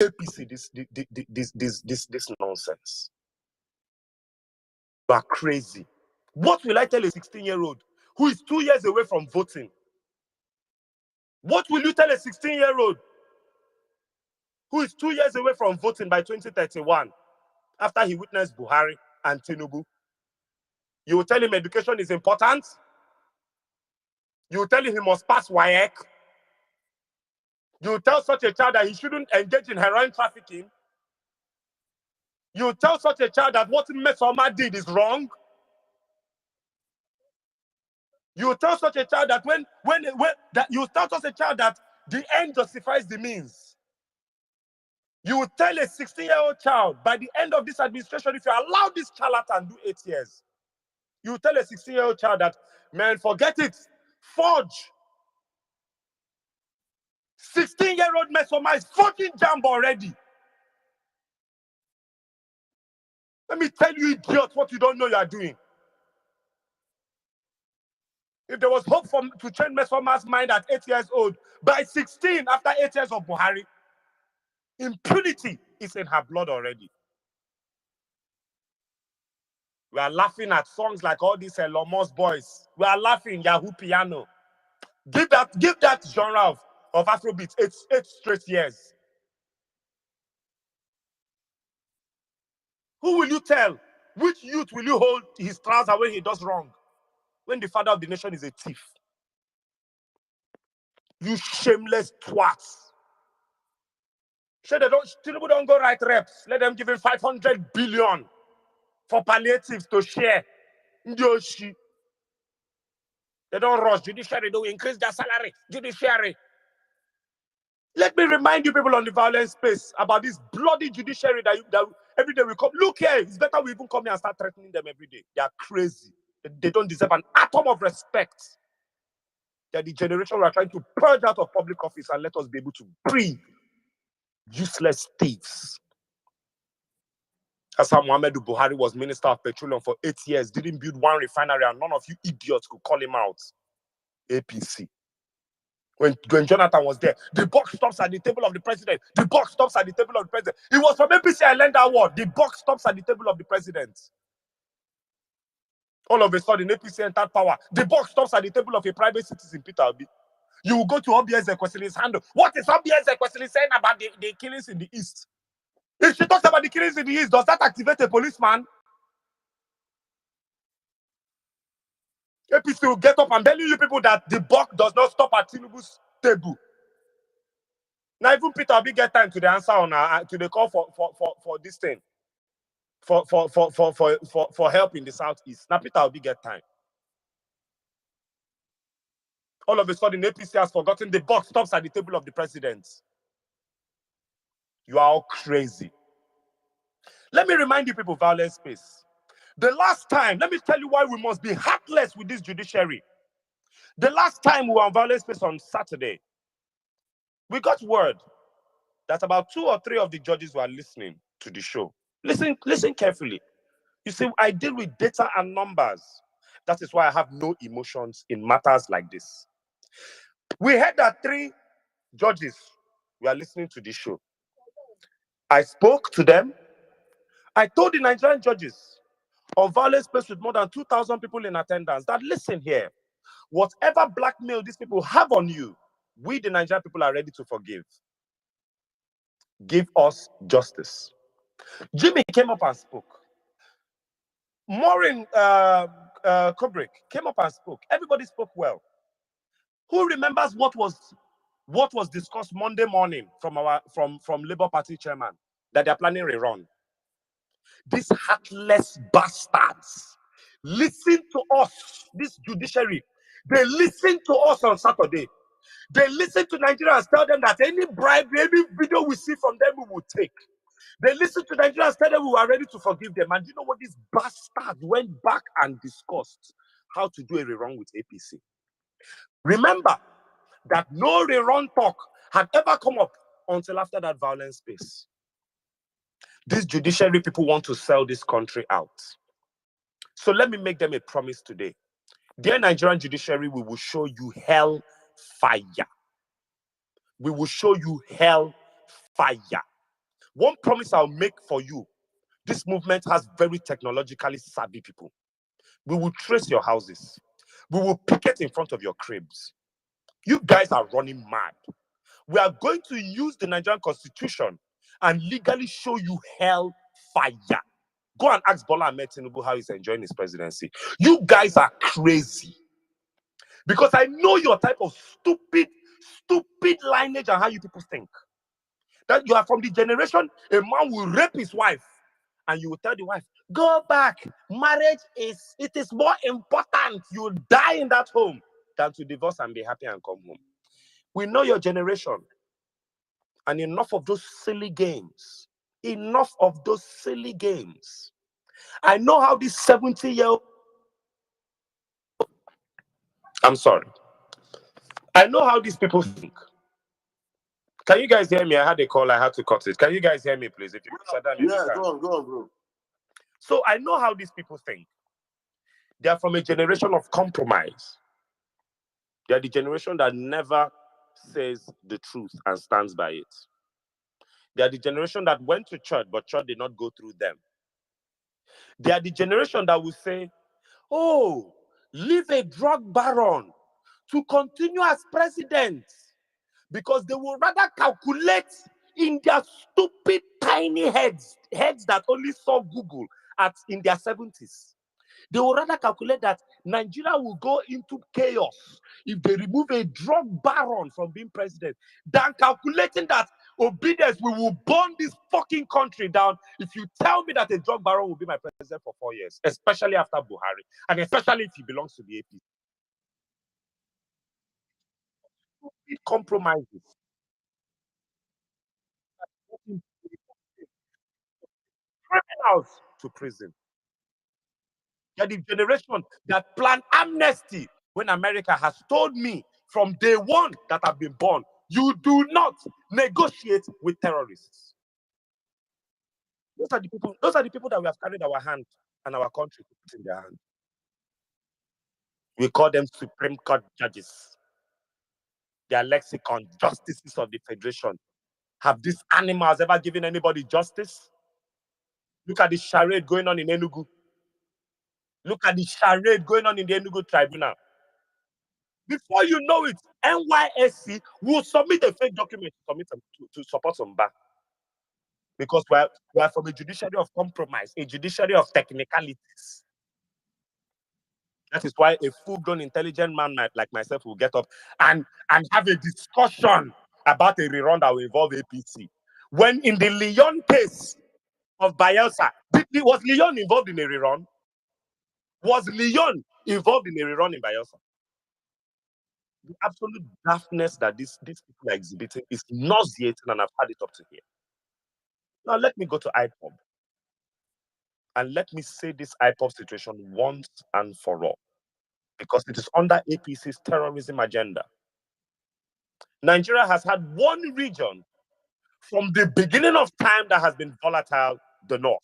APC, this nonsense. You are crazy. What will I tell a 16-year-old who is 2 years away from voting? What will you tell a 16-year-old who is 2 years away from voting by 2031 after he witnessed Buhari and Tinubu? You will tell him education is important? You will tell him he must pass WAEC? You will tell such a child that he shouldn't engage in heroin trafficking? You will tell such a child that what Mesoma did is wrong? You will tell such a child that that the end justifies the means? You will tell a 16-year-old child by the end of this administration, if you allow this charlatan do 8 years, you will tell a 16-year-old child that, man, forget it, forge. 16-year-old Mesoma is fucking jamb already. Let me tell you, idiots, what you don't know you are doing. If there was hope to change Mesoma's mind at 8 years old, by 16, after 8 years of Buhari, impunity is in her blood already. We are laughing at songs like all these Lomos boys. We are laughing Yahoo piano. Give that genre of Afrobeat 8 straight years. Who will you tell? Which youth will you hold his trouser when he does wrong? When the father of the nation is a thief? You shameless twats. Sure, Tinubu don't go write reps. Let them give him 500 billion for palliatives to share. They don't rush. Judiciary, they will increase their salary. Judiciary. Let me remind you people on the violence space about this bloody judiciary that every day we come. Look here, it's better we even come here and start threatening them every day. They are crazy. They don't deserve an atom of respect. They're the generation we are trying to purge out of public office and let us be able to breathe. Useless thieves. That's how Muhammadu Buhari was Minister of Petroleum for 8 years, didn't build one refinery, and none of you idiots could call him out. APC. When Jonathan was there, the buck stops at the table of the president. The buck stops at the table of the president. It was from APC I learned that word. The buck stops at the table of the president. All of a sudden, APC entered power. The buck stops at the table of a private citizen, Peter Obi. You will go to Obi's Ekwesili's handle. What is Obi's Ekwesili saying about the killings in the East? If she talks about the killings in the East, does that activate a policeman? APC will get up and tell you people that the buck does not stop at Tinubu's table. Now even Peter Obi get time to the answer on to the call for this thing, for help in the Southeast. Now Peter Obi get time. All of a sudden, APC has forgotten the buck stops at the table of the president. You are all crazy. Let me remind you people, violence space. The last time, let me tell you why we must be heartless with this judiciary. The last time we were on violence space on Saturday, we got word that about 2 or 3 of the judges were listening to the show. Listen carefully. You see, I deal with data and numbers. That is why I have no emotions in matters like this. We heard that 3 judges were listening to the show. I spoke to them. I told the Nigerian judges on violence space with more than 2,000 people in attendance that listen here, whatever blackmail these people have on you, we the Nigerian people are ready to forgive. Give us justice. Jimmy came up and spoke. Maureen Kubrick came up and spoke. Everybody spoke well. Who remembers what was discussed Monday morning from Labour Party chairman that they are planning a rerun? These heartless bastards listen to us, this judiciary. They listen to us on Saturday. They listen to Nigerians, tell them that any bribe, any video we see from them, we will take. They listen to Nigerians, tell them we are ready to forgive them. And you know what? These bastards went back and discussed how to do a rerun with APC. Remember that no rerun talk had ever come up until after that violence space. These judiciary people want to sell this country out. So let me make them a promise today. Dear Nigerian judiciary, we will show you hell fire. We will show you hell fire. One promise I'll make for you: this movement has very technologically savvy people. We will trace your houses. We will picket in front of your cribs. You guys are running mad. We are going to use the Nigerian Constitution and legally show you hell fire. Go and ask Bola Ahmed Tinubu how he's enjoying his presidency. You guys are crazy. Because I know your type of stupid lineage and how you people think. That you are from the generation a man will rape his wife and you will tell the wife, go back. Marriage is more important. You die in that home than to divorce and be happy and come home. We know your generation. And enough of those silly games. Enough of those silly games. I know how this 70-year-old... I'm sorry. I know how these people think. Can you guys hear me? I had a call. I had to cut it. Can you guys hear me, please? If you yeah, go on, bro. So I know how these people think. They are from a generation of compromise. They are the generation that never says the truth and stands by it. They are the generation that went to church, but church did not go through them. They are the generation that will say, oh, leave a drug baron to continue as president, because they will rather calculate in their stupid tiny heads that only saw Google in their 70s. They will rather calculate that Nigeria will go into chaos if they remove a drug baron from being president, than calculating that obedience, we will burn this fucking country down if you tell me that a drug baron will be my president for 4 years, especially after Buhari, and especially if he belongs to the APC. It compromises. Criminals to prison. You're the generation that planned amnesty when America has told me from day one that I've been born, you do not negotiate with terrorists. Those are the people that we have carried our hand and our country in their hand. We call them Supreme Court judges. Their lexicon, justices of the Federation. Have these animals ever given anybody justice? Look at the charade going on in Enugu. Look at the charade going on in the Enugu tribunal. Before you know it, NYSC will submit a fake document to support Somba. Because we are from a judiciary of compromise, a judiciary of technicalities. That is why a full-grown intelligent man like myself will get up and have a discussion about a rerun that will involve APC. When in the Leon case of Bayelsa, was Leon involved in a rerun? Was Leon involved in a rerun in Bayelsa? The absolute daftness that these people are exhibiting is nauseating, and I've had it up to here. Now let me go to IPOB. And let me say this IPOB situation once and for all, because it is under APC's terrorism agenda. Nigeria has had one region from the beginning of time that has been volatile, the North.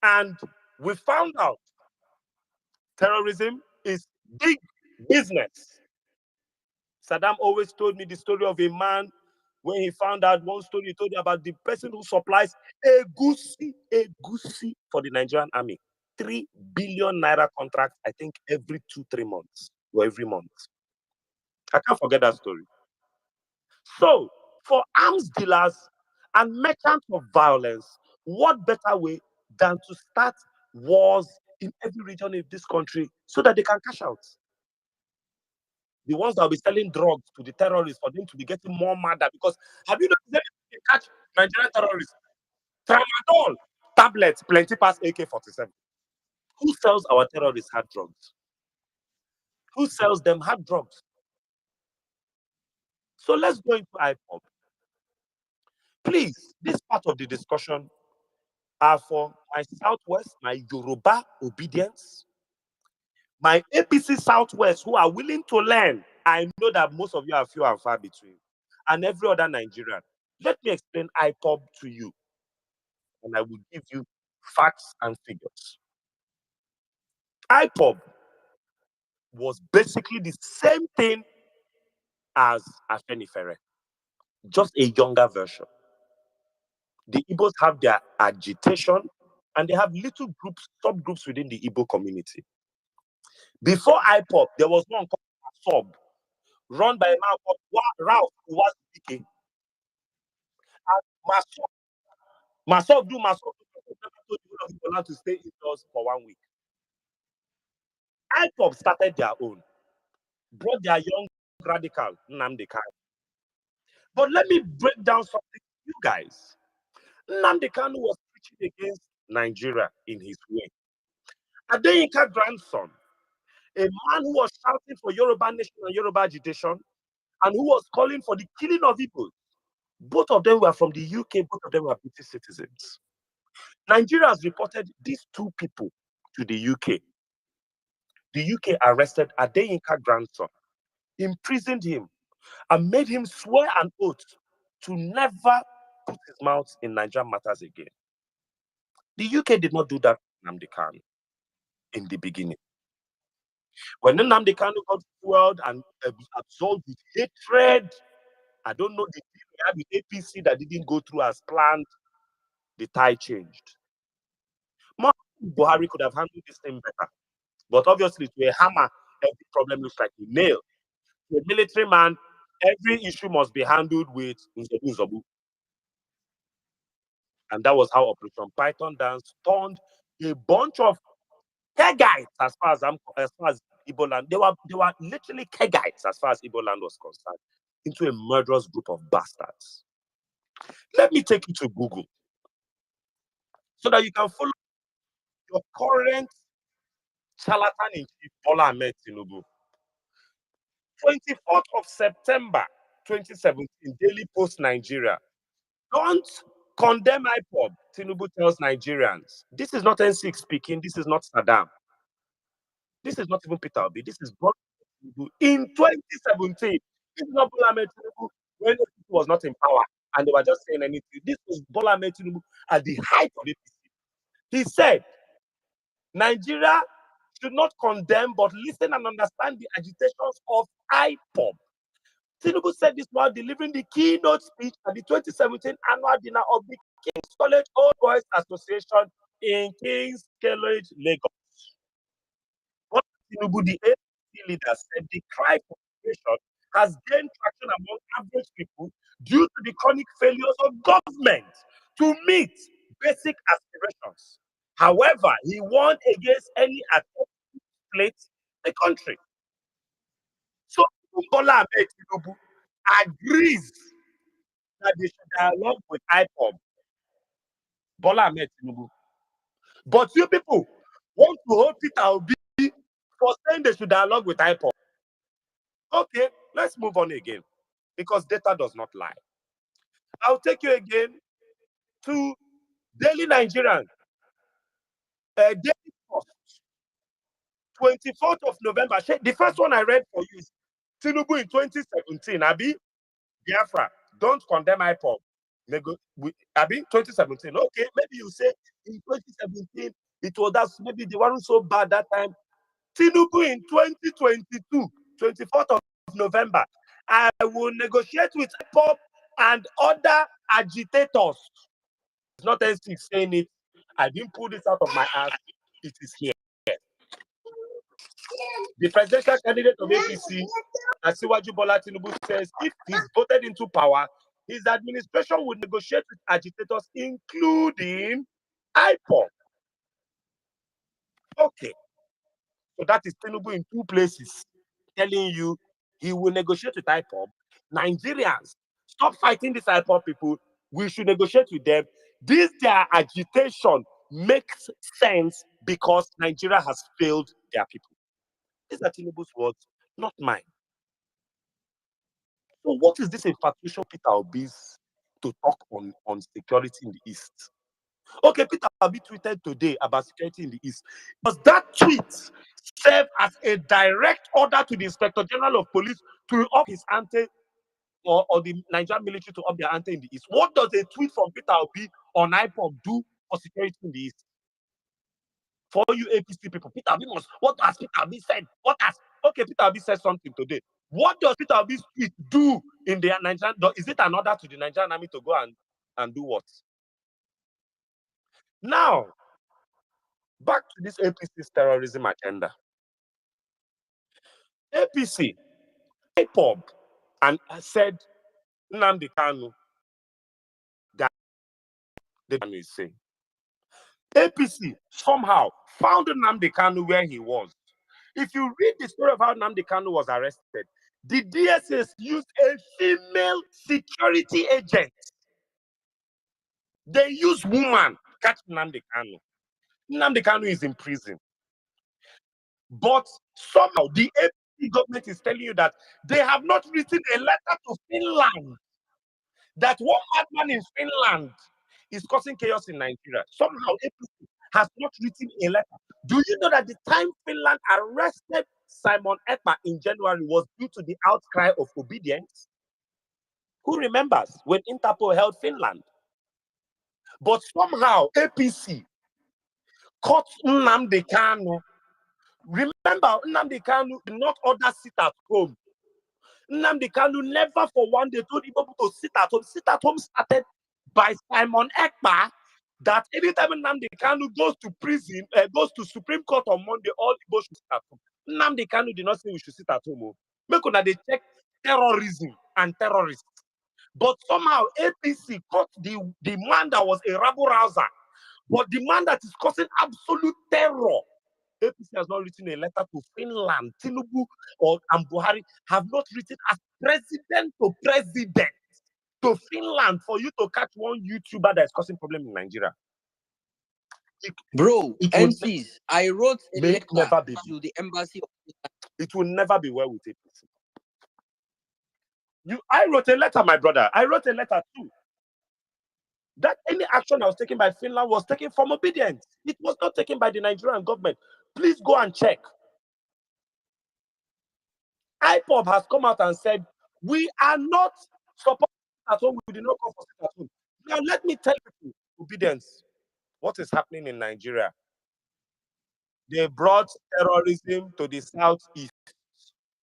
And we found out terrorism is big business. Saddam always told me the story of a man when he found out one story. He told me about the person who supplies egusi for the Nigerian army. 3 billion naira contract, I think, every 2-3 months or every month. I can't forget that story. So, for arms dealers and merchants of violence, what better way than to start wars in every region of this country so that they can cash out? The ones that will be selling drugs to the terrorists for them to be getting more madder. Because have you noticed that they catch Nigerian terrorists? Tramadol, tablets, plenty past AK-47. Who sells our terrorists hard drugs? Who sells them hard drugs? So let's go into IPOB. Please, this part of the discussion are for my Southwest, my Yoruba obedience, my APC Southwest who are willing to learn. I know that most of you are few and far between, and every other Nigerian. Let me explain IPOB to you, and I will give you facts and figures. IPOB was basically the same thing as Afenifere. just a younger version. The Igbos have their agitation, and they have little groups, subgroups within the Igbo community. Before IPOP, there was one called Sub, run by a man called Ralph Uwazike. And Masov told the whole of Igbo to stay indoors for 1 week. IPOP started their own, brought their young radical, Nnamdi Kanu. But let me break down something to you guys. Nnamdi Kanu was preaching against Nigeria in his way. Adeyinka grandson, a man who was shouting for Yoruba nation and Yoruba agitation, and who was calling for the killing of Igbos. Both of them were from the UK, both of them were British citizens. Nigeria has reported these two people to the UK. The UK arrested Adeyinka grandson, imprisoned him, and made him swear an oath to never put his mouth in Nigerian matters again. The UK did not do that to Nnamdi Kanu in the beginning. When Nnamdi Kanu got fueled and absorbed with hatred, I don't know the deal we had with APC that didn't go through as planned, the tide changed. Buhari could have handled this thing better. But obviously, to a hammer, every problem looks like a nail. To a military man, every issue must be handled with Nzobu. And that was how Operation Python Dance turned a bunch of kegites as far as Igbo land. They were literally kegites as far as Igbo land was concerned, into a murderous group of bastards. Let me take you to Google so that you can follow your current charlatan in chief, Bola Ahmed Tinubu. 24th of September 2017, Daily Post Nigeria. Don't condemn IPOB, Tinubu tells Nigerians. This is not N6 speaking. This is not Saddam. This is not even Peter Obi. This is Bola Tinubu in 2017. This is not Bola Ahmed Tinubu when he was not in power and they were just saying anything. This was Bola Ahmed Tinubu at the height of APC. He said, Nigeria should not condemn but listen and understand the agitations of IPOB. Tinubu said this while delivering the keynote speech at the 2017 annual dinner of the King's College Old Boys Association in King's College, Lagos. Tinubu, the APC leader, said the cry for separation has gained traction among average people due to the chronic failures of government to meet basic aspirations. However, he warned against any attempt to split the country. So Bola Ahmed Tinubu agrees that they should dialogue with IPOB. Bola Ahmed Tinubu. But you people want to hold Peter Obi for saying they should dialogue with IPOB. Okay, let's move on again, because data does not lie. I'll take you again to Daily Nigerian. Daily Post, 24th of November. The first one I read for you is Tinubu in 2017. Abi, Biafra, don't condemn IPOB. Abi, 2017. Okay, maybe you say in 2017, it was that maybe they weren't so bad that time. Tinubu in 2022, 24th of November, I will negotiate with IPOB and other agitators. It's not anything saying it. I didn't pull this out of my ass. It is here. The presidential candidate of APC, Asiwaju Bola Tinubu, says if he's voted into power, his administration would negotiate with agitators, including IPOB. Okay. So that is Tinubu in two places, telling you he will negotiate with IPOB. Nigerians, stop fighting these IPOB people. We should negotiate with them. This their agitation makes sense because Nigeria has failed their people. These are Tinubu's words, not mine. So what is this infatuation Peter Obi's to talk on security in the East? Okay, Peter Obi tweeted today about security in the East. Does that tweet serve as a direct order to the Inspector General of Police to up his ante, or the Nigerian military to up their ante in the East? What does a tweet from Peter Obi on IPOB do for security in the East? For you APC people, Peter Obi what has Peter Obi said? Okay, Peter Obi said something today. What does Peter Obi's tweet do in the Nigerian? Is it an order to the Nigerian army to go and do what? Now, back to this APC's terrorism agenda. APC, IPOB, and said Nnamdi Kanu, that the Kanu is saying. APC somehow found Nnamdi Kanu where he was. If you read the story of how Nnamdi Kanu was arrested, the DSS used a female security agent. They used woman catch Nnamdi Kanu. Nnamdi Kanu is in prison. But somehow the APC government is telling you that they have not written a letter to Finland that one madman in Finland is causing chaos in Nigeria. Somehow APC has not written a letter. Do you know that the time Finland arrested Simon Ekpa in January was due to the outcry of obedience? Who remembers when Interpol held Finland? But somehow APC caught Nnamdi Kanu. Remember, Nnamdi Kanu did not order sit at home. Nnamdi Kanu never for one day told Igbo to sit at home. Sit at home started by Simon Ekpa, that anytime Nnamdi Kanu goes to prison, goes to Supreme Court on Monday, all Igbo should sit at home. Nnamdi Kanu did not say we should sit at home. Make una they check terrorism and terrorists. But somehow APC caught the man that was a rabble-rouser, but the man that is causing absolute terror. APC has not written a letter to Finland. Tinubu and Buhari have not written as president to president to Finland for you to catch one YouTuber that is causing problem in Nigeria. Bro, MCs, I wrote a letter to the embassy of Finland. It will never be well with APC. I wrote a letter, my brother. I wrote a letter too. That any action that was taken by Finland was taken from obedience. It was not taken by the Nigerian government. Please go and check. IPOB has come out and said, we are not supporting at home. We did not come for sit at home. Now, let me tell you, obedience, what is happening in Nigeria. They brought terrorism to the southeast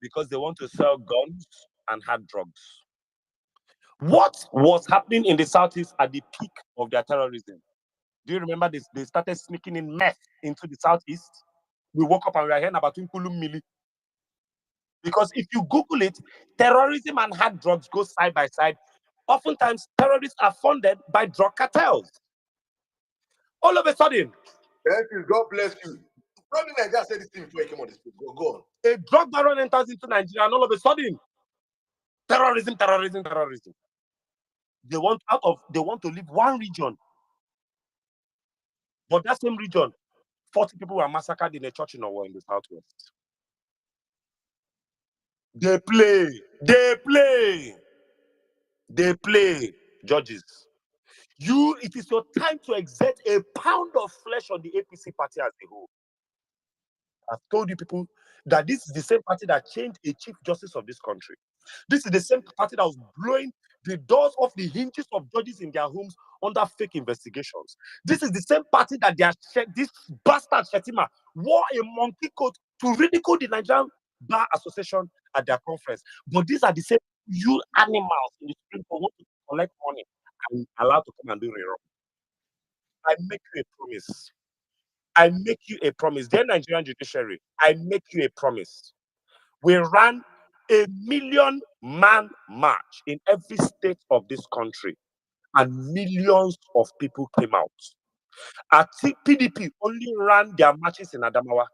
because they want to sell guns and hard drugs. What was happening in the southeast at the peak of their terrorism? Do you remember this? They started sneaking in meth into the southeast. We woke up and we are hearing about Tunkulum Mili. Because if you Google it, terrorism and hard drugs go side by side. Oftentimes, terrorists are funded by drug cartels. All of a sudden, thank you. God bless you. Probably Nigeria said this thing before he came on this book. Go on. A drug baron enters into Nigeria, and all of a sudden, terrorism. They want to leave one region, but that same region, 40 people were massacred in a church in Owo in the southwest. They play, judges. It is your time to exert a pound of flesh on the APC party as a whole. I've told you people that this is the same party that changed a chief justice of this country. This is the same party that was blowing the doors off the hinges of judges in their homes under fake investigations. This is the same party that this bastard Shetima wore a monkey coat to ridicule the Nigerian Bar Association at their conference. But these are the same you animals in the Supreme Court want to collect money and allowed to come and do it wrong. I make you a promise. Dear Nigerian judiciary, I make you a promise. We ran a 1 million man march in every state of this country, and millions of people came out. Our PDP only ran their marches in Adamawa.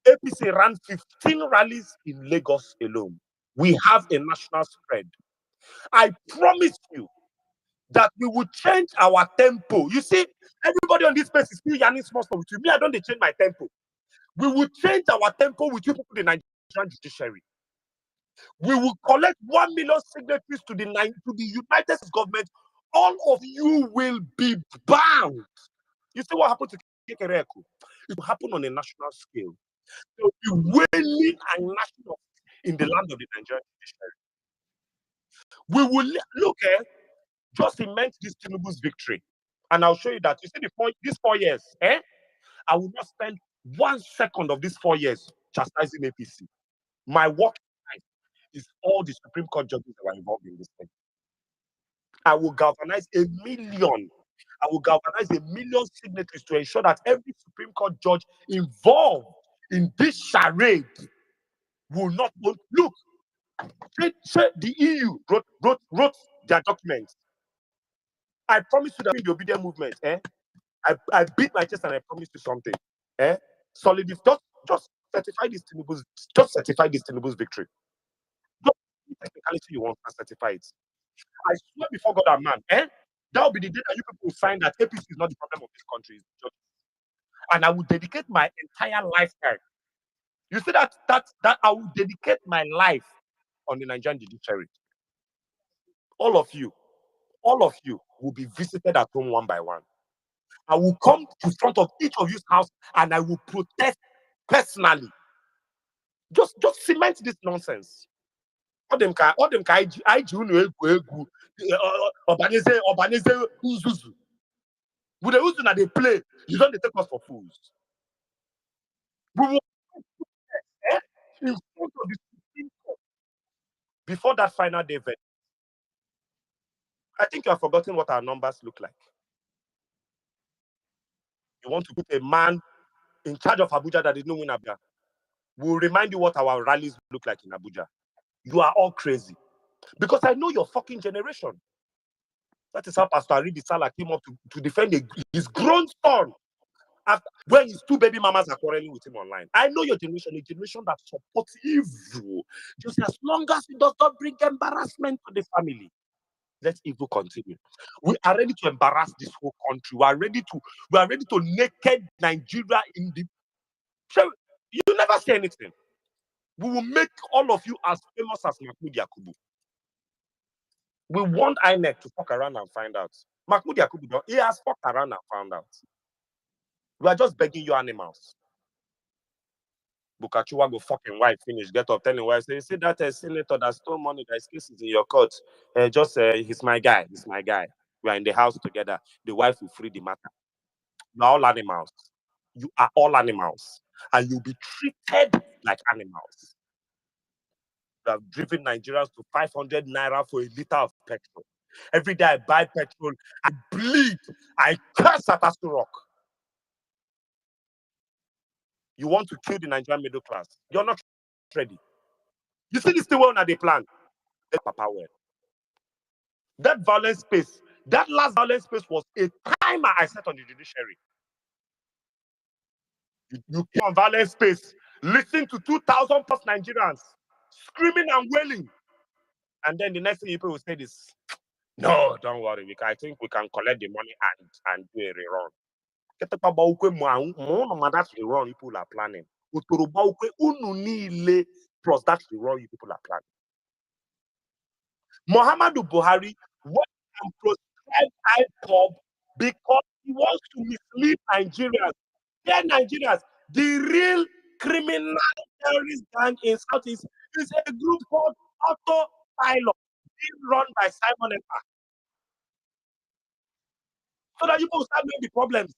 APC ran 15 rallies in Lagos alone. We have a national spread. I promise you that we will change our tempo. You see, everybody on this space is still yanning small stuff with you. Me, I don't change my tempo. We will change our tempo with you people in the Nigerian judiciary. We will collect 1 million signatures to the United States government. All of you will be banned. You see what happened to Kekereku? It will happen on a national scale. There will be wailing and gnashing of in the land of the Nigerian judiciary. We will look at just immense this Tinubu's victory. And I'll show you that. You see, these 4 years, I will not spend 1 second of these 4 years chastising APC. My work is all the Supreme Court judges that were involved in this thing. I will galvanize a million signatories to ensure that every Supreme Court judge involved in this charade will not look. The EU wrote their documents. I promise you that in the obedient movement, I beat my chest and I promise you something. Solid, just certify this Tinubu's victory. Not technicality you want to certify it. I swear before God and man, that will be the day that you people will find that APC is not the problem of this country. And I will dedicate my entire lifetime. You see that I will dedicate my life on the Nigerian judiciary. All of you will be visited at home one by one. I will come to front of each of you's house and I will protest personally. Just cement this nonsense. All them can Obanese Uzuzu. With the Uzu that they play, you don't take us for fools. We will in front of the Supreme Court before that final day event. I think you have forgotten what our numbers look like. You want to put a man in charge of Abuja that did not win Abuja. We'll remind you what our rallies look like in Abuja. You are all crazy. Because I know your fucking generation. That is how Pastor Aridi Salah came up to defend his grown son when his two baby mamas are quarreling with him online. I know your generation, a generation that supports evil. Just as long as it does not bring embarrassment to the family, let evil continue. We are ready to embarrass this whole country. We are ready to naked Nigeria in the. So you never say anything. We will make all of you as famous as Mahmoud Yakubu. We want INEC to fuck around and find out. Mahmoud Yakubu, he has fucked around and found out. We are just begging you animals. Bukachuwa go fucking wife finish, get up, telling wife, say, see that senator that stole money, that cases in your court. He's my guy. We are in the house together. The wife will free the matter. You are all animals. You are all animals. And you'll be treated like animals. You have driven Nigerians to 500 naira for a liter of petrol. Every day I buy petrol, I bleed, I curse at Asu Rock. You want to kill the Nigerian middle class. You're not ready. You see this thing well now they plan. Let Papa well. That violent space, that last violent space was a timer I set on the judiciary. You keep on violent space, listen to 2,000 plus Nigerians screaming and wailing. And then the next thing people will say is, no, don't worry. I think we can collect the money and do a rerun. That's the rerun people are planning. Plus that's the rerun people are planning. Muhammadu Buhari went and proscribed IPOB because he wants to mislead Nigerians. Yeah, Nigerians, the real criminal terrorist gang in Southeast is a group called Autopilot, being run by Simon Ekpa. So that you will start knowing the problems.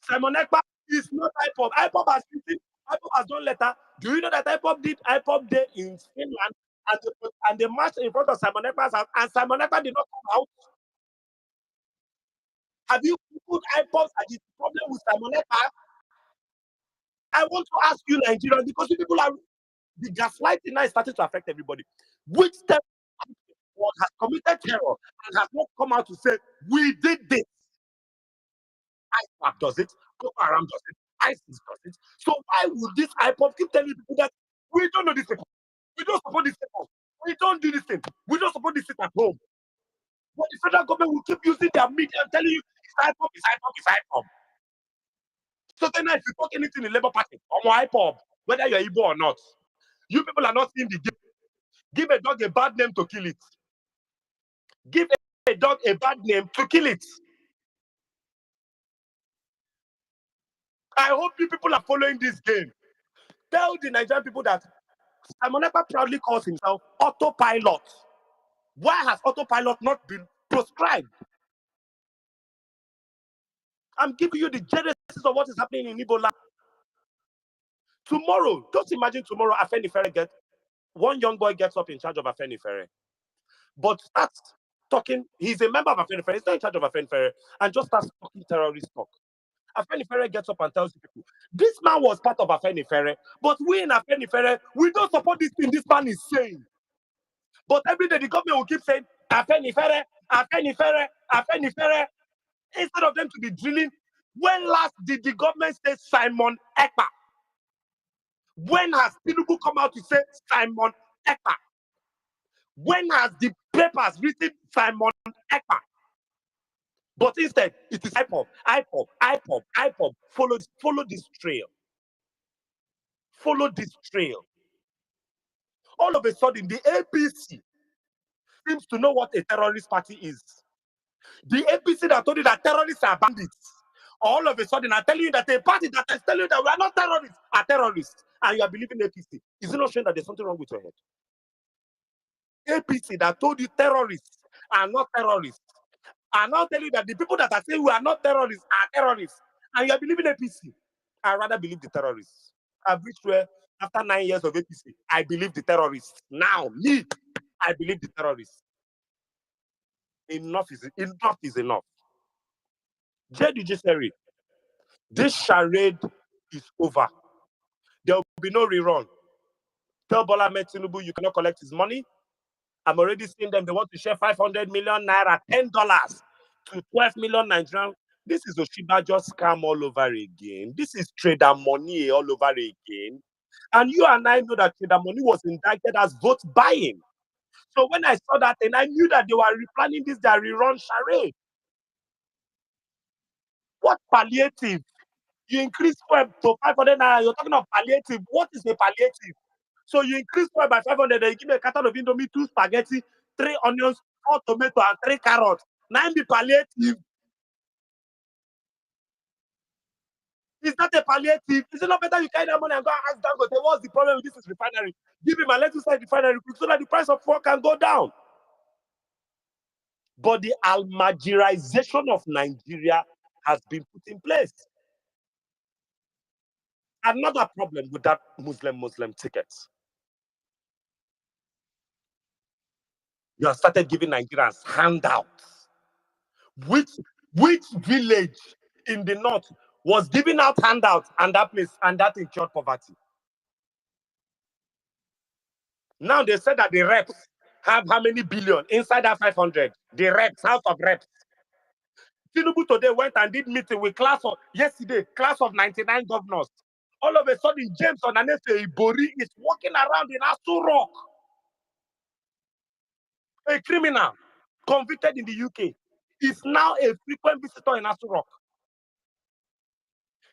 Simon Ekpa is not IPOB. IPOB has done letter. Do you know that IPOB did IPOB Day in Finland and they marched in front of Simon Ekpa's house and Simon Ekpa did not come out? Have you put IPOB as the problem with Simon Ekpa? I want to ask you, Nigerians, because people are the gaslighting now is starting to affect everybody. Which step has committed terror and has not come out to say we did this? IPOB does it, Boko Haram does it, ISIS does it. So why would this IPOB keep telling people that we don't know this thing? We don't support this thing. We don't do this thing. We don't support this thing at home. But the federal government will keep using their media and telling you it's IPOB, it's IPOB, it's IPOB. So then if you talk anything in Labour Party or IPOB, whether you're Igbo or not, you people are not in the game. Give a dog a bad name to kill it. Give a dog a bad name to kill it. I hope you people are following this game. Tell the Nigerian people that Simon Ekpa proudly calls himself Autopilot. Why has Autopilot not been proscribed? I'm giving you the genesis of what is happening in Ebola. Tomorrow, just imagine tomorrow, Afenifere one young boy gets up in charge of Afenifere, but starts talking. He's a member of Afenifere. He's not in charge of Afenifere, and just starts talking terrorist talk. Afenifere gets up and tells people, this man was part of Afenifere, but we in Afenifere, we don't support this thing this man is saying. But every day the government will keep saying, Afenifere, Afenifere, Afenifere, instead of them to be drilling. When last did the government say Simon Ekpa? When has Tinubu come out to say Simon Ekpa? When has the papers written Simon Ekpa? But instead, it is IPOB, IPOB, IPOB, IPOB. Follow this trail. Follow this trail. All of a sudden, the APC seems to know what a terrorist party is. The APC that told you that terrorists are bandits, all of a sudden are telling you that a party that is telling you that we are not terrorists are terrorists, and you are believing APC. Is it not showing that there's something wrong with your head? APC that told you terrorists are not terrorists are now telling you that the people that are saying we are not terrorists are terrorists, and you are believing APC. I rather believe the terrorists. I've reached where after 9 years of APC, I believe the terrorists. Now, me, I believe the terrorists. Enough is enough. Judiciary, this charade is over. There will be no rerun. Tell Bola Ahmed Tinubu you cannot collect his money. I'm already seeing them. They want to share 500 million naira, $10 to 12 million Nigerian. This is Oshiba just scam all over again. This is trader money all over again. And you and I know that trader money was indicted as vote buying. So when I saw that, and I knew that they were replanning this, their rerun charade. What palliative? You increase fuel to 500 naira. You're talking of palliative. What is a palliative? So you increase fuel by 500, and you give me a carton of Indomie, 2 spaghetti, 3 onions, 4 tomato, and 3 carrots. 9 be palliative. Is that a palliative? Is it not better you carry that money and go and ask Dangote, what's the problem with this refinery? Give him and let us sell refinery so that the price of fuel can go down. But the Almajirization of Nigeria has been put in place. Another problem with that Muslim ticket. You have started giving Nigerians handouts. Which village in the north was giving out handouts and that place and that incurred poverty? Now they said that the reps have how many billion inside that 500? The reps, House of Reps. Tinubu today went and did meeting with class of 99 governors. All of a sudden, James Onanese Ibori is walking around in Asu Rock. A criminal convicted in the UK is now a frequent visitor in Asu Rock.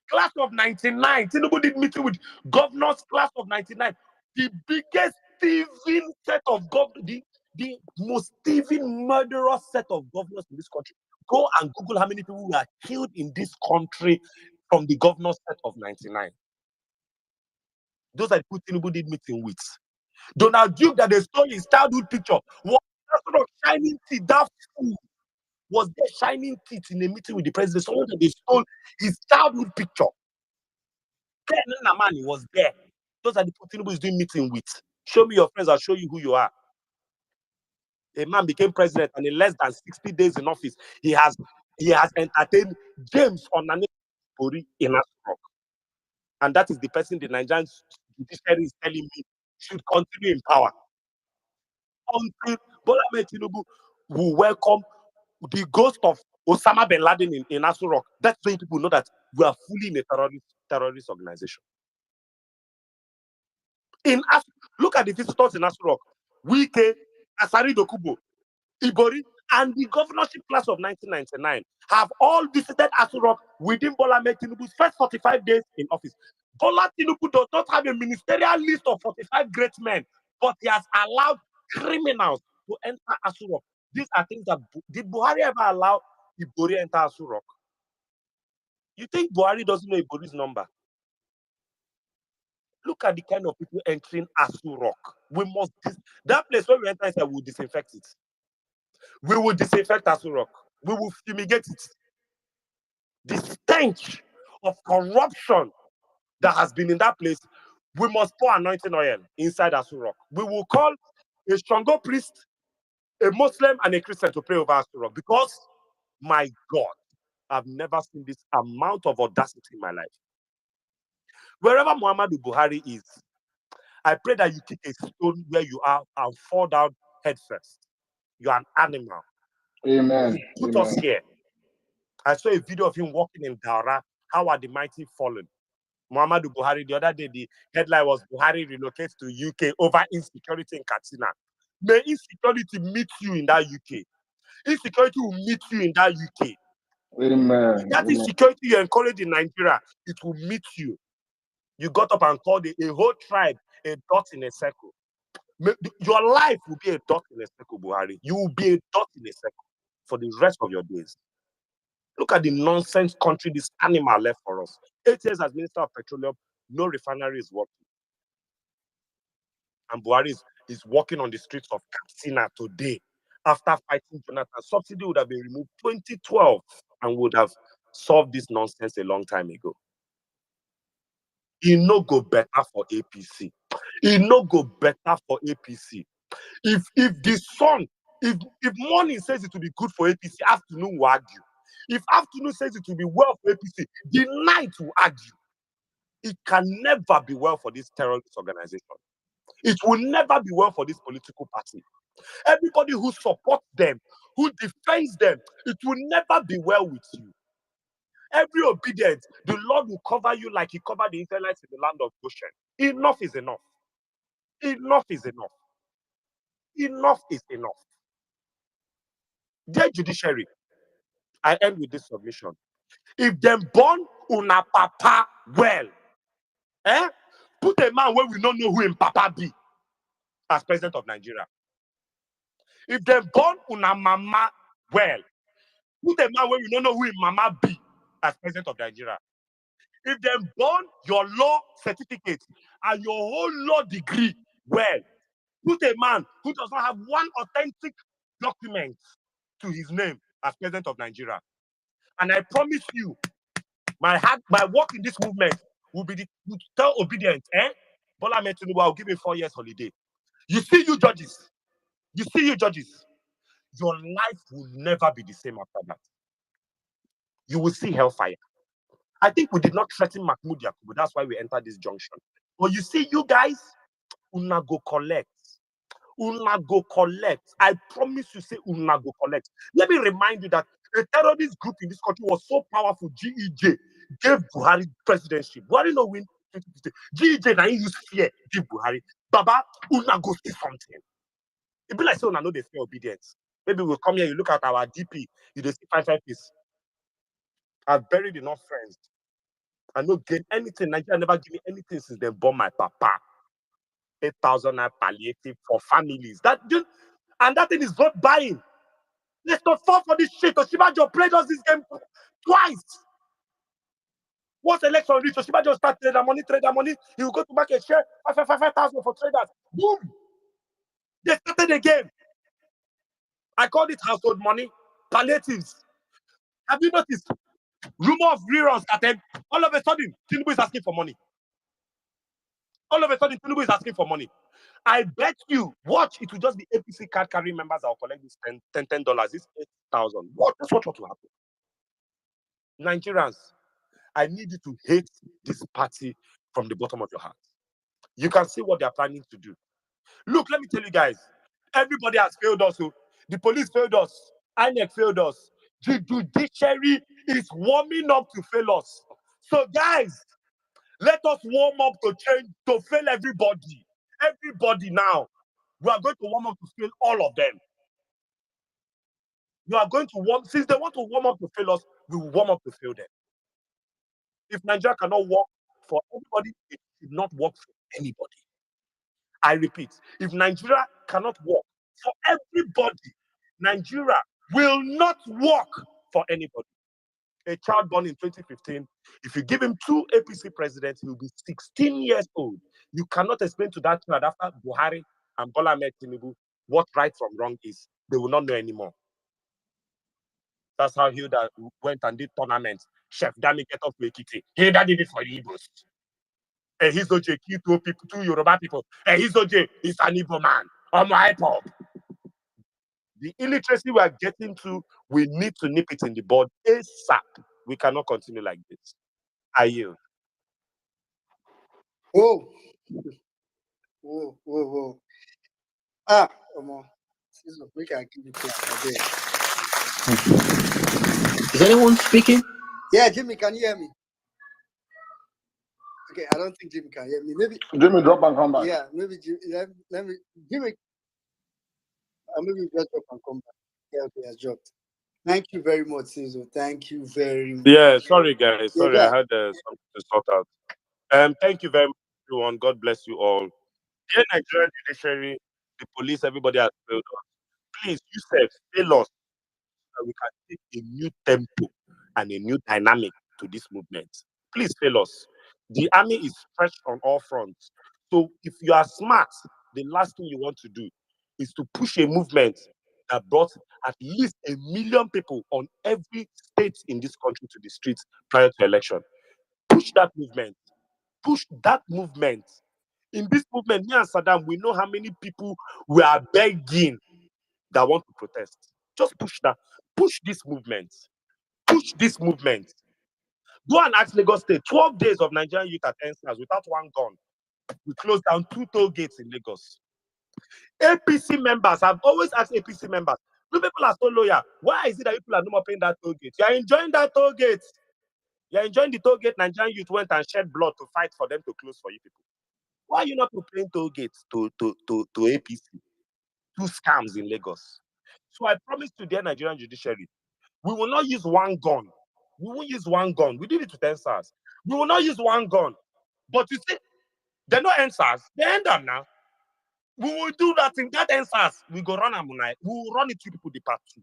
Class of 99, Tinubu did meeting with governors, class of 99. The biggest thieving set of governors, the most thieving, murderous set of governors in this country. Go and Google how many people were killed in this country from the governors set of 99. Those are the people Tinubu did meeting with. Donald Duke, that they stole his childhood picture, was sort of shining teeth. That fool was there shining teeth in a meeting with the president. Someone that they stole his childhood picture. Ken Namani was there. Those are the people Tinubu is doing meeting with. Show me your friends, I'll show you who you are. A man became president, and in less than 60 days in office, he has entertained James Onanese Ibori in Asrock. And that is the person the Nigerian judiciary is telling me should continue in power. Until Bola Ahmed Tinubu will welcome the ghost of Osama bin Laden in Asu Rock. That's when people know that we are fully in a terrorist organization. Look at the visitors in Asu Rock. Wike, Asari Dokubo, Ibori, and the governorship class of 1999 have all visited Asu Rock within Bola Ahmed Tinubu's first 45 days in office. Bola Tinubu does not have a ministerial list of 45 great men, but he has allowed criminals to enter Asu Rock. These are things that did Buhari ever allow Ibori enter Asu Rock? You think Buhari doesn't know Ibori's number? Look at the kind of people entering Asu Rock. That place where we enter inside, we will disinfect it. We will disinfect Asu Rock. We will fumigate it. The stench of corruption that has been in that place We must pour anointing oil inside Asu Rock. We will call a Shango priest, a Muslim, and a Christian to pray over Asu Rock, because, my God, I've never seen this amount of audacity in my life. Wherever Muhammadu Buhari is, I pray that you kick a stone where you are and fall down head first. You are an animal. Amen. You put us here. I saw a video of him walking in Daura. How are the mighty fallen? Muhammadu Buhari, the other day, the headline was Buhari relocates to UK over insecurity in Katsina. May insecurity meet you in that UK. Insecurity will meet you in that UK. Amen. That insecurity you encourage in Nigeria, it will meet you. You got up and called a whole tribe a dot in a circle. Your life will be a dot in a circle, Buhari. You will be a dot in a circle for the rest of your days. Look at the nonsense country this animal left for us. 8 years as Minister of Petroleum, no refinery is working. And Buhari is walking on the streets of Katsina today after fighting Jonathan. Subsidy would have been removed 2012 and would have solved this nonsense a long time ago. It no go better for APC. It no go better for APC. If the sun, if morning says it will be good for APC, afternoon will argue. If afternoon says it will be well for APC, the night will argue. It can never be well for this terrorist organization. It will never be well for this political party. Everybody who supports them, who defends them, it will never be well with you. Every obedience, the Lord will cover you like he covered the Israelites in the land of Goshen. Enough is enough. Enough is enough. Enough is enough. Dear judiciary, I end with this submission. If them born una papa well, put a man where we don't know who him papa be as president of Nigeria. If them born una mama well, put a man where we don't know who him mama be as president of Nigeria. If them born your law certificate and your whole law degree well, put a man who does not have one authentic document to his name as president of Nigeria. And I promise you, my work in this movement will be to tell obedience, Bola Ahmed Tinubu, I'll give you 4 years holiday. You see you judges. Your life will never be the same after that. You will see hellfire. I think we did not threaten Mahmoud Yakubu. That's why we entered this junction. But you see, you guys, una go collect. Una go collect. I promise you, say una go collect. Let me remind you that a terrorist group in this country was so powerful. GEJ gave Buhari presidency. Buhari no win. GEJ now use fear give Buhari. Baba, una go say something. It be like say una know they fear obedience. Maybe we'll come here. You look at our DP. You just see 5 piece. I've buried enough friends. I don't get anything. Nigeria never give me anything since they born my papa. 8,000 palliative for families. And that thing is not buying. Let's not fall for this shit. Oshibajo played us this game twice. Once election reach, Oshibajo start trader money. He will go to market share 5,000 for traders. Boom. They started the game. I called it household money, palliatives. Have you noticed? Rumor of reruns started. All of a sudden, Tinubu is asking for money. I bet you, watch, it will just be APC card carrying members that will collect this $10. This 8,000. That's what will happen. Nigerians, I need you to hate this party from the bottom of your heart. You can see what they are planning to do. Look, let me tell you guys, everybody has failed us. The police failed us. INEC failed us. The judiciary is warming up to fail us. So guys, let us warm up to change, to fail everybody. Everybody now. We are going to warm up to fail all of them. We are going to warm, since they want to warm up to fail us, we will warm up to fail them. If Nigeria cannot work for everybody, it should not work for anybody. I repeat, if Nigeria cannot work for everybody, Nigeria will not work for anybody. A child born in 2015, if you give him 2 APC presidents, he will be 16 years old. You cannot explain to that child after Buhari and Bola Ahmed Tinubu what right from wrong is. They will not know anymore. That's how Hilda went and did tournaments. Chef Dami get off Ekiti. Hilda did it for the Igbos. He's OJ, killed two people, two Yoruba people. He's OJ, he's an Igbo man. On my pop. The illiteracy we are getting to, we need to nip it in the bud ASAP. We cannot continue like this. I yield. Whoa. Whoa. Ah, come on. We can give you clap. Is anyone speaking? Yeah, Jimmy, can you hear me? Okay, I don't think Jimmy can hear me. Maybe Jimmy, drop and come back. Yeah, maybe Jimmy. Let me Jimmy. Maybe just drop and come back. Yeah, okay, I dropped. Thank you very much, Caesar. Thank you very much. Yeah, sorry guys. Sorry, Yeah, I had something to sort out. Thank you very much, everyone. God bless you all. Dear Nigerian judiciary, the police, everybody has failed us. Please, you said fail us so that we can take a new tempo and a new dynamic to this movement. Please fail us. The army is stretched on all fronts. So if you are smart, the last thing you want to do is to push a movement that brought at least 1 million people on every state in this country to the streets prior to election. Push that movement. Push that movement. In this movement, me and Saddam, we know how many people we are begging that want to protest. Just push that. Push this movement. Push this movement. Go and ask Lagos State. 12 days of Nigerian youth at NSAS without one gun. We closed down 2 toll gates in Lagos. APC members, I've always asked APC members, you people are so loyal. Why is it that people are no more paying that toll gate? You're enjoying that toll gate. You're enjoying the toll gate. Nigerian youth went and shed blood to fight for them to close for you people. Why are you not paying toll gates to APC? 2 scams in Lagos. So I promise to the Nigerian judiciary, we will not use one gun. We won't use one gun. We did it with NSAS. We will not use one gun. But you see, they're not NSAS. They end up now. We will do that in that NSAS. We go run Amunai. We will run it to people the part 2.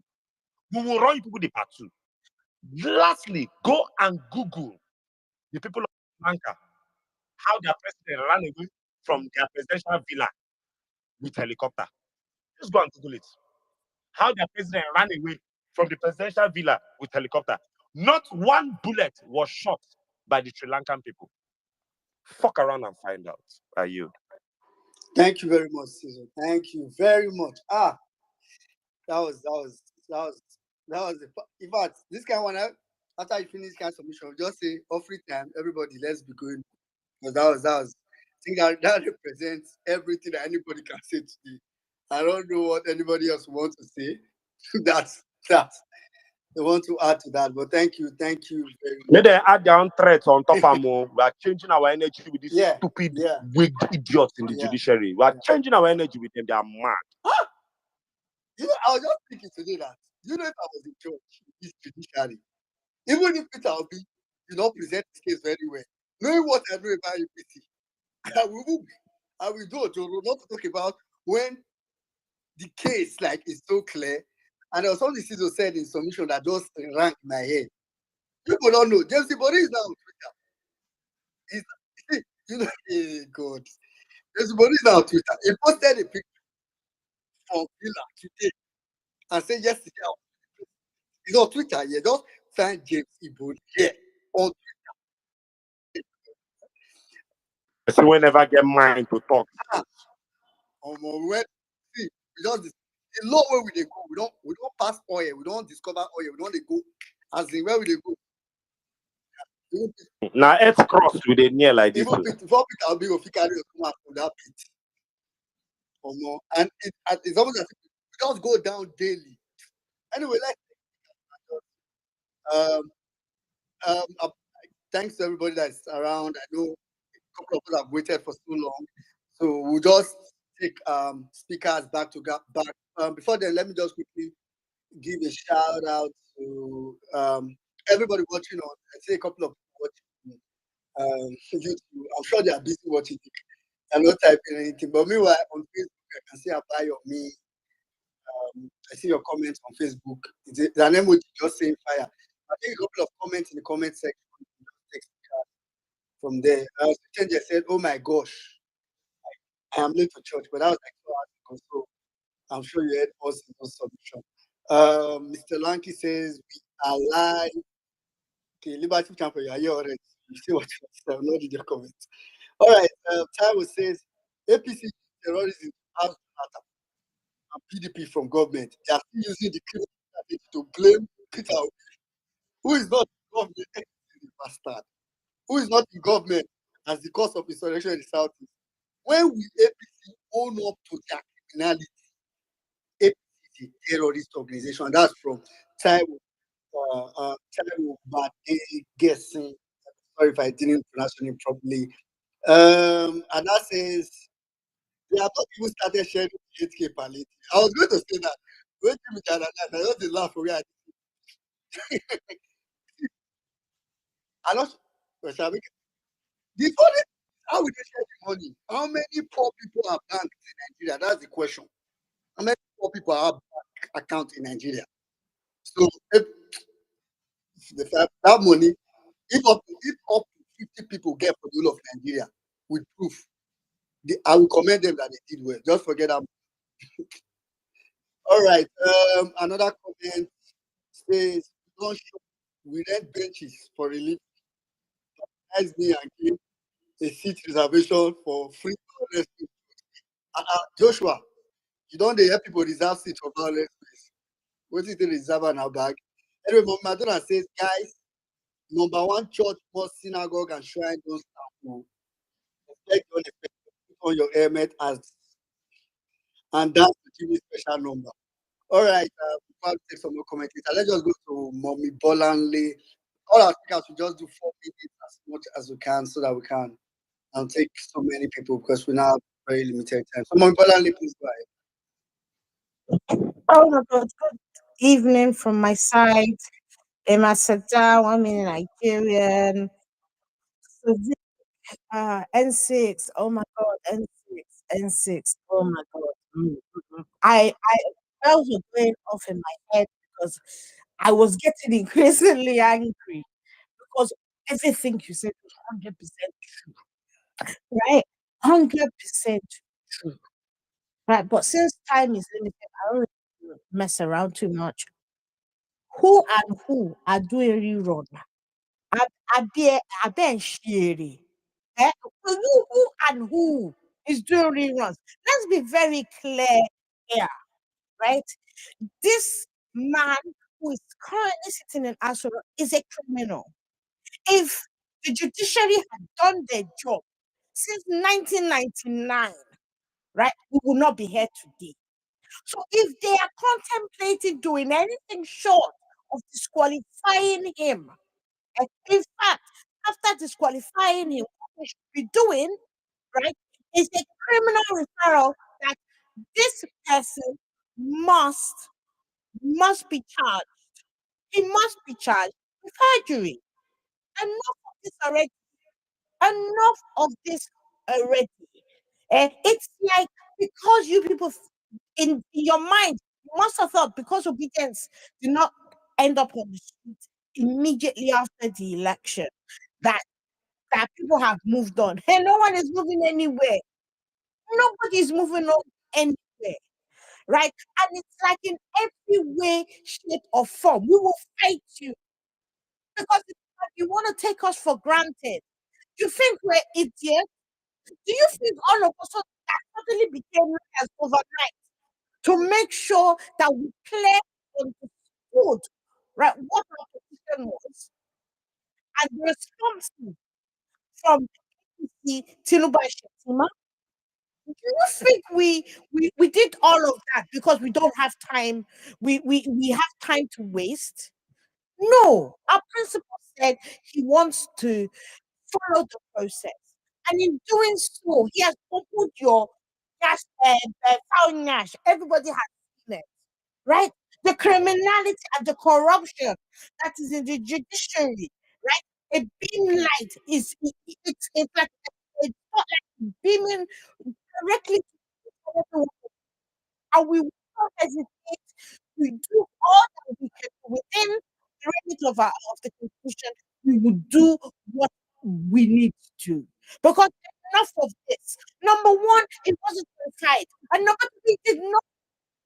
We will run people the part 2. Lastly, go and Google the people of Lanka, how their president ran away from their presidential villa with helicopter. Just go and Google it. How their president ran away from the presidential villa with helicopter. Not one bullet was shot by the Sri Lankan people. Fuck around and find out. Are you? Thank you very much, Caesar. Thank you very much. That was the. In fact, this kind of one, after you finish kind of submission, just say, "Oh, free time, everybody, let's be going." Because that was. I think that represents everything that anybody can say today. I don't know what anybody else wants to say. That's they want to add to that, but thank you very much. May they add their own threats on top of more. We are changing our energy with these stupid, wigged idiots in the judiciary. We are changing our energy with them. They are mad. You know, I was just thinking today that, if I was in charge of this judiciary, even if Peter Obi did not present his case very well, knowing what I know about APC, I will do it to not talk about when the case is so clear. And there was something Cizo said in submission that just rang in my head. People don't know. James Ibori is now on Twitter. Hey God. James Ibori is now on Twitter. He posted a picture from Villa today and said yesterday. He's on Twitter. Yeah, just find James Ibori here on Twitter. So we never get mind to talk. The law where we they go, we don't pass oil, we don't discover oil, we don't they go. As in where we they go. Now it's cross with a near like this. Before Peter will be of carry come out from that pit. And it's almost as if we just go down daily. Anyway, thanks to everybody that's around. I know a couple of people have waited for so long, so we'll just take speakers back. Before then, let me just quickly give a shout out to everybody watching on. I see a couple of people watching YouTube. I'm sure they are busy watching it. I'm not typing anything, but meanwhile on Facebook, I can see a bio of me. I see your comments on Facebook. It's an emoji just saying fire. I think a couple of comments in the comment section. From there, Chenja said, "Oh my gosh, I am late for church," but that was like 2 hours ago. So I'm sure you heard us in those submission. Mr. Lanky says, "We are live." Okay, Liberty Camper, you are here already. You see what you said. I'm not in your comments. All right. Taiwo says APC terrorism has matter and PDP from government. They are still using the criminal strategy to blame Peter Obi, who is not in government, the bastard, who is not in government as the cause of insurrection in the southeast. When we APC own up to their criminality, APC is a terrorist organization. That's from Taiwo. Taiwo Bade guessing. Sorry if I didn't pronounce your name properly. And that says they have not even started sharing 8K per liter. I was going to say that. Wait till we can I just dey laugh for where I not shall we the funny how we dey share the money. How many poor people are banked in Nigeria? That's the question. How many poor people have bank account in Nigeria? So if that money, if up to 50 people get for the whole of Nigeria with proof, I will commend them that they did well. Just forget that. All right. Another comment says, we rent benches for relief. Nice me and give a seat reservation for free rescue. Joshua, you don't help people reserve seats for violence space. What is the reserve in our bag? Anyway, Madonna says, guys, number one church, mosque, synagogue, and shrine don't start. Respect on your helmet as and that's to give you special number. All right, before I take some more comments, let's just go to Mommy Bolanle. All our speakers will just do 4 minutes as much as we can so that we can take so many people because we now have very limited time. So Mommy Bolanle, please go ahead. Oh my God, good evening from my side. Emma Sada, 1 minute Nigerian. So N6, oh my God, N6, oh my God. I bells were going off in my head because I was getting increasingly angry because everything you said was 100% true, right? 100% true, right? But since time is limited, I don't really mess around too much. Who and who are doing rerun? I bet Sherry. Eh? Who and who is doing reruns? Let's be very clear here, right? This man who is currently sitting in Asura is a criminal. If the judiciary had done their job since 1999, right, we will not be here today. So if they are contemplating doing anything short of disqualifying him, and in fact, after disqualifying him, what we should be doing, right, is a criminal referral that this person must be charged. He must be charged with perjury. Enough of this already. Enough of this already. It's like because you people in your mind, you must have thought because obedience did not end up on the street immediately after the election that people have moved on. And no one is moving anywhere. Nobody is moving on anywhere. Right? And it's like in every way, shape, or form, we will fight you. Because it's like you want to take us for granted. You think we're idiots? Do you think all of us that suddenly became as overnight to make sure that we clear understood, right, what our position was? And the response from the Tinubu and Shetima, do you think we did all of that because we don't have time? We have time to waste? No, our principal said he wants to follow the process. And in doing so, he has opened your Nash, found Nash. Everybody has seen it, right? The criminality and the corruption that is in the judiciary, right? A beam light it's like it's not like beaming directly to everyone. And we will not hesitate to do all that we can within the remit of the constitution. We will do what we need to do. Because enough of this. Number one, it wasn't verified. And number two, we did not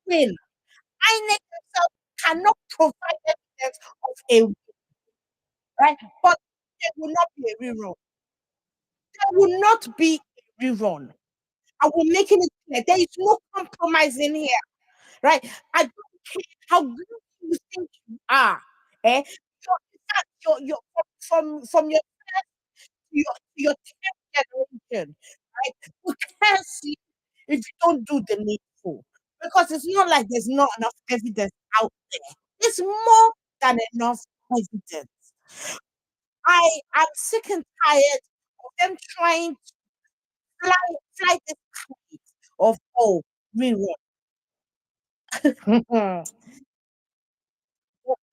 win. INEC themselves cannot provide evidence of a win. Right? But there will not be a rerun. There will not be a rerun. I will make it clear. There is no compromise in here, right? I don't care how good you think you are. In fact, from your 10th generation, right? Who cares if you don't do the needful? Because it's not like there's not enough evidence out there. It's more than enough evidence. I am sick and tired of them trying to fly this kite of rerun.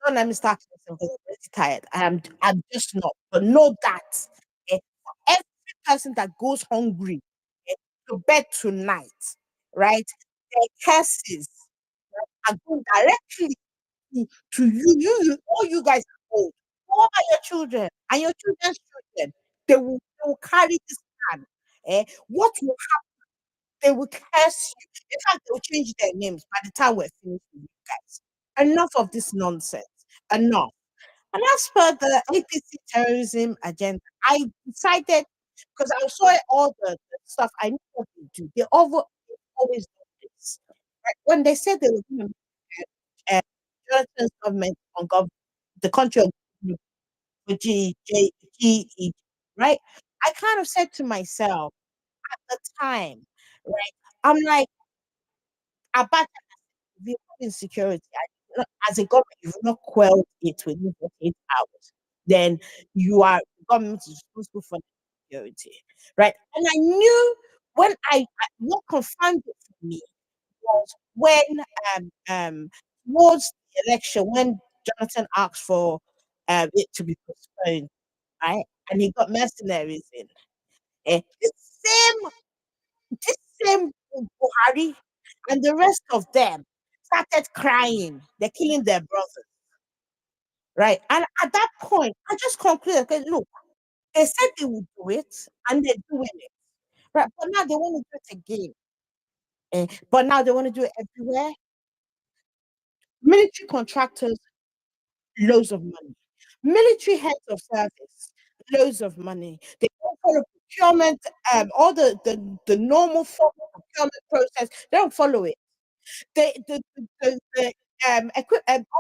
Don't let me start because I'm very tired. I'm just not. But know that for every person that goes hungry to bed tonight, right? Their curses are going directly to all you guys are old. What about your children and your children's children? They will carry this can. What will they will curse you. In fact, they will change their names by the time we're finished with you guys. Enough of this nonsense. Enough. And as per the APC terrorism agenda, I decided because I saw all the stuff I knew what they do. They always do this. Right? When they said they were going to Jonathan's government on the country of GE, right? I kind of said to myself at the time, right? I'm like, about the insecurity, as a government, you've not quelled it within 48 hours, then the government is responsible for the security, right? And I knew what confirmed it for me was when towards the election, when Jonathan asked for it to be postponed, right? And he got mercenaries in. The this same Buhari and the rest of them started crying. They're killing their brothers, right? And at that point, I just concluded, okay, look, they said they would do it, and they're doing it, right? But now they want to do it again. But now they want to do it everywhere. Military contractors, loads of money. Military heads of service, loads of money. They don't follow procurement, all the normal form of procurement process. They don't follow it. The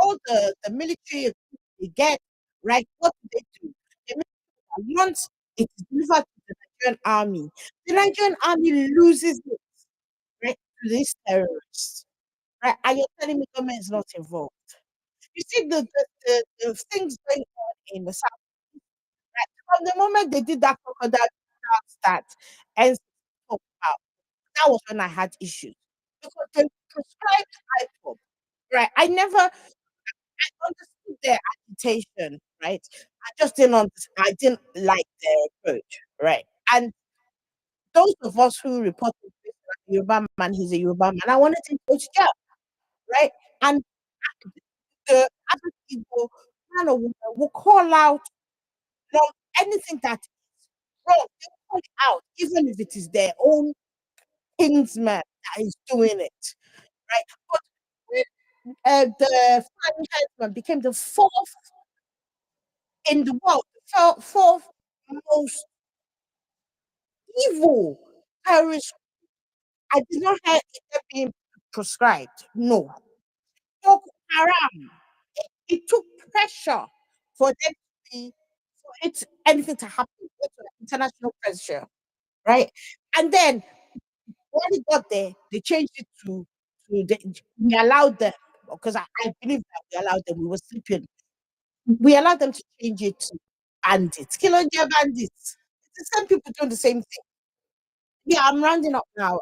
all the military they get, right? What do they do? They make sure that once it is delivered to the Nigerian army, the Nigerian army loses it, right, to these terrorists, right? And you're telling me government is not involved. You see the things going on in the south, right? From the moment they did that crocodile that and talked about, that was when I had issues because they prescribed IPOB, right? I understood their agitation, right? I didn't like their approach, right? And those of us who reported this like Yoruba man, he's a Yoruba man. I wanted him to go to jail, right? And the other people, man or woman, will call out wrong anything that is wrong. They will call it out, even if it is their own kinsman that is doing it, right? But when the flying headsman became the fourth in the world, the fourth most evil terrorist. I did not hear it being prescribed. No. Boko Haram. It took pressure for them to be, for anything to happen, international pressure, right? And then when it got there, they changed it we allowed them, because I believe that we allowed them, we were sleeping. We allowed them to change it to bandits, Kilonja bandits. It's the same people doing the same thing. Yeah, I'm rounding up now.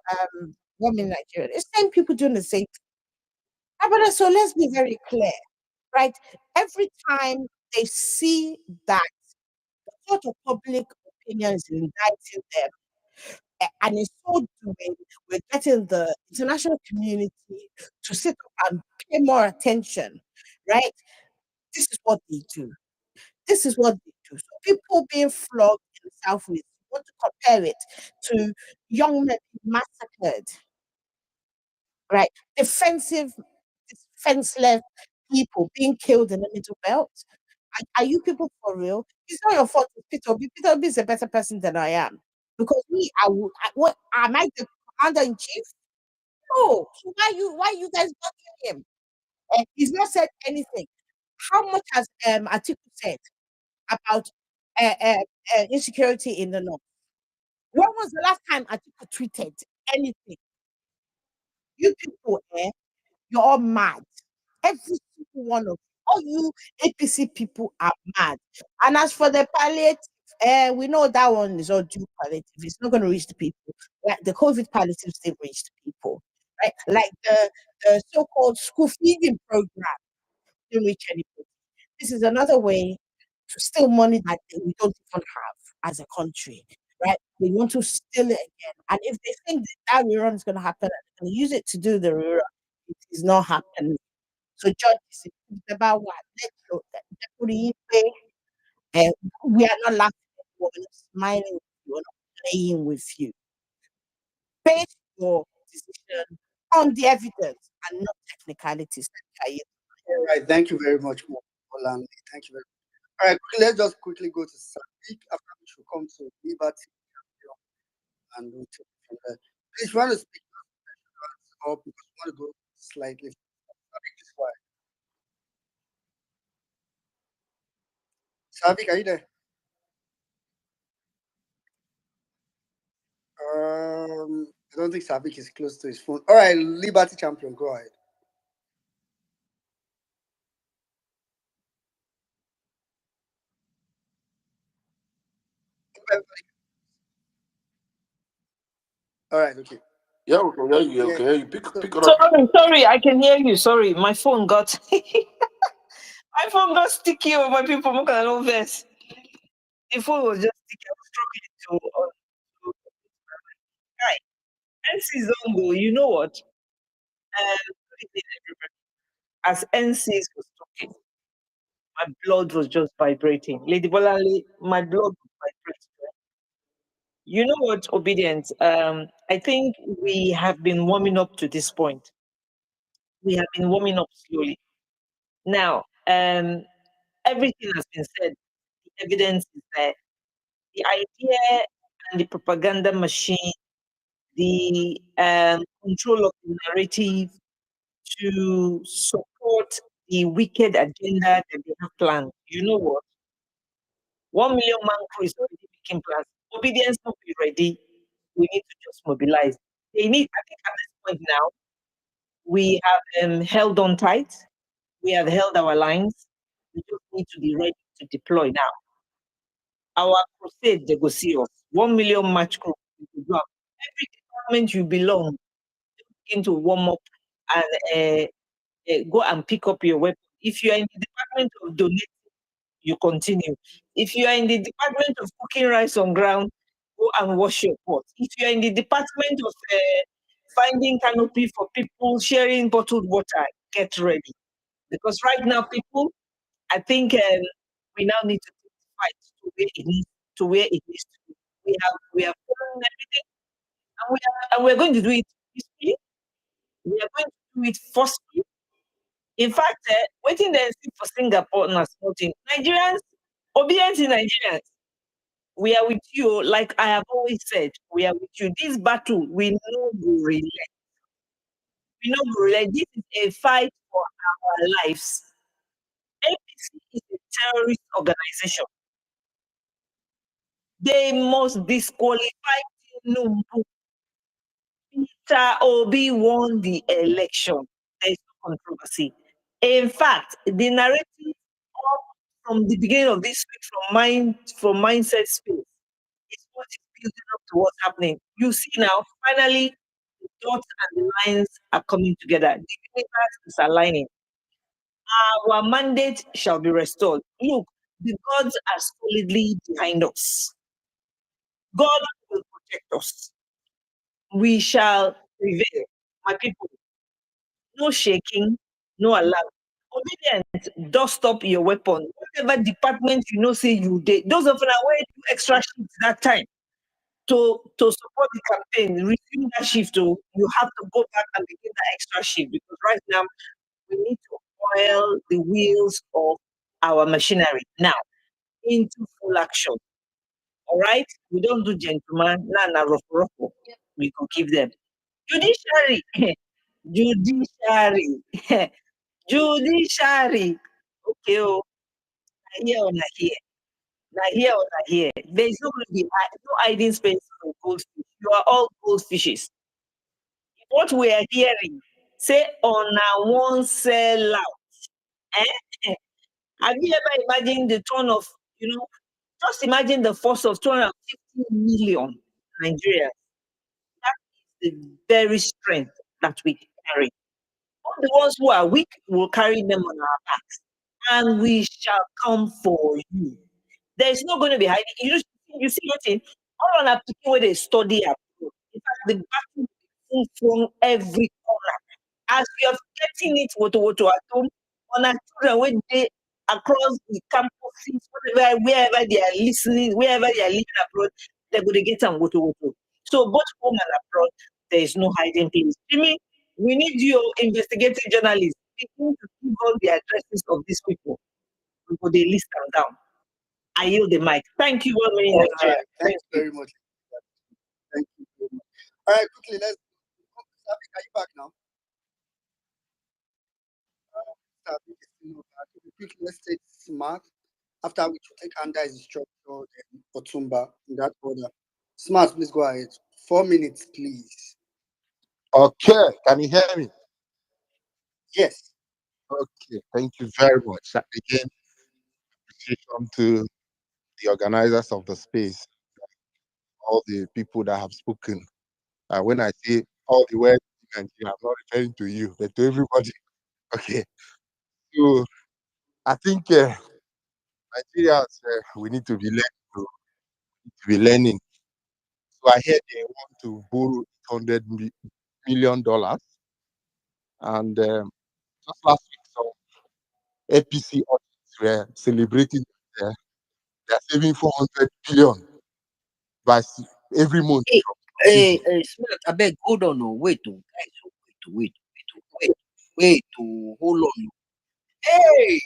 Women in Nigeria. It's same people doing the same thing. But so let's be very clear, right? Every time they see that the court of public opinion is indicting them, and in so doing, we're getting the international community to sit up and pay more attention, right? This is what they do. This is what they do. So people being flogged in the southwest, you want to compare it to young men massacred, right? Defenseless people being killed in the middle belt. Are you people for real? It's not your fault. It's Peter Obi. Peter Obi is a better person than I am. because what am I the commander in chief? No. So why you guys bugging him? He's not said anything. How much has Atiku said about insecurity in the north? When was the last time Atiku tweeted anything? You people, you're all mad. Every single one of you, all you APC people are mad. And as for the palliative, we know that one is all due palliative. It's not going to reach the people. Like the COVID palliative still reach the people. Right? Like the so-called school feeding program didn't reach anybody. This is another way to steal money that we don't even have as a country. Right? They want to steal it again. And if they think that rerun is going to happen and use it to do the rerun, it is not happening. So judges, it's about what? Let's look at we are not laughing at you, we're not smiling with you, we're not playing with you. Base your decision on the evidence and not technicalities. All right, thank you very much, Molan. Thank you very much. All right, let's just quickly go to Sadiq after we should come to Liberty and we'll take it from there. Please, you want to speak up because we want to go slightly. Sadiq, this way. Sadiq, are you there? I don't think Sadiq is close to his phone. All right, Liberty champion, go ahead. All right, okay. Yeah, we can hear you. Yeah. Okay, you pick it up. Sorry, I can hear you. Sorry, my phone got my phone got sticky over my people. I'm gonna know this. The phone was just sticky. I was struggling to right. NC's on go. You know what? Good evening, everybody. As NC's was talking, my blood was just vibrating. Lady Bolale, my blood was vibrating. You know what, obedience? I think we have been warming up to this point. We have been warming up slowly. Now, everything has been said. The evidence is there. The idea and the propaganda machine, the control of the narrative to support the wicked agenda that they have planned. You know what? 1 million man crew is already making plans. Obedience not be ready. We need to just mobilize. They need, I think at this point now, we have held on tight. We have held our lines. We just need to be ready to deploy now. Our crusade, they go see us. 1 million match crew. Every department you belong, begin to warm up and go and pick up your weapon. If you are in the department of donating, you continue. If you are in the department of cooking rice on ground, go and wash your pot. If you are in the department of finding canopy for people, sharing bottled water, get ready. Because right now, people, I think we now need to fight to where it needs to be. We have done everything, and we're going to do it peacefully. We are going to do it forcefully. In fact, waiting there for Singapore and something. Nigerians, obedience in Nigerians. We are with you, like I have always said. We are with you. This battle, we know we relent. We know we relent. This is a fight for our lives. APC is a terrorist organization. They must disqualify Tinubu. Peter Obi won the election. There is no controversy. In fact, the narrative from the beginning of this week from mindset space is what is building up to what's happening. You see now, finally, the dots and the lines are coming together. The universe is aligning. Our mandate shall be restored. Look, the gods are solidly behind us. God will protect us. We shall prevail. My people, no shaking, no alarm. Obedience, dust up your weapon. Whatever department you know say you did. Those of you where do extra shifts that time to support the campaign, resume that shift. You have to go back and begin that extra shift because right now we need to oil the wheels of our machinery now into full action. All right, we don't do gentleman. Na rough. We could give them judiciary, judiciary, judiciary. Okay, oh, here or not here, not here or not here. There is not going to be no hiding space for goldfish. You are all goldfishes. What we are hearing, say on a one sell out. Eh? Have you ever imagined the tone of, just imagine the force of 250 million Nigerians. That is the very strength that we carry. All the ones who are weak will carry them on our backs, and we shall come for you. There is not going to be hiding. You see what in all on application where they study abroad. In fact, the battle is from every corner. As we are getting it woto at home, on our children when they across the campuses, wherever they are listening, wherever they are living abroad, they're going to get them woto. So both home and abroad, there is no hiding place. Jimmy, we need your investigative journalists begin to give all the addresses of these people before they list them down. I yield the mic. Thank you, one minute, All Nigeria. right. Thanks very much. Thank you very much. All right, quickly, let's. Sabik, are you back now? Sabik is still not back. Quickly, let's take Smart. After which we'll take Under his instructor, then Otumba in that order. Smart, please go ahead. 4 minutes, please. Okay, can you hear me? Yes. Okay, thank you very much. Again, appreciation to the organizers of the space, all the people that have spoken. When I say all the way in Nigeria, I'm not referring to you, but to everybody. Okay, so I think Nigerians, we need to be learning. So I heard they want to borrow $800 million, and just last week, some APC audits were celebrating. They are saving 400 billion by every month. Hey, Smart, I beg, hold on, no, wait, guys, wait, hold on. Hey,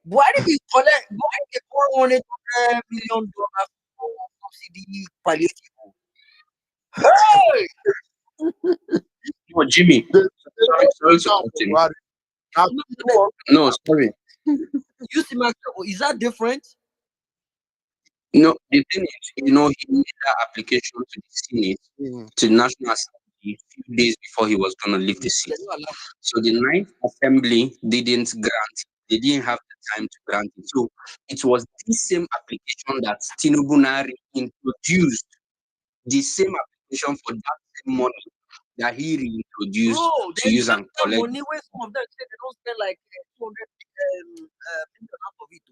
why did you collect? Why did you call $100 million for subsidy palliative? Hey, No, Jimmy. They Sorry to don't cut in. worry. Now, No, sorry. you see, Master, is that different? No, the thing is, he made that application to the Senate, to the National Assembly, a few days before he was going to leave the seat. So the Ninth Assembly didn't grant. They didn't have the time to grant it. So it was this same application that Tinubu now introduced, the same application for that same money that he reintroduced to use and collect. Money where some of them say they don't spend like 200 million out of it.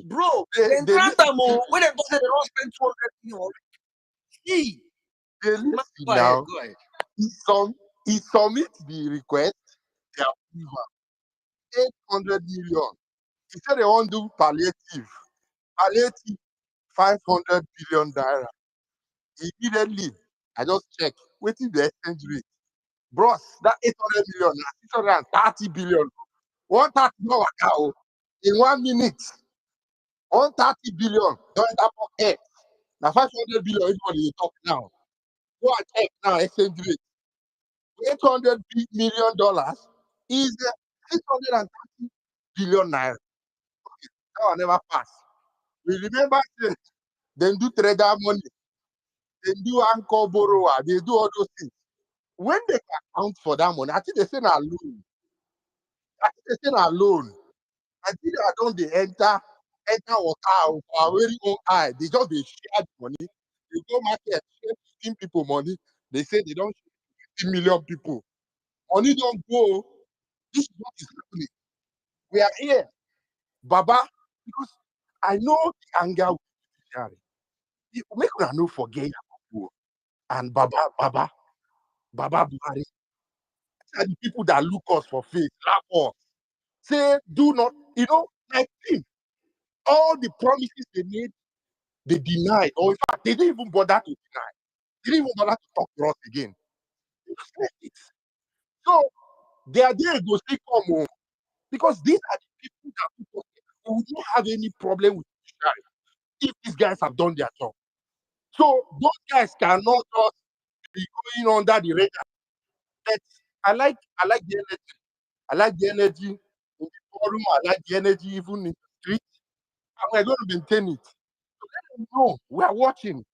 Bro, they grant them when they say they don't spend 200 million. See, listen now. Go ahead. He submit the request, they approve 800 million. He said they want to do palliative. Palliative, 500 billion naira. Immediately, I just checked. Waiting the exchange rate. Bros, that 800 million, 630 billion. 130 no waka in 1 minute. 130 billion. Don't enter pocket. Now 500 billion, everybody dey talk now. Go and check now, exchange rate. $800 million is 630 billion naira. Okay, that will never pass. We remember they do trader money, they do anchor borrower, they do all those things. When they account for that money, I think they say na loan. Nigeria don't they enter water for our very own eye. They just they share the money. They go market, share 15 people money. They say they don't share 50 million people. Money don't go. This is what is happening. We are here, Baba, because I know the anger with judiciary. Make una no forget Yakubu and Baba Buhari. These are the people that look us for face, laugh us. Say, do not, like him. All the promises they made, they denied. Or in fact, they didn't even bother to deny. They didn't even bother to talk to us again. They just left it. So their day go still come home. Because these are the people that we don't have any problem with judiciary. if these guys have done their job. So those guys cannot just be going under the radar. But I like the energy. I like the energy in the forum. I like the energy even in the street. And we're going to maintain it. So let them know we are watching.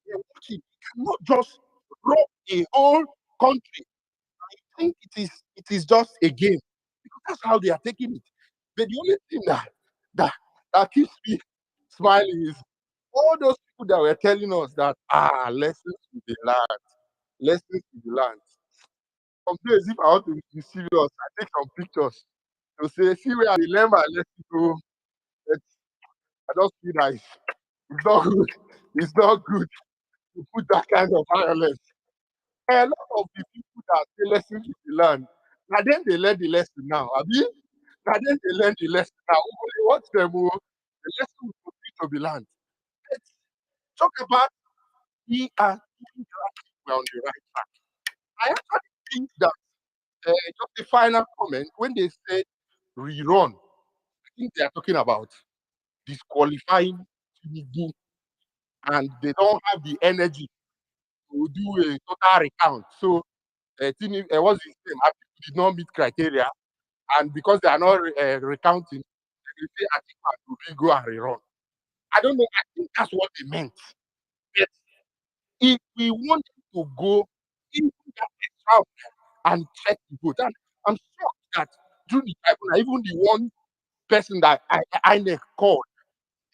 We are watching. We cannot just rob a whole country. I think it is just a game because that's how they are taking it. But the only thing that keeps me smiling is all those people that were telling us that lessons to the land, lessons to the land. Some days, if I want to be serious, I take some pictures to say, see where I learn my lesson to. But I just feel that it's not good. It's not good to put that kind of violence. And a lot of the people that say lessons to the land, now then they learn the lesson now. I mean, now then they learn the lesson now. We watch them, the lesson will continue to be learned. Let's talk about we are doing the right thing, we're on the right track. I actually think that just a final comment when they said rerun, I think they are talking about disqualifying Tinubu, and they don't have the energy to do a total recount. So Tinubu, what's his name? Atiku did not meet criteria, and because they are not recounting, they will say Atiku and Obi go and rerun. I don't know. I think that's what they meant. But if we want to go into that extra and check the vote, and I'm shocked that during the tribunal, even the one person that INEC called,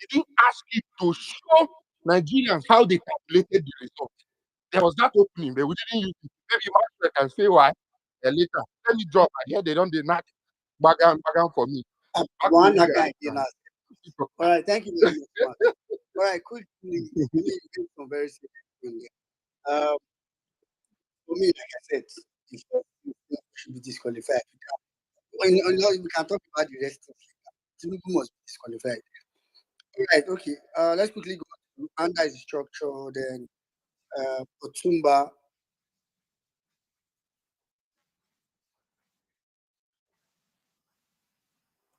they didn't ask it to show Nigerians how they calculated the result. There was that opening, but we didn't use it. Maybe Maxwell can say why later. Let me drop. I hear they don't not bagan for me. Back to One you guy guys again. now. All right, thank you very much. Man. All right, quickly, you gave some very serious things. For me, like I said, the first thing should be disqualified. We can talk about the rest of it. Tinubu must be disqualified. All right, okay. Let's quickly go to under the structure, then Otumba.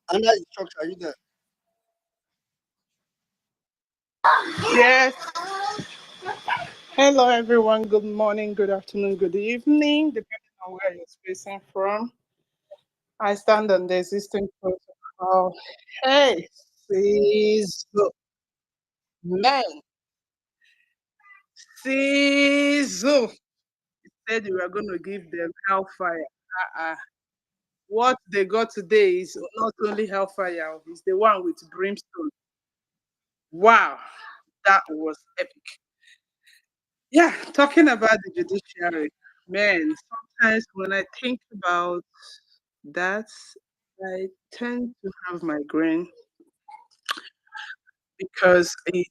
Under the structure, are you there? Yes. Hello, everyone. Good morning, good afternoon, good evening, depending on where you're spacing from. I stand on the existing protocol. Hey, please, man, Sizzle. Said you were going to give them hellfire. Uh-uh. What they got today is not only hellfire, it's the one with brimstone. Wow, that was epic. Yeah, talking about the judiciary, man, sometimes when I think about that, I tend to have migraine because it's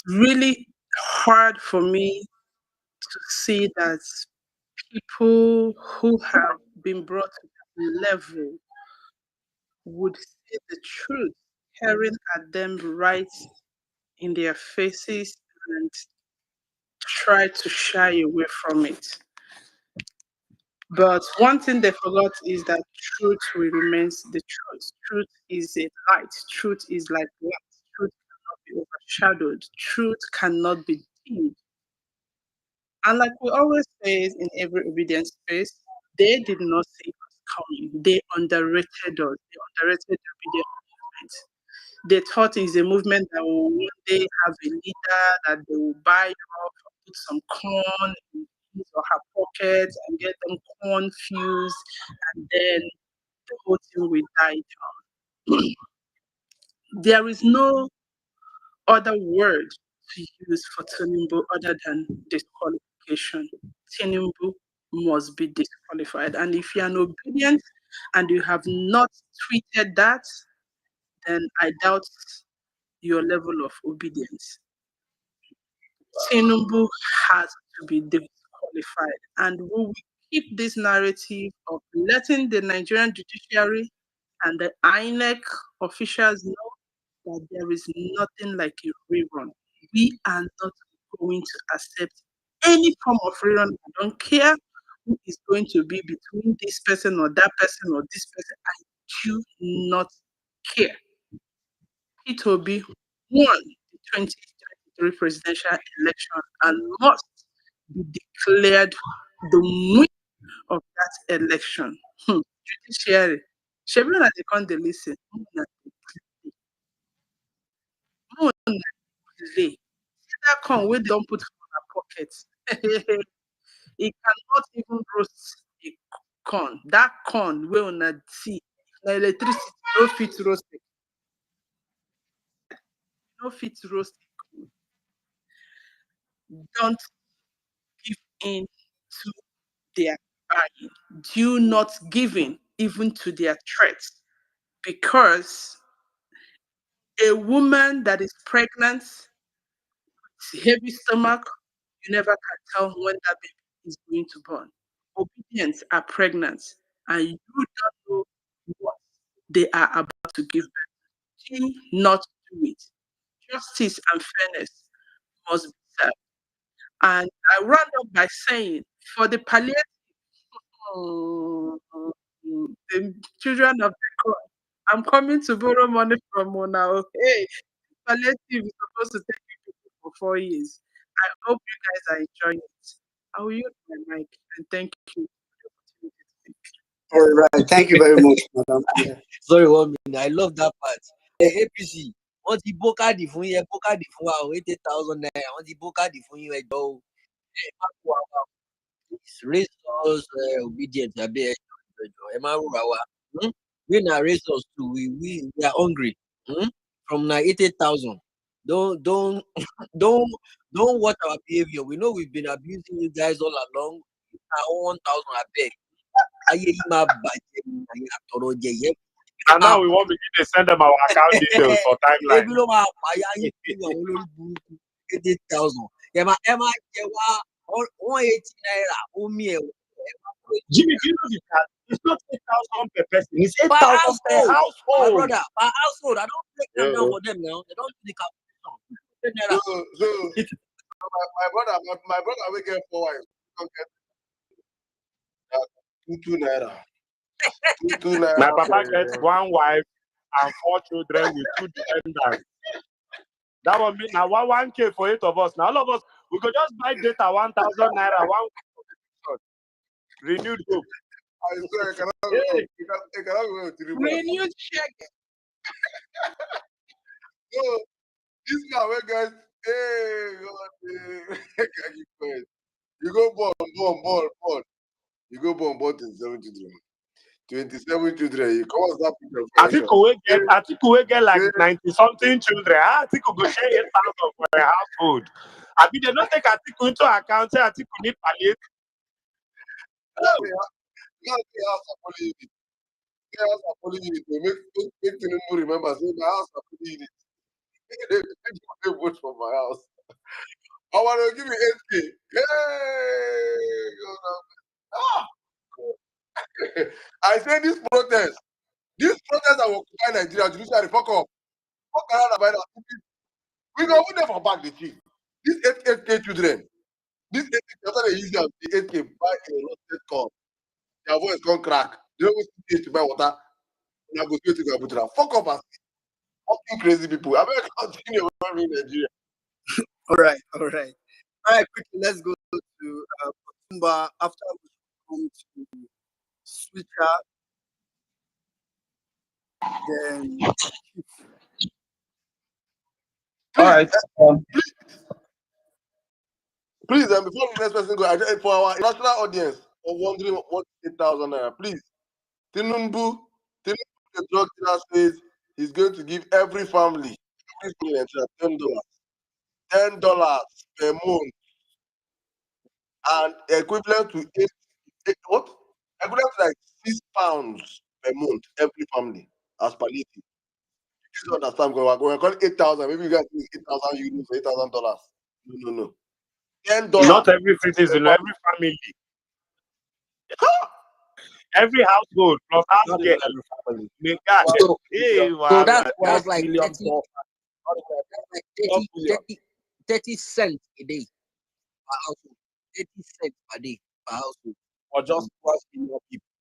really hard for me to see that people who have been brought to that level would see the truth, staring at them right in their faces and try to shy away from it. But one thing they forgot is that truth will remains the truth. Truth is a light. Truth is like light. Truth cannot be overshadowed. Truth cannot be dimmed. And like we always say in every obedience space, they did not see us coming. They underrated us. They underrated the obedience movement. They thought it's a movement that will one day have a leader that they will buy off, put some corn in his or her pocket and get them confused, and then the whole thing will die down. There is no other word to use for Tinubu other than disqualification. Tinubu must be disqualified. And if you are obedient and you have not tweeted that, then I doubt your level of obedience. Tinubu has to be disqualified. And we will keep this narrative of letting the Nigerian judiciary and the INEC officials know that there is nothing like a rerun. We are not going to accept any form of rerun. I don't care who is going to be between this person or that person or this person. I do not care. Peter Obi won the 2023 presidential election and must be declared the winner of that election. Judiciary. Shebi una dey come dey listen. Make una delay. That corn wey don put for una pocket. It cannot even roast a corn. That corn wey una see, na electricity no fit roast it. No fit roast it. Don't give in to their buying. Do not give in even to their threats, because a woman that is pregnant, heavy stomach, you never can tell when that baby is going to born. Obedience are pregnant, and you don't know what they are about to give birth. Do not do it. Justice and fairness must be served. And I round up by saying, for the palliative, the children of the court, I'm coming to borrow money from Mona. Hey, palliative is supposed to take you for 4 years. I hope you guys are enjoying it. I will use my mic and thank you for the opportunity to speak. All right. Thank you very much, madam. Sorry, 1 minute. I love that part. APC, wọ́n ti bó káàdì fún yín, ẹ bó káàdì fún wa o, 80,000 naira. Wọ́n ti bó káàdì fún yín, ẹ jọ̀ọ́ o. Ẹ má kó wa wá o. Please raise us obedient, abeg ẹ jọ̀ọ́, ẹ má rúra wa. We na raise us too. We are hungry. From na 80,000. Don't don't watch our behavior. We know we've been abusing you guys all along. Now 1,000 abeg. Ayé yìí máa bàjẹ́ ní ayé àtọ̀rọ̀ jẹ yẹn. And now we want to begin to send them our account details for timeline. Ebi ló máa pààyà yín fún àwọn olórí burúkú 80,000. Ẹ máa jẹ wá 180 naira omi ẹ̀. Jimmy, do you know the tax? It's not 8,000 per person. It's Per 8,000 per household. My household. brother, per household. I don't break them down for them now. They don't do the calculation. So my brother will get 4 wives. Two naira. Two naira. My papa gets 1 wife and 4 children with 2 dependents. That would mean now 1K for 8 of us. Now all of us, we could just buy data 1,000 naira. Renewed hope. I swear, I cannot go to the Renewed check. So, this guy, where guys, hey, God, you go born. You go born 27 children. 27 children. You come and start I think we get like 90-something children. I think we go share 8,000 for a household. I mean, they don't take Atiku into account. Say Atiku need palliative. They make Tinubu remember. Say my house are fully in it. They vote for my house. I want to give you 8K. Hey, I say this protest that will occupy Nigeria, judiciary, fuck up. Fuck around about that. We go never back the chief. These 8K children, this 8K, after they use them, the 8K buy a lot of call. Their voice can't crack. They always need to buy water. And I go straight to Gabutra. Fuck up us. Fucking crazy people. I better continue in Nigeria. All right. Quickly, let's go to Tumba after we come to Switcher. Then All right. Please, before the next person go, for our national audience of wondering what 8,000 naira, please. Tinubu, the drug dealer says he's going to give every family $10 per month, and equivalent to equivalent to like £6 per month every family as palliative. You don't understand? We're calling 8,000. Maybe you guys think 8,000 euros or $8,000. No. $10. Not every citizen, every family. Every household plus house girl. So that's like 30 cents a day per household. 30 cents per day per household. Or just 12 million people.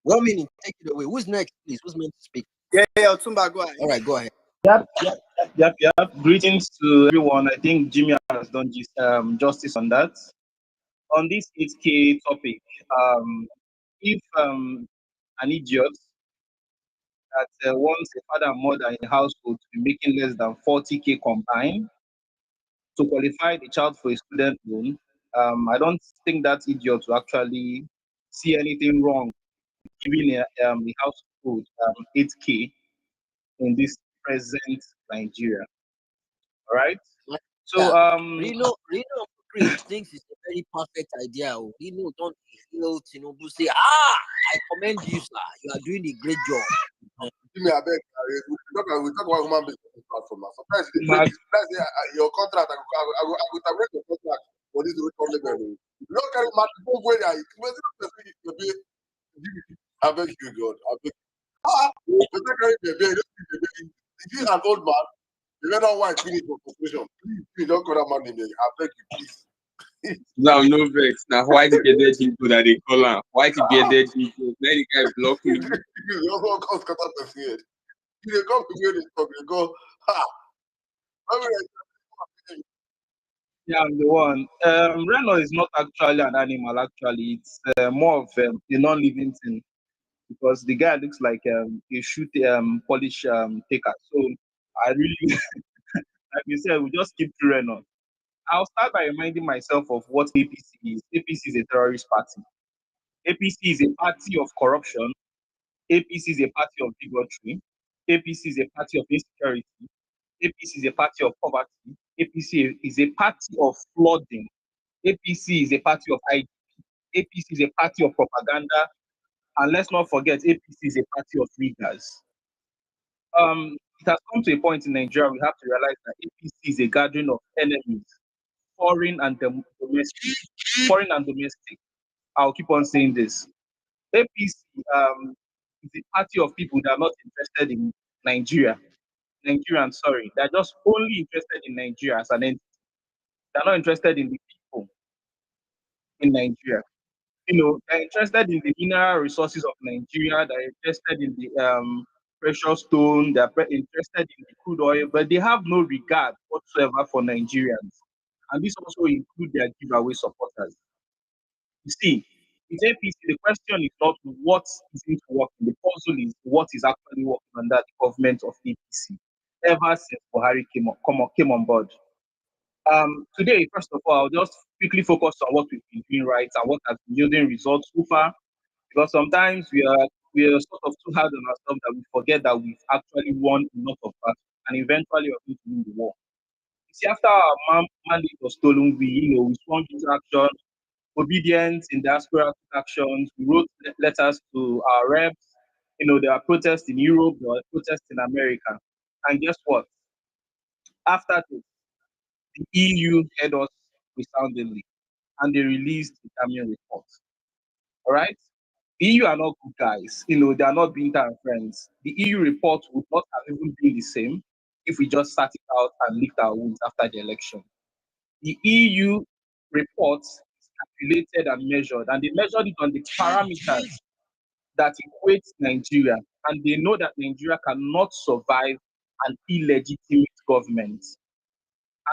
1 minute, take it away. Who's next, please? Who's meant to speak? Yeah, Otumba, go ahead. All right, go ahead. Yep. Greetings to everyone. I think Jimmy has done justice on that. On this 8K topic, if an idiot that wants a father and mother in the household to be making less than 40K combined to qualify the child for a student loan, I don't think that idiot will actually see anything wrong giving a household 8K in this present Nigeria. All right. So Yeah. Reno Chris thinks it's a very perfect idea. Reno don't feel Tinubu say, I commend you, sir. You are doing a great job. Give me a beg. We talk about human beings on this platform now. Sometimes Mark, let's say your contract, I will terminate your contract for this record level. You don't carry my people where they are. I beg you, God. I beg you. You don't carry the baby. If you an old man, you better white finish for corporation. Please don't call that man name. I beg you, please. Now no vex. Now white bearded people that they call him. White bearded people. Then the guy block me. You also come scatter person head. You come to where they talk, they go, I mean, yeah, I'm the one. Reno is not actually an animal. Actually, it's more of a non-living thing because the guy looks like a shoot polish taker. So I really, like you said, we just keep to Reno. I'll start by reminding myself of what APC is. APC is a terrorist party. APC is a party of corruption. APC is a party of bigotry. APC is a party of insecurity. APC is a party of poverty. APC is a party of flooding. APC is a party of ID. APC is a party of propaganda. And let's not forget, APC is a party of leaders. It has come to a point in Nigeria, we have to realize that APC is a gathering of enemies, foreign and domestic. Foreign and domestic. I'll keep on saying this. APC is a party of people that are not interested in Nigeria. Nigerians, sorry. They're just only interested in Nigeria as an entity. They're not interested in the people in Nigeria. They're interested in the mineral resources of Nigeria. They're interested in the precious stone. Interested in the crude oil, but they have no regard whatsoever for Nigerians. And this also includes their giveaway supporters. You see, with APC, the question is not what isn't working. The puzzle is what is actually working under the government of APC ever since Buhari came on board. Today, first of all, I'll just quickly focus on what we've been doing right and what has been yielding results so far. Because sometimes we are sort of too hard on ourselves that we forget that we've actually won a lot of battles and eventually we're going to win the war. You see, after our mandate was stolen, we swung into action, obedience in diaspora actions. We wrote letters to our reps. There are protests in Europe, there are protests in America. And guess what? After this, the EU heard us resoundingly and they released the damning report. All right? The EU are not good guys. They are not being our friends. The EU report would not have even been the same if we just sat it out and licked our wounds after the election. The EU report is calculated and measured, and they measured it on the parameters that equate Nigeria, and they know that Nigeria cannot survive an illegitimate government.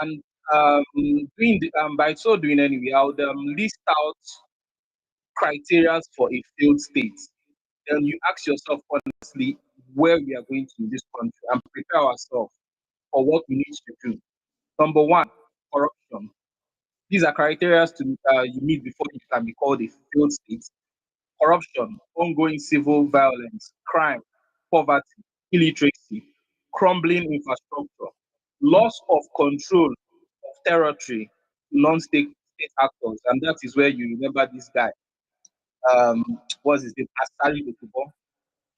And by so doing anyway, I would list out criteria for a failed state. Then you ask yourself honestly where we are going to in this country and prepare ourselves for what we need to do. Number one, corruption. These are criteria you meet before you can be called a failed state. Corruption, ongoing civil violence, crime, poverty, illiteracy, crumbling infrastructure, loss of control of territory, non-state state actors, and that is where you remember this guy. What's his name? Asari Dokubo.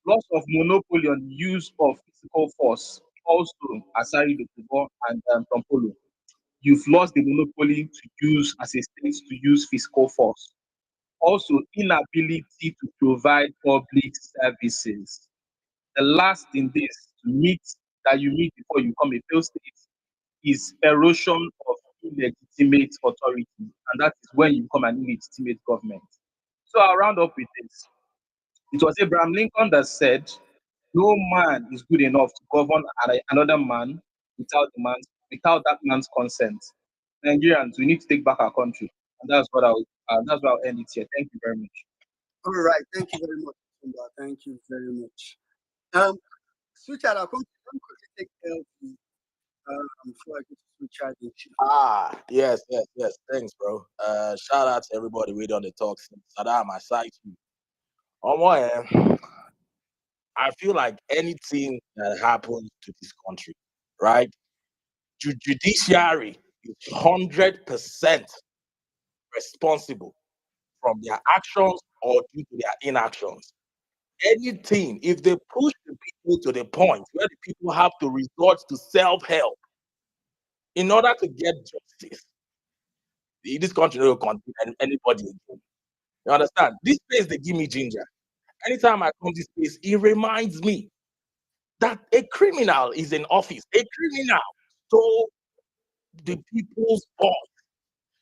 Loss of monopoly on use of physical force, also Asari Dokubo and Tompolo. You've lost the monopoly to use as a state to use physical force. Also, inability to provide public services. The last in this that you meet before you become a failed state is erosion of illegitimate authority, and that is when you become an illegitimate government. So I'll round up with this. It was Abraham Lincoln that said, no man is good enough to govern another man without that man's consent. Nigerians, we need to take back our country, and that's what I'll end it here. Thank you very much. All right, thank you very much, Simba. Thank you very much. Switch out. I'll come to take LP before I go to switch out. Yes. Thanks, bro. Shout out to everybody waiting on the talk. Saddam, I cite you. On one hand, I feel like anything that happens to this country, right? Judiciary is 100% responsible from their actions or due to their inactions. Anything, if they push the people to the point where the people have to resort to self-help in order to get justice, this country will continue anybody again. You understand? This place, they give me ginger. Anytime I come to this place, it reminds me that a criminal is in office. A criminal stole the people's voice.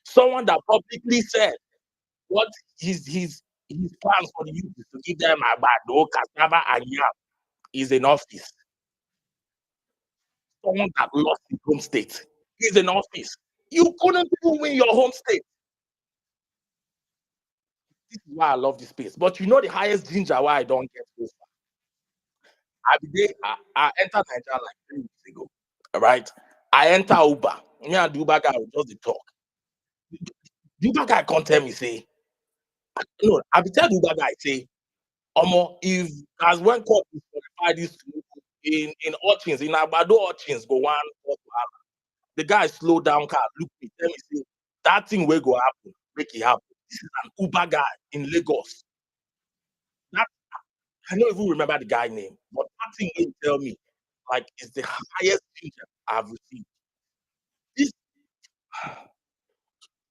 Someone that publicly said what his plans for the youth is to give them abado, cassava, and yam is in office. Someone that lost his home state is in office. You couldn't even win your home state. This is why I love this space. But you know the highest ginger why I don't get so far. I entered Nigeria like 3 weeks ago. All right. I enter Uber. Me and the Uber guy will just dey talk. The Uber guy can't tell me, say, no, I be tell the Uber guy, say, Omo, if as when court is qualified this in Orchins, in Abado Orchins, go one court wahala. The guy slow down car, look me, tell me, say, that thing will go happen, make it happen. This is an Uber guy in Lagos. That I don't even remember the guy name, but that thing will tell me, like, it's the highest ginger I've received. This,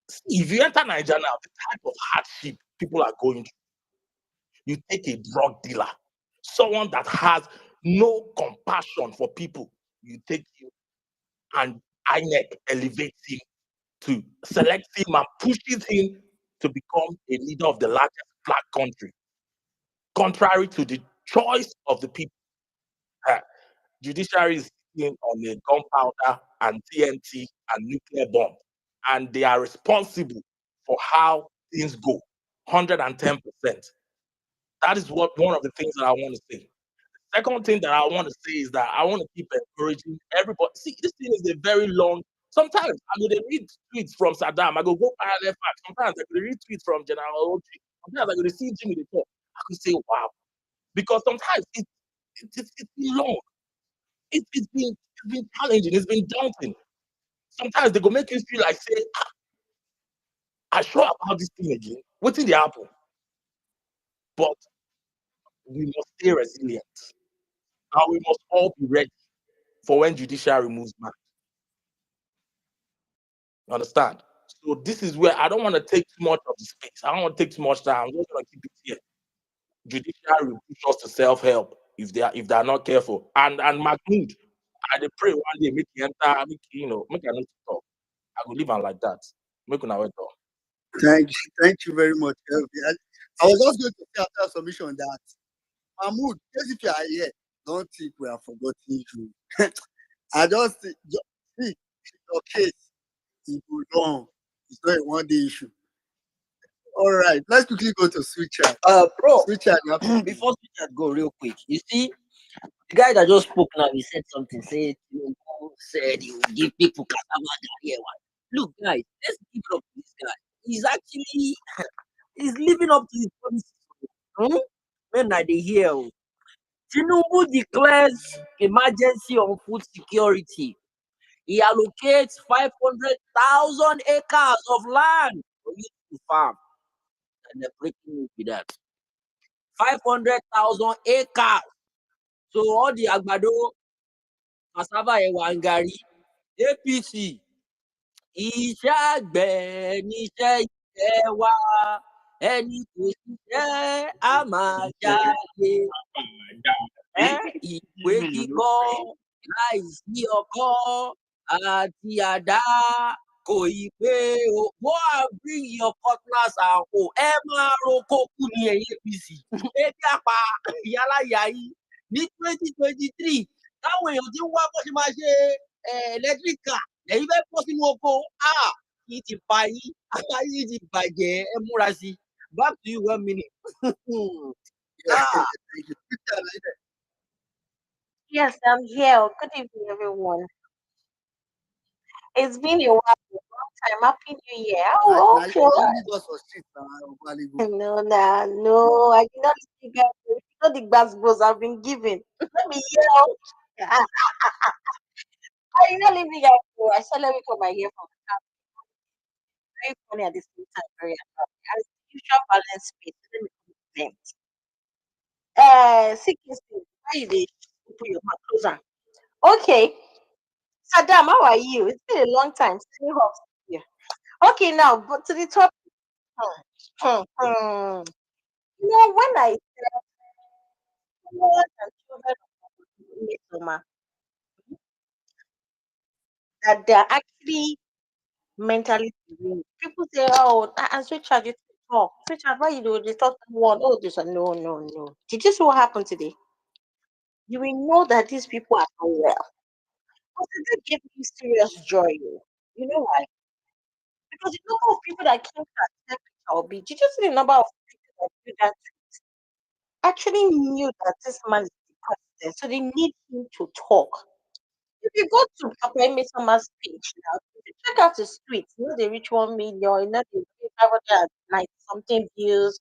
see, if you enter Nigeria now, the type of hardship people are going through, you take a drug dealer, someone that has no compassion for people, you take him and INEC elevates him to select him and pushes him to become a leader of the largest black country, contrary to the choice of the people. Judiciary is sitting on a gunpowder and TNT and nuclear bomb, and they are responsible for how things go, 110%. That is one of the things that I want to say. The second thing that I want to say is that I want to keep encouraging everybody. See, this thing is a very long. Sometimes I go to read tweets from Saddam. I go parallel facts. Sometimes I go to read tweets from General Ochi. Sometimes I go to see Jimmy the talk. I could say, wow, because sometimes it's been long. It's been challenging. It's been daunting. Sometimes they go make you feel like, say, I sure about this thing again. What's in the apple? But we must stay resilient. And we must all be ready for when judiciary moves back. You understand? So this is where I don't want to take too much of the space. I don't want to take too much time. I'm just going to keep it here. Judiciary will push us to self-help if they're not careful. And Mahmoud, I dey pray one day make he enter, make I know to talk. I go leave am like that. Make una well done. Thank you very much, LP. I was just going to say after submission that Mahmoud, just if you are here, don't think we are forgotten you. I just see your case, it will long. It's not a one-day issue. All right, let's quickly go to switcher. Bro, Switcher, before switcher go real quick, you see, the guy that just spoke now, he said something, said he will give people cassava here. Look, guys, let's give it up to this guy. He's living up to his promises. Men are they here. Tinubu declares emergency on food security. He allocates 500,000 acres of land for you to farm. And they're breaking news with that. 500,000 acres. So all the agbado, cassava, ewangari, APC, iṣẹ́ àgbẹ̀ níṣẹ́ iṣẹ́ wa, ẹni kò ṣiṣẹ́ á máa jáde. Ìwé kíkọ́ láìsí ọkọ́ àti àdá kò ì pé o. Go and bring your cutlass and hoe. Ẹ máa roko kú ní ẹ̀yin APC. Ebi àpá yálà yàyí ní 2023 táwọn èèyàn ti ń wá bó ṣe máa ṣe electric car lẹ́yìn fẹ́ pọ̀ sínú oko yìí ti pa yín yìí ti bàjẹ́ ẹ múra sí i. Back to you 1 minute. Thank you. Yes, I'm here. Good evening, everyone. It's been a while, a long time. Happy New Year. Oh, Now, okay. don't leave us for street now. No, nah, no. I did not leave you guys. You know the basketballs I've been given. Let me yell. I did not leave you guys. So I said, let me come my ear from the top. Very funny at the same time. Very annoying. As usual, balance space. Let me comment. CKC, why you did put your mouth closer? Okay. Saddam, how are you? It's been a long time. Stay hot here. Okay, now, but to the topic. You know, when I said children and children of Midsommar, that they're actually mentally deranged. People say, oh, and Richard, you talk. Richard, why you do they talk to one? Oh, this one. No, no, no. Did you see what happened today? You will know that these people are not well. But it did give me serious joy. You know why? Because the number of people that came to accept Obi, did you see the number of people that did that actually knew that this man is the president, so they need him to talk. If you go to Papa Emesoma's page now, if you check out his tweets, you know they reach 1 million, you know they reach 590 something views,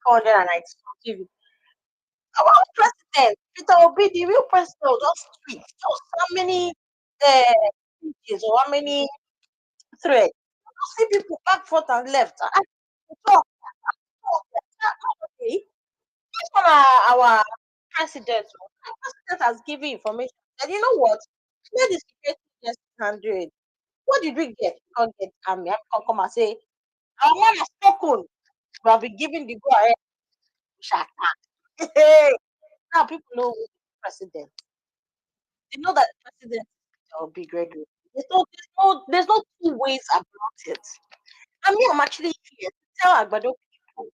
490 something views. Our president, Peter Obi, the real president of those tweets, just how many pages or how many threads. You see people back, forth, and left. Talk, okay. This one our president. Our president has given information. And you know what? Let the security just handle it. What did we get? We can't get army. I can't come and say, our man has spoken. We have been given the go ahead. Shut up. Now people know who the president. They know that the president will be Gregory. There's no two ways about it. I mean, I'm actually here to tell Agbado people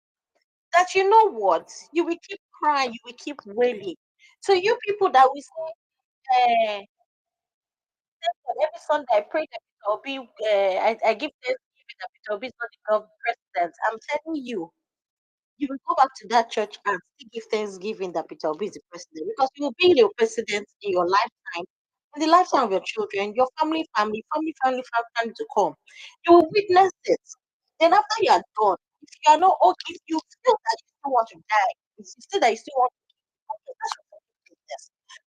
that you know what? You will keep crying, you will keep wailing. So you people that we say, every Sunday I pray that Peter Obi, I give thanksgiving that Peter Obi is not the president. I'm telling you, you will go back to that church and still give thanksgiving that Peter Obi is the president because you will be the president in your lifetime, in the lifetime of your children, your family to come. You will witness it. Then after you are done, if you are not okay, if you feel that you still want to die, if you feel that you still want to okay, that's your business.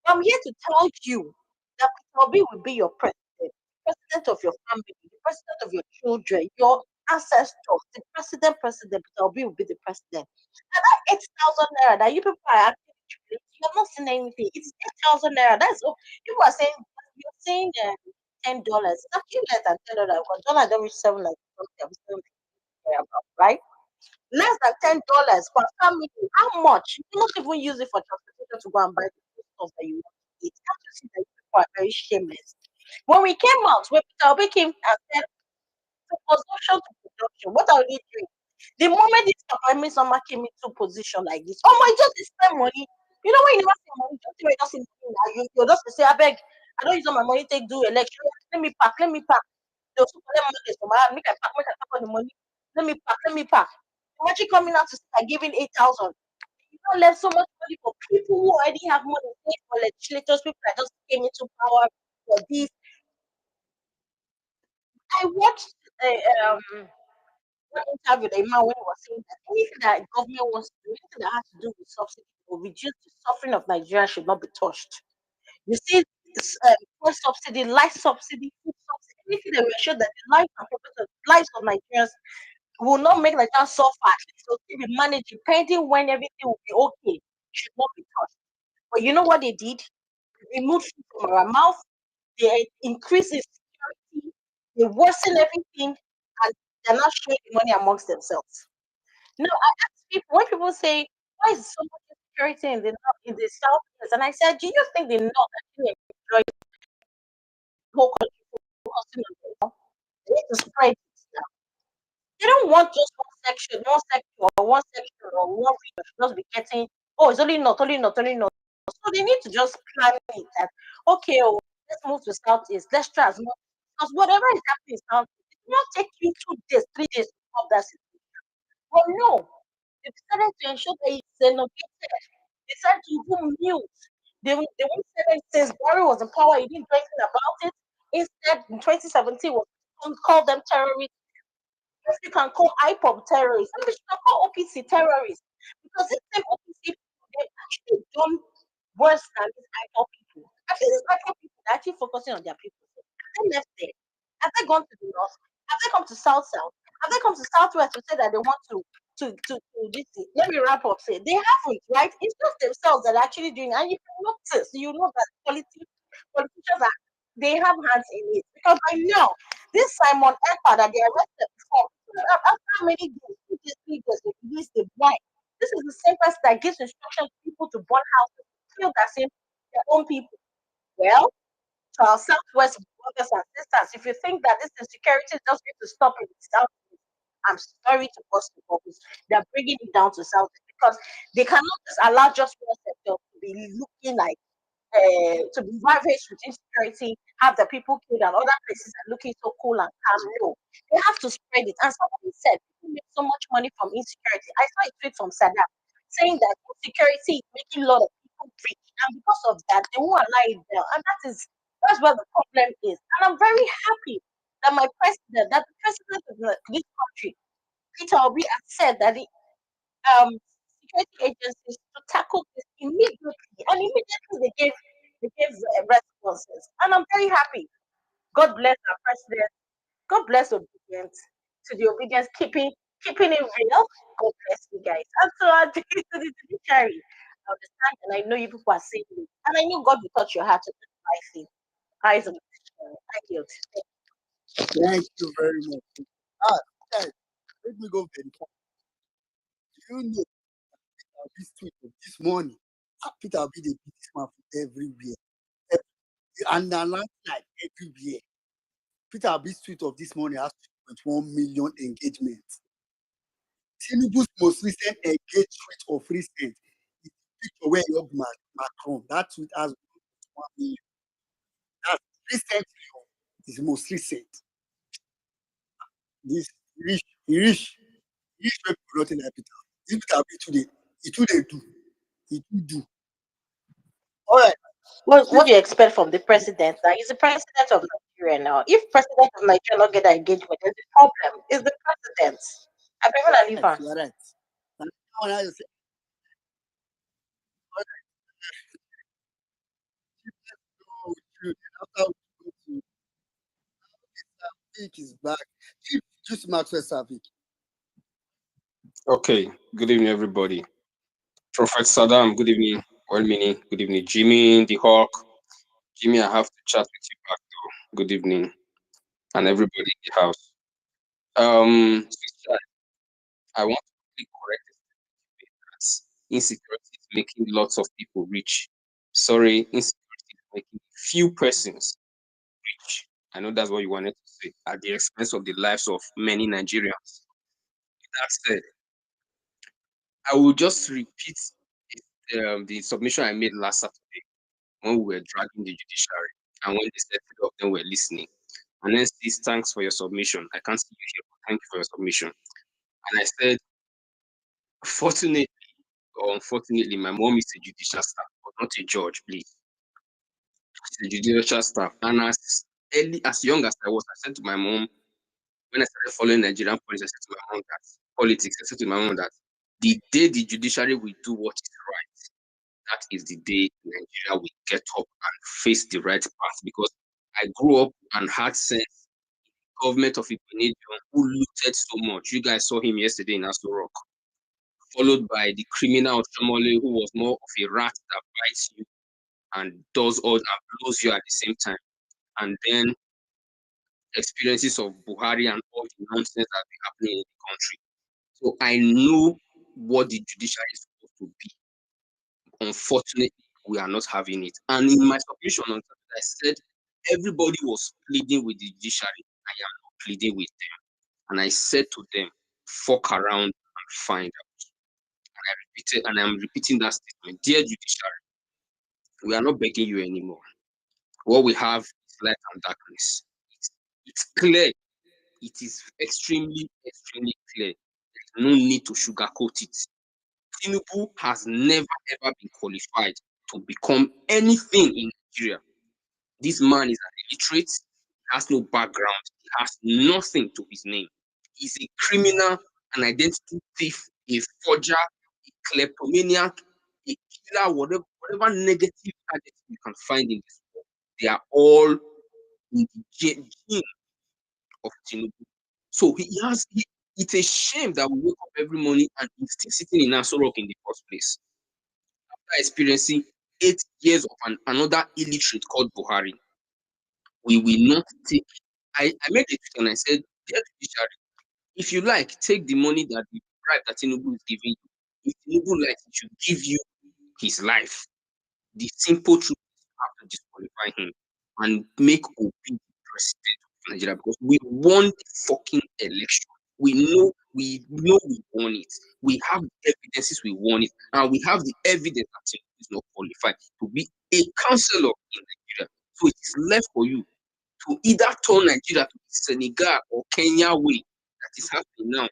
But I'm here to tell you that Peter Obi will be your president of your family, the president of your children, your ancestors, the president Peter Obi will be the president. And that 8,000 naira that you people are actually jubilating, you have not seen anything. It's 8,000 naira. That's all. People are saying you're saying $10. It's actually less than $10 because dollar don't reach seven like something, right? Less than $10 per family. How much? You cannot even use it for transportation to go and buy the stuff that you want to eat. Can't you see that people are very shameless? When we came out, when Peter Obi came and said to consumption to production, what are we doing? The moment this Papa Summer came into position like this, oh my, just spend money. You know when you never spend money, just in you just say, I beg, I don't use all my money, take do election. Let me pack. They'll collect money from my hand, make I pack all the money. Let me pack. Imagine coming out to start giving 8,000. You don't left so much money for people who already have money, for legislators, people that just came into power for this. I watched one interview the man when he was saying that anything that government wants to do, anything that has to do with subsidy or reduce the suffering of Nigeria should not be touched. You see, this fuel subsidy, life subsidy, food subsidy, anything that will ensure that the lives of Nigerians will not make Nigeria suffer. At least will still be managed, depending when everything will be okay. Should not be touched. But you know what they did? They removed food from our mouth. They increased insecurity. They worsen everything, and they're not sharing the money amongst themselves. No, I ask people when people say, "Why is so much insecurity in the north, in the south?" And I said, "Do you think the north actually enjoys the whole country focusing on the north? They need to spread it now. They don't want just one section, or one region should just be getting. Oh, it's only north, only north, only north. So they need to just plan it that, okay, oh, let's move to Southeast, let's try as much. Because whatever is happening in Southeast, it will not take you 2 days, 3 days to solve that situation. But no, they decided to ensure that it's innovated. They decided to do mute. They won't say that since Barry was in power, he didn't do anything about it. Instead, in 2017, was call them terrorists. If you can call IPOB terrorists, and we should call OPC terrorists. Because this same OPC people, they've actually done worse than these IPOB people. Actually, these IPOB people are actually focusing on their people. Have they left there? Have they gone to the north? Have they come to South? Have they come to Southwest to say that they want to this thing? Let me wrap up. Say they haven't, right? It's just themselves that are actually doing it. And you can notice, you know that politicians are they have hands in it. Because by now, this Simon Ekpa that they arrested before, after how many days, 2 days, 3 days, they released the blind. This is the same person that gives instructions to people to burn houses, kill their own people. Well, to our Southwest brothers and sisters, if you think that this insecurity is just going to stop in the Southeast, I'm sorry to burst the bubbles. They're bringing it down to Southeast because they cannot just allow just one sector to be looking like to be ravaged with insecurity, have the people killed, and other places are looking so cool and calm. No, they have to spread it. And somebody said people make so much money from insecurity. I saw a tweet from Saddam saying that insecurity is making a lot of people rich, and because of that, they won't allow it there. And that's where the problem is. And I'm very happy that the president of this country, Peter Obi, has said that the security agencies to tackle this immediately, and immediately they gave responses. And I'm very happy. God bless our president. God bless obedience to the obedience, keeping it real. God bless you guys. And so to the judiciary, I understand, and I know you people are saying it, and I know God will touch your heart to do the right thing. Eyes on the judiciary. Thank you. Thank you very much. Guys, let me go verify. Do you know this tweet of this morning? Peter will be the biggest man from everywhere. And the landslide everywhere. Peter Obi's tweet of this morning has 2.1 million engagements. Tinubu's most recent engaged tweet of recent is the picture where he hugged Macron. That tweet has 1 million. That's recently. It's the most recent. This rich people nothing like Peter. This Peter Obi today, he today do. He do. All right. What do you expect from the president? Now he's the president of Nigeria now. If president of Nigeria not get that engagement, there's a problem. It's the president. I prefer to leave her. You're right. And now I say, all right. No, true. After we go to Savik is back. Just Maxwell Savik. Okay, good evening, everybody. Prophet Saddam, good evening. Well, meaning, good evening. Jimmy, the Hawk. Jimmy, I have to chat with you back, though. Good evening. And everybody in the house. Sister, I want to quickly correct this that insecurity is making lots of people rich. Sorry, insecurity is making few persons rich. I know that's what you wanted to say, at the expense of the lives of many Nigerians. That said, I will just repeat the submission I made last Saturday when we were dragging the judiciary and when they said three of them were listening. And then says, thanks for your submission. I can't see you here, but thank you for your submission. And I said, fortunately or unfortunately, my mom is a judicial staff, but not a judge, please. She's a judicial staff. And as young as I was, I said to my mom, when I started following Nigerian politics, I said to my mom that the day the judiciary will do what is right, that is the day Nigeria will get up and face the right path. Because I grew up and had sense government of Ibenedion who looted so much. You guys saw him yesterday in Aso Rock. Followed by the criminal Oshomole, who was more of a rat that bites you and does all and blows you at the same time. And then experiences of Buhari and all the nonsense that's been happening in the country. So I know what the judiciary is supposed to be. Unfortunately, we are not having it. And in my submission on Saturday, I said everybody was pleading with the judiciary. I am not pleading with them. And I said to them, fuck around and find out. And I repeated, and I'm repeating that statement. Dear judiciary, We are not begging you anymore. What we have is light and darkness. It's clear. It is extremely, extremely clear. There's no need to sugarcoat it. Tinubu has never ever been qualified to become anything in Nigeria. This man is an illiterate, he has no background, he has nothing to his name. He's a criminal, an identity thief, a forger, a kleptomaniac, a killer, whatever negative adjective you can find in this world, they are all in the gene of Tinubu. So it's a shame that we wake up every morning and he's still sitting in Aso Rock in the first place. After experiencing 8 years of another illiterate called Buhari, we will not take. I made a tweet and I said, dear judiciary, if you like, take the money that the bribe that Tinubu is giving you. If Tinubu likes, he should give you his life. The simple truth is you have to disqualify him and make Obi the president of Nigeria because we won the fucking election. We know we won it. We have the evidences we won it, and we have the evidence that Tinubu is not qualified to be a councillor in Nigeria. So it is left for you to either turn Nigeria to the Senegal or Kenya way that is happening now,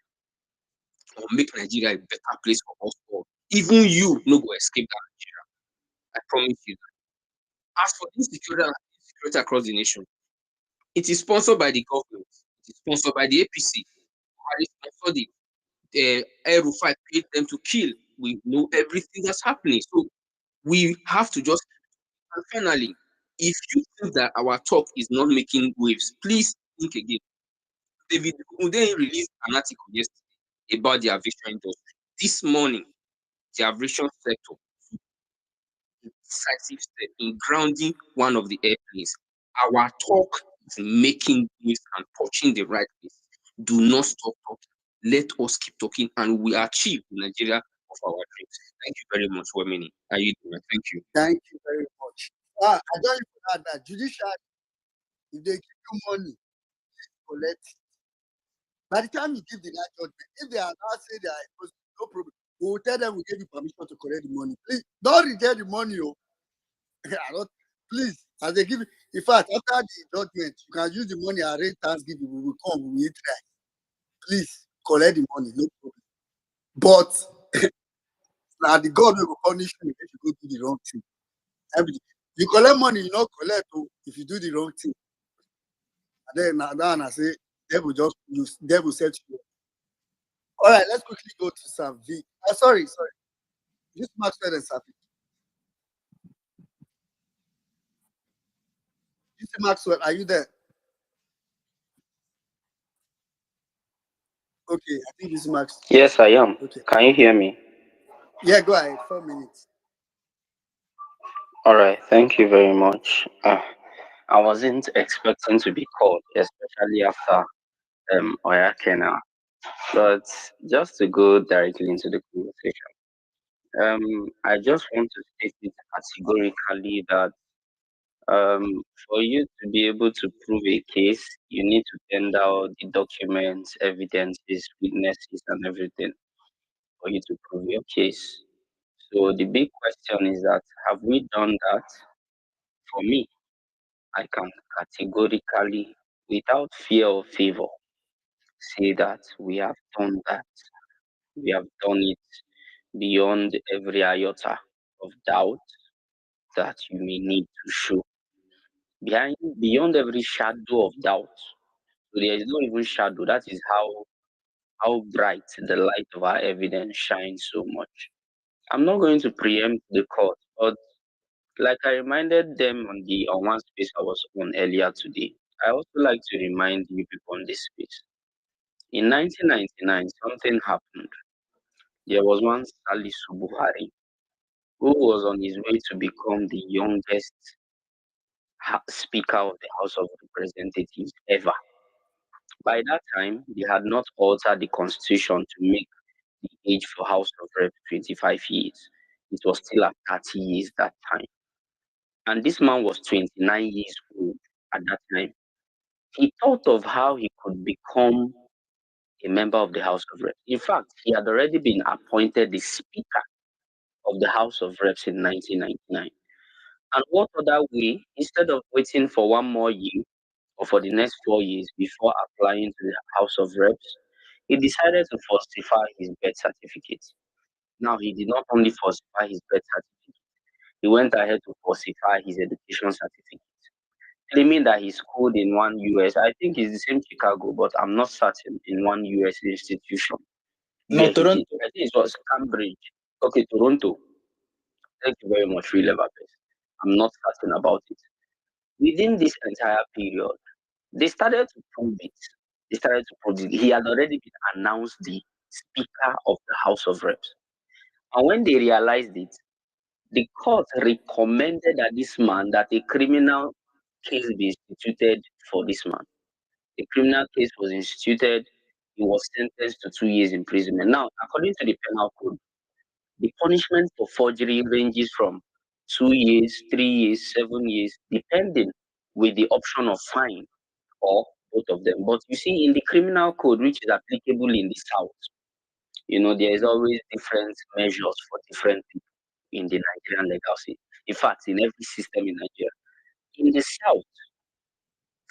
or make Nigeria a better place for us all. Even you no go escape that Nigeria. I promise you that. As for insecurity across the nation, it is sponsored by the government. It is sponsored by the APC. Buhari sponsored it. El Rufai paid them to kill. We know everything that's happening. So we have to just. And finally, if you think that our talk is not making waves, please think again. David Hunde released an article yesterday about the aviation industry. This morning, the aviation sector took a decisive step in grounding one of the airplanes. Our talk is making waves and touching the right place. Do not stop talking. Let us keep talking and we achieve the Nigeria of our dreams. Thank you very much for a minute. Thank you. Thank you very much. I don't even add that judiciary, if they give you money, collect it. By the time you give the right judgment, if they are not saying they are supposed to, no problem. We will tell them we gave you permission to collect the money. Please don't reject the money. Oh. Please, as they give you, in fact, after the judgment, you can use the money and arrange Thanksgiving. We will come, we will eat rice. Please collect the money, no problem. But now the God will punish you if you go do the wrong thing. You collect money, you not collect if you do the wrong thing. And then I say, devil just use devil set you up. All right, let's quickly go to Sam V. Sorry. This Maxwell and Safi. Mr. Maxwell, are you there? Okay, I think this is Max. Yes, I am. Okay. Can you hear me? Yeah, go ahead. 4 minutes. All right. Thank you very much. I wasn't expecting to be called, especially after Oya Kena. But just to go directly into the conversation, I just want to state it categorically that for you to be able to prove a case, you need to tender out the documents, evidences, witnesses, and everything for you to prove your case. So the big question is that have we done that? For me, I can categorically, without fear or favor, say that we have done that. We have done it beyond every iota of doubt that you may need to show. Beyond every shadow of doubt. So there is no even shadow. That is how bright the light of our evidence shines so much. I'm not going to preempt the court, but like I reminded them on one space I was on earlier today, I also like to remind you people on this space. In 1999, something happened. There was one Salisu Buhari who was on his way to become the youngest Speaker of the House of Representatives ever. By that time, they had not altered the constitution to make the age for House of Rep 25 years. It was still at 30 years that time. And this man was 29 years old at that time. He thought of how he could become a member of the House of Reps. In fact, he had already been appointed the Speaker of the House of Reps in 1999. And what other way, instead of waiting for one more year or for the next 4 years before applying to the House of Reps, he decided to falsify his birth certificate. Now, he did not only falsify his birth certificate, he went ahead to falsify his education certificate, claiming that he schooled in one US, I think it's the same Chicago, but I'm not certain, in one US institution. No, Yeah, he Toronto. did. I think it was Cambridge. Okay, Toronto. Thank you very much, Real Baptist. I'm not certain about it. Within this entire period, they started to prove it. They started to prove it. He had already been announced the Speaker of the House of Reps. And when they realized it, the court recommended that that a criminal case be instituted for this man. The criminal case was instituted. He was sentenced to 2 years imprisonment. Now, according to the penal code, the punishment for forgery ranges from 2 years, 3 years, 7 years, depending with the option of fine or both of them. But you see, in the criminal code, which is applicable in the South, there is always different measures for different people in the Nigerian legal system. In fact, in every system in Nigeria. In the South,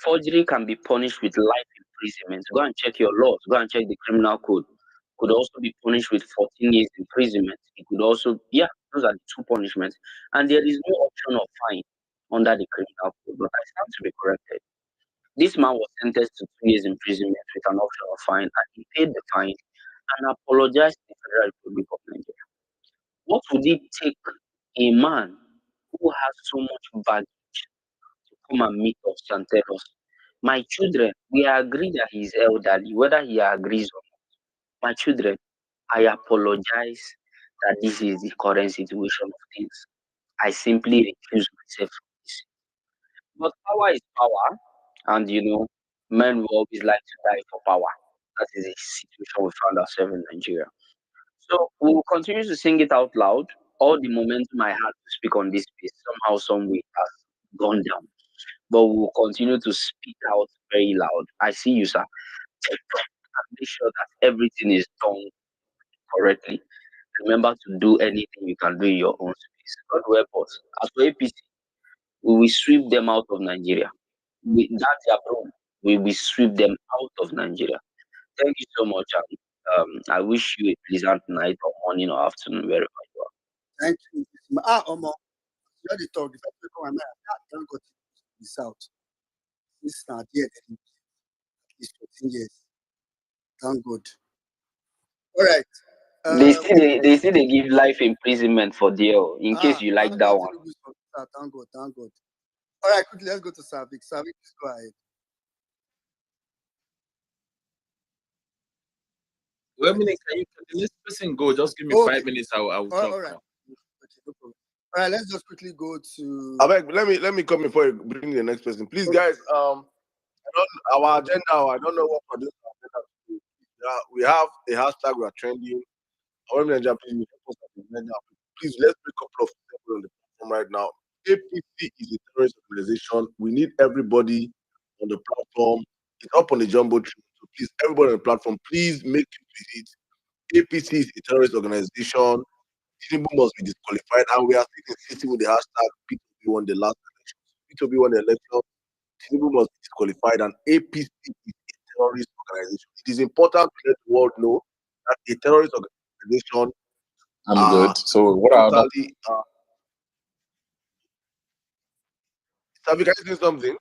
forgery can be punished with life imprisonment. Go and check your laws. Go and check the criminal code. Could also be punished with 14 years imprisonment. It could also, yeah, those are the two punishments. And there is no option of fine under the criminal code. But I stand to be corrected. This man was sentenced to 2 years imprisonment with an option of fine, and he paid the fine and apologized to the Federal Republic of Nigeria. What would it take a man who has so much baggage to come and meet us and tell us, my children, we agree that he is elderly, whether he agrees or not. My children, I apologize that this is the current situation of things. I simply recuse myself from this. But power is power, and men will always like to die for power. That is the situation we found ourselves in Nigeria. So we will continue to sing it out loud. All the momentum I had to speak on this piece somehow, some way has gone down. But we will continue to speak out very loud. I see you, sir. And make sure that everything is done correctly. Remember to do anything you can do in your own space. God help us. As for APC, we will sweep them out of Nigeria. That's their problem. We will sweep them out of Nigeria. Thank you so much. I wish you a pleasant night or morning or afternoon, wherever you are. Thank you. Omo, you already talk. The first people I met, thank God to the South. This is not yet at least 14 years. Thank God. All right. They give life imprisonment for deal in case you like that one. Thank God, thank God. All right, quickly, let's go to Savik. Savik, please go ahead. Well, can the next person go? Just give me 5 minutes. I will talk. All right. Okay, no problem. All right, let's just quickly go to. Let me come before you bring the next person, please, guys. Our agenda. I don't know what we're doing. We have a hashtag. We are trending. Please, let's pick a couple of people on the platform right now. APC is a terrorist organization. We need everybody on the platform. It's up on the jumbo tree. So please, everybody on the platform, please make it. APC is a terrorist organization. Tinubu must be disqualified, and we are still insisting with the hashtag P2B won the last election. P2B won the election. Tinubu must be disqualified, and APC is a terrorist organization. It is important to let the world know that a terrorist organization. I'm good. So what are totally, Sabi, can you say something?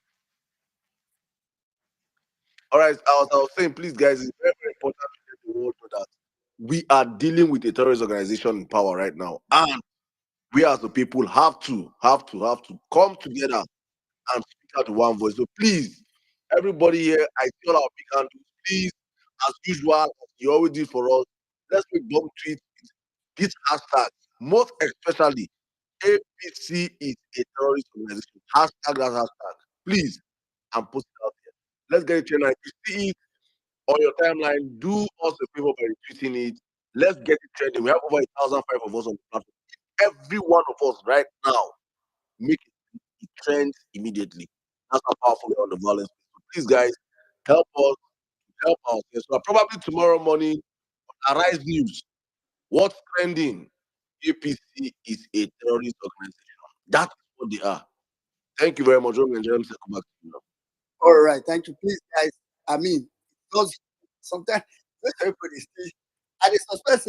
All right, as I was saying, please, guys, it's very, very important to let the world know that we are dealing with a terrorist organization in power right now, and we as the people have to come together and speak out with one voice. So please, everybody here, I see all our big hands. Please, as usual, as you always do for us, let's make bomb tweets this hashtag. Most especially, APC is a terrorist organization. Hashtag that hashtag. Please, and post it out there. Let's get it trending. If you see it on your timeline, do us a favor by retweeting it. Let's get it trending. We have over 1,005 of us on the platform. Every one of us right now, make it trend immediately. That's how powerful we are on the violence. So please, guys, help us, help us. So probably tomorrow morning, Arise News. What's trending? APC is a terrorist organization. That's what what they are. Thank you very much. Let me circle back to you now. All right, thank you. Please, guys. I mean, because sometimes when everybody stay, and it's suspect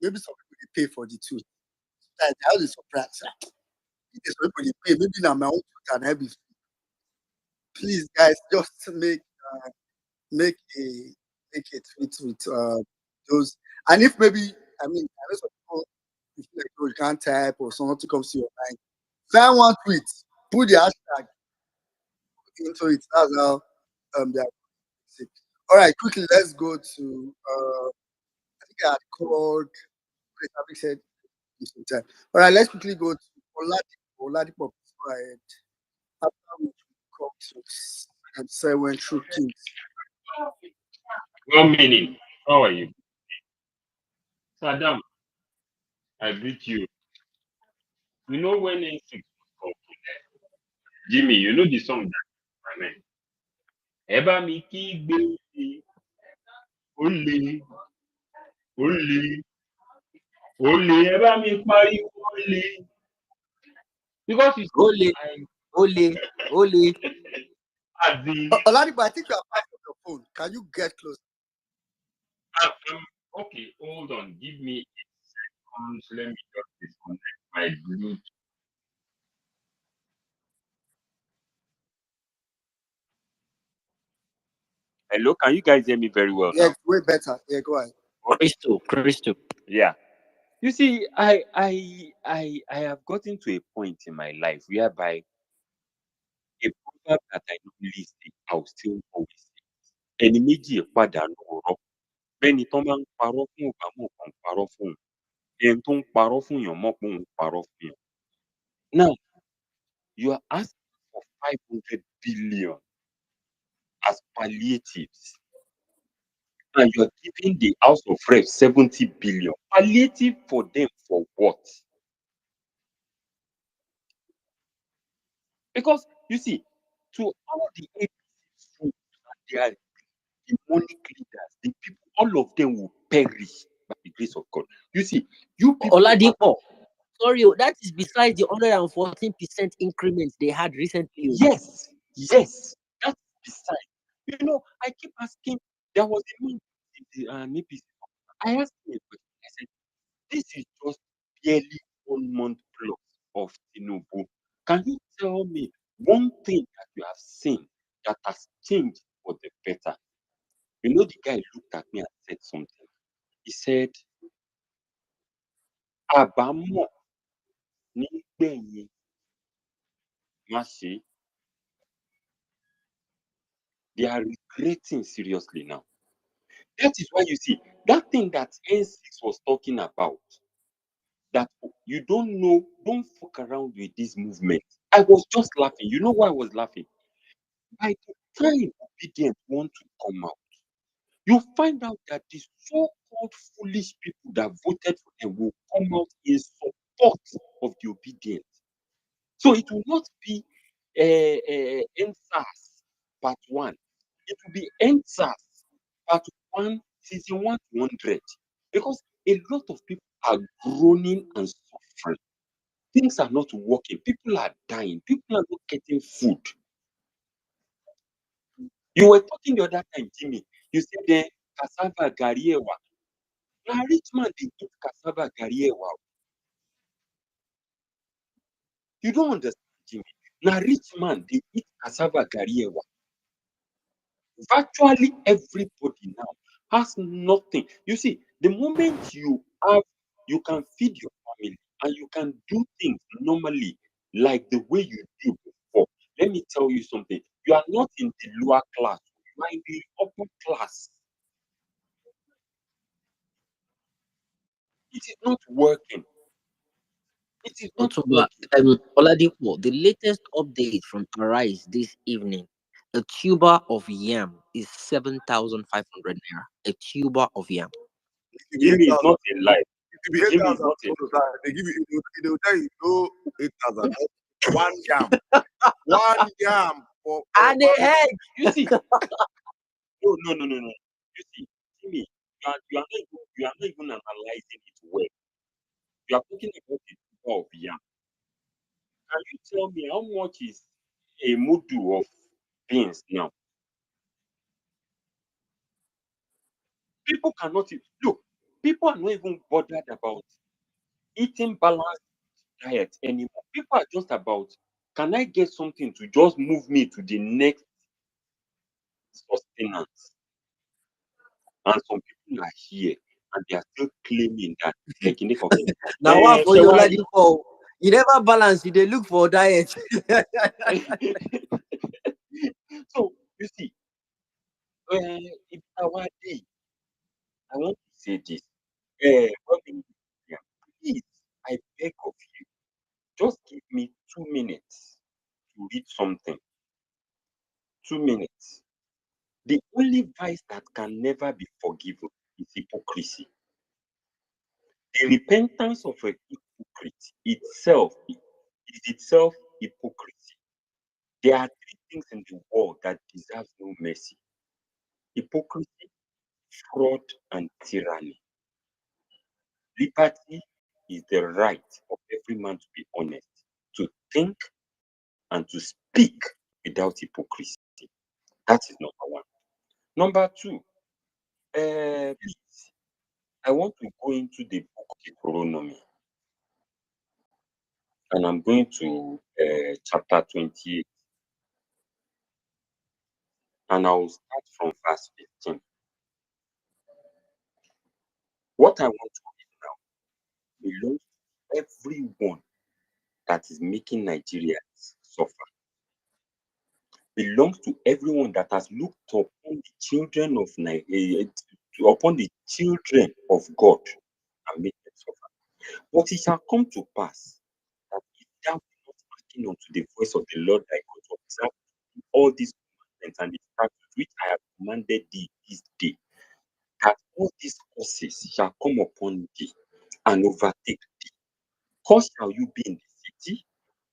maybe some people they pay for the two. Sometimes I was surprised. If there's some people they pay, maybe now my own two can help you. Please, guys, just make make a tweet with those. And if maybe I mean, I know some people if like oh, you can't type or something comes to your mind, find one tweet, put the hashtag into it. That's how they are. All right, quickly, let's go to. I think I had called. Chris Abik said some time. All right, let's quickly go to Oladipo. Oladipo, go ahead. After we come to and say when true kings. One minute. How are you? Saddam, I greet you. You know when N6 was talking, Jimmy, you know the song that I mean. Eba mi kígbe ole, ole, ole, eba mi pariwo ole. Because you see, Ole. as in, Oladipo, I think you are back on your phone. Can you get close? okay, hold on. Give me 8 seconds. Let me just disconnect my Bluetooth. Hello, can you guys hear me very well Yeah, now? way better. Yeah, go ahead. Crystal. Yeah. You see, I have gotten to a point in my life whereby a proverb that I normally say, I will still always say. Ẹni méjì pàdánù ọ̀rọ̀. Bẹ́ni tán bá ń parọ́ fún ọ̀gá mọ̀ kàn ń parọ́ fún òun. Ẹni tó ń parọ́ fún èèyàn mọ̀ pé òun ń parọ́ fún èèyàn. Now, you are asking for 500 billion as palliatives. And you are giving the House of Reps 70 billion. Palliative for them for what? Because you see, to all the APC fools and their demonic leaders, the people, all of them will perish by the grace of God. You see, you people Oladipo. Sorry, that is besides the 114% increment they had recently. Yes, that's beside. You know, I keep asking, there was a man in the APC. I asked him a question. I said, this is just barely 1 month plus of Tinubu. Can you tell me one thing that you have seen that has changed for the better? You know, the guy looked at me and said something. He said, Àbámọ̀ nígbẹ̀yìn má ṣe. They are regretting seriously now. That is why you see, that thing that N6 was talking about, that you don't know, don't fuck around with this movement. I was just laughing. You know why I was laughing? By the time obedient want to come out, you find out that the so-called foolish people that voted for them will come out in support of the obedient. So it will not be NSAS part 1. It will be NSAS part 1, season 1 to 100. Because a lot of people are groaning and suffering. Things are not working. People are dying. People are not getting food. You were talking the other time, Jimmy. You said the cassava gariewa. Now, rich man, they eat cassava gariewa. You don't understand, Jimmy. Now, rich man, they eat cassava gariewa. Virtually everybody now has nothing. You see, the moment you have, you can feed your family and you can do things normally like the way you do before. Let me tell you something. You are not in the lower class. You are in the upper class. It is not working. It is not Otumba, working. Oladipo, the latest update from Arise this evening, a tuber of yam is 7,500 naira. A tuber of yam. Jimmy is not in life. It will be Jimmy 8,000. is not in They give you, they will tell you, no 8,000. One yam. One yam. And a egg. You see? No. You see, Jimmy, you are not even analyzing it well. You are talking about the tuber of yam. Can you tell me how much is a mudu of beans now? People cannot look. People are not even bothered about eating balanced diet anymore. People are just about, can I get something to just move me to the next sustenance? And some people are here and they are still claiming that they can make okay. Now what for you like for you never balance, you they look for diet. So you see, it's our day. I want to say this. Please, I beg of you, just give me 2 minutes to read something. 2 minutes. The only vice that can never be forgiven is hypocrisy. The repentance of a hypocrite itself is itself hypocrisy. There are 3 things in the world that deserve no mercy: hypocrisy, fraud, and tyranny. Liberty is the right of every man to be honest, to think, and to speak without hypocrisy. That is number 1. Number 2, please, I want to go into the book of Deuteronomy, and I'm going to chapter 28, and I will start from verse 15. What I want to read now belongs to everyone that is making Nigerians suffer. Belongs to everyone that has looked upon the children of upon the children of God and made them suffer. But it shall come to pass that if thou be not hearken unto the voice of the Lord thy God to observe all these commandments and the statutes which I have commanded thee this day, that all these curses shall come upon thee and overtake thee. Cursed shall you be in the city,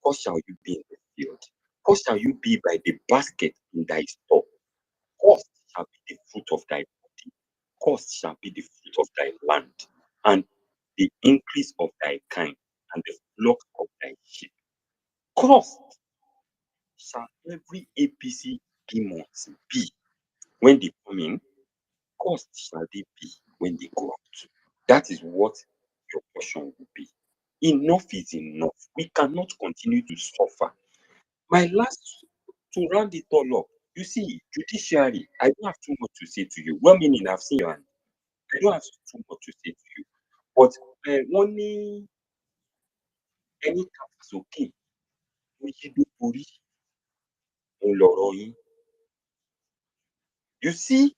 cursed shall you be in the field, cursed shall you be by the basket in thy store, cursed shall be the fruit of thy body, cursed shall be the fruit of thy land, and the increase of thy kind, and the flock of thy sheep. Cursed shall every APC demons be when they come in, cursed shall they be when they go out. That is what your portion will be. Enough is enough. We cannot continue to suffer. My last, to round it all up, you see, judiciary, I don't have too much to say to you. 1 minute, I've seen your hand. I don't have too much to say to you. But only any tax is okay. You see,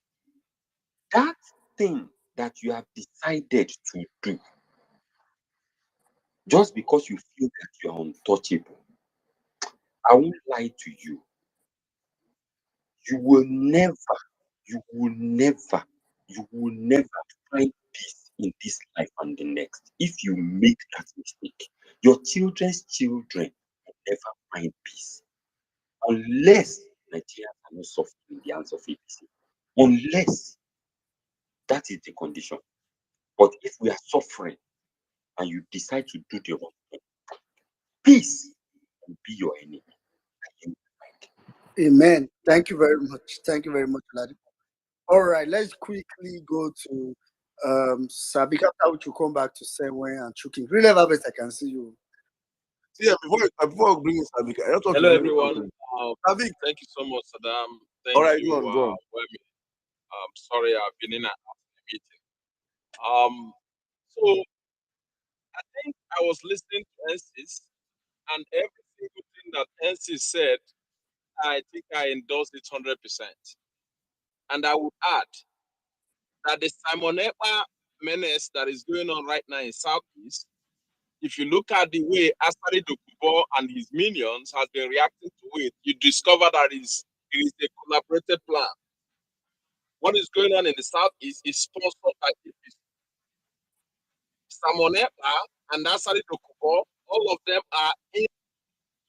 that thing that you have decided to do, just because you feel that you are untouchable, I won't lie to you. You will never find peace in this life and the next if you make that mistake. Your children's children will never find peace unless Nigerians are not suffering in the hands of APC. Unless that is the condition. But if we are suffering and you decide to do the wrong thing, peace will be your enemy. Amen. Thank you very much. Thank you very much, Ladi. All right, let's quickly go to Sabika. After which we'll come back to Senwe and Chuking. Really, I can see you. Yeah, before I bring in Sabika, I just want Hello, to everyone. Sabik. Thank you so much, Saddam. Thank All right, you, go on. Wemi. Sorry, I've been in a meeting. So I think I was listening to NCIS, and every single thing that NCIS said, I think I endorse it 100%. And I would add that the Simon Ekpa menace that is going on right now in Southeast, if you look at the way Asari Dokubo and his minions has been reacting to it, you discover that it is a collaborated plan. What is going on in the Southeast is sponsored by APC. Simon Ekpa and Asari Dokubo, all of them are in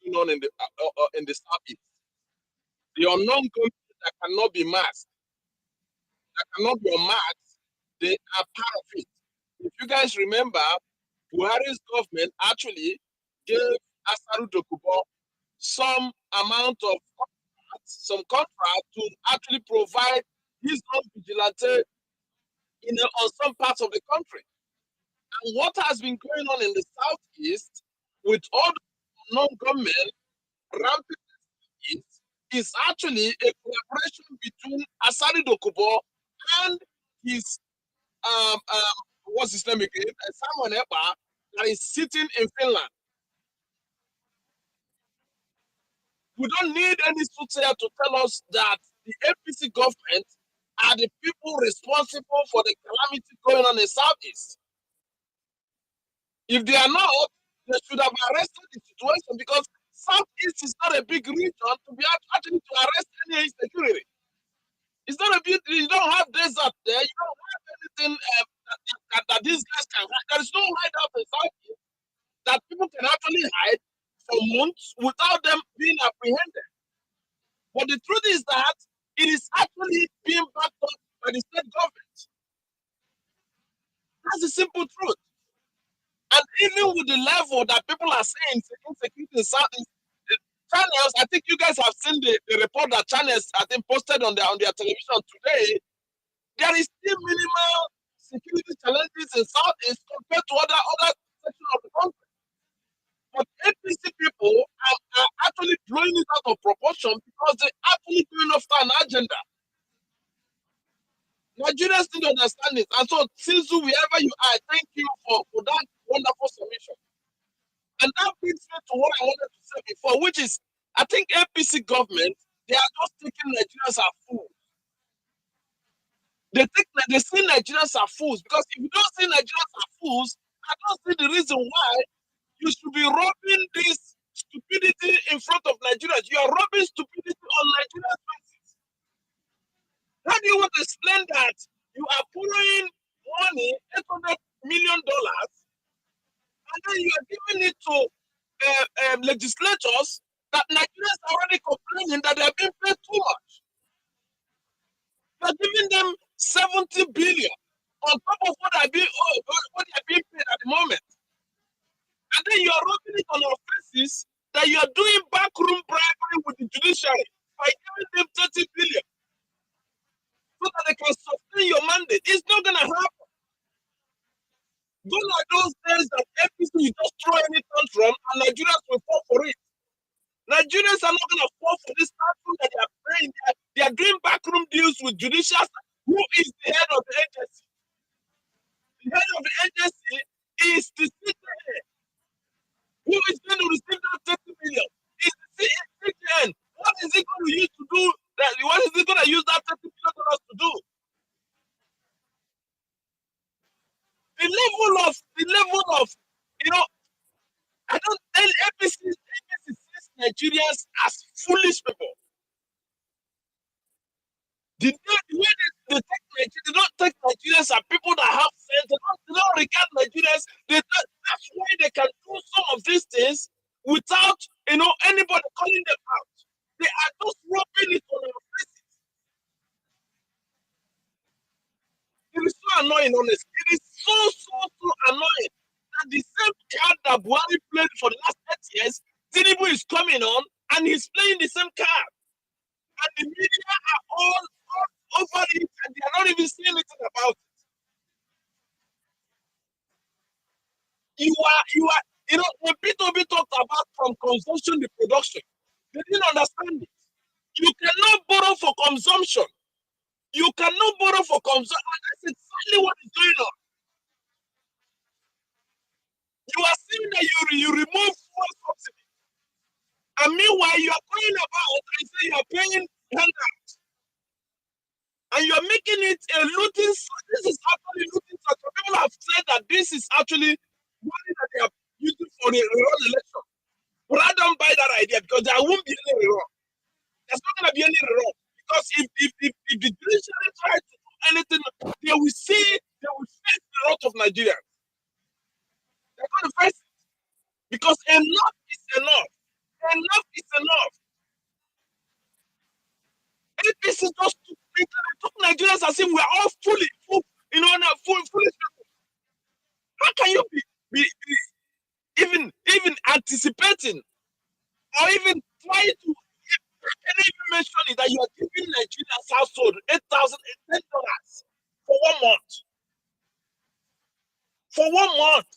the Southeast. The unknown countries that cannot be masked, that cannot be unmasked, they are part of it. If you guys remember, Buhari's government actually gave Asaru Dokubo some amount of contract to actually provide his own vigilante on some parts of the country. And what has been going on in the southeast with all the non-government rampant is actually a collaboration between Asari Dokubo and his what's his name again? Simon Eba, that is sitting in Finland. We don't need any soothsayer to tell us that the APC government are the people responsible for the calamity going on in Southeast. If they are not, they should have arrested the situation, because Southeast is not a big region to be actually to arrest any insecurity. It's not a big. You don't have desert there. You don't have anything that these guys can hide. There is no hideout in Southeast that people can actually hide for months without them being apprehended. But the truth is that it is actually being backed up by the state government. That's the simple truth. And even with the level that people are saying insecurity in Southeast, channels, I think you guys have seen the report that channels I think posted on their television today. There is still minimal security challenges in Southeast compared to other sections of the country. But APC people are actually blowing it out of proportion because they're actually going after an agenda. Nigerians need to understand it. And so, Sinzu, wherever you are, thank you for that wonderful submission. And that brings me to what I wanted to say before, which is, I think APC government, they are just taking Nigerians as fools. They see Nigerians as fools, because if you don't see Nigerians as fools, I don't see the reason why you should be rubbing this stupidity in front of Nigerians. You are rubbing stupidity on Nigerians' faces. How do you want to explain that you are borrowing money, $800 million, and then you are giving it to legislators that Nigerians are already complaining that they are being paid too much? You are giving them 70 billion on top of what they are being paid at the moment. And then you are rubbing it on our faces that you are doing backroom bribery with the judiciary by giving them 30 billion so that they can sustain your mandate. It's not going to happen. Those are those days that APC you just throw any tantrum and Nigerians will fall for it. Nigerians are not going to fall for this tantrum that they are paying. They are doing backroom deals with judicials. Who is the head of the agency? The head of the agency is the CJN. Who is going to receive that 30 million? Is the CJN. What is it going to use to do that? What is it going to use that $30 million to do? The level of, I don't tell APC sees Nigerians as foolish people. The way they don't take Nigerians as people that have sense. They don't regard Nigerians. That's why they can do some of these things without anybody calling them out. They are just rubbing it on our faces. It is so annoying, honestly. It is so annoying that the same card that Buhari played for the last 8 years, Tinubu is coming on and he's playing the same card. And the media are all over it and they are not even saying anything about it. When P2B talked about from consumption to production, they didn't understand it. You cannot borrow for consumption. You cannot borrow for consumption. And that's exactly what is going on. You are saying that you remove fuel subsidy. And meanwhile, you are going about and say you are paying handouts. And you are making it a looting. This is actually looting. People have said that this is actually money that they are using for the rerun election. But I don't buy that idea, because there won't be any rerun. There's not going to be any rerun. Because if the judiciary tries to do anything, they will face the wrath of Nigeria. They're going to face it. Because enough is enough. Enough is enough. APC just took Nigerians as if we are all foolish people. How can you be even anticipate writing or even try to can even mention it that you are giving Nigeria's household $8,010 for 1 month. For 1 month.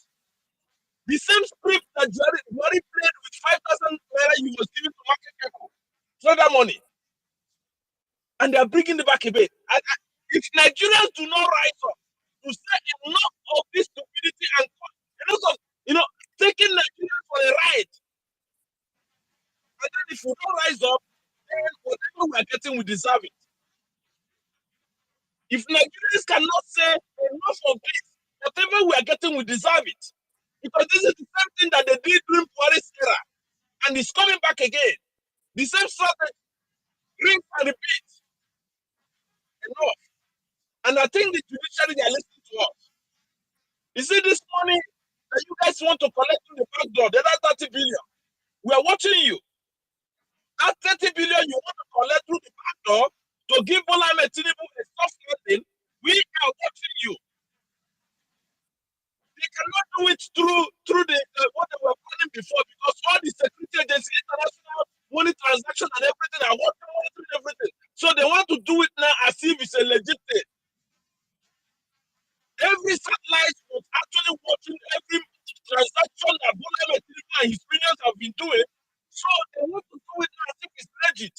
The same script that you already played with 5,000 naira you was giving to market people. Throw that money. And they are bringing it back a bit. And if Nigerians do not rise up to say enough of this stupidity and enough of, taking Nigerians for a ride, and then if we don't rise up, then whatever we are getting, we deserve it. If Nigerians cannot say enough of this, whatever we are getting, we deserve it. Because this is the same thing that they did during Buhari's era. And it's coming back again. The same strategy. Rinse and repeat. Enough. And I think the judiciary, they are listening to us. You see this money that you guys want to collect through the back door, the other 30 billion. We are watching you. That 30 billion you want to collect through the back door to give Bola Ahmed Tinubu a soft landing, we are watching you. They cannot do it through the what they were planning before, because all the security agencies, international money transaction and everything are monitoring everything. So they want to do it now as if it's a legit thing. Every satellite was actually watching every transaction that Bola Ahmed Tinubu and his minions have been doing. So they want to do it now as if it's legit.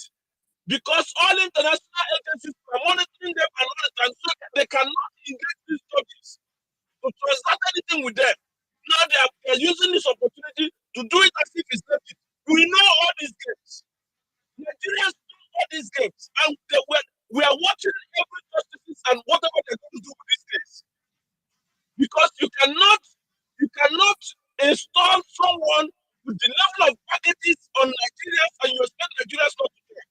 Because all international agencies are monitoring them and all the time, so they cannot engage these judges to transact anything with them. Now they are using this opportunity to do it as if it's legit. We know all these games. Nigerians know all these games, and we are watching every justice and whatever they're going to do with this case. Because you cannot install someone with the level of packages on Nigerians and you expect Nigerians not to work.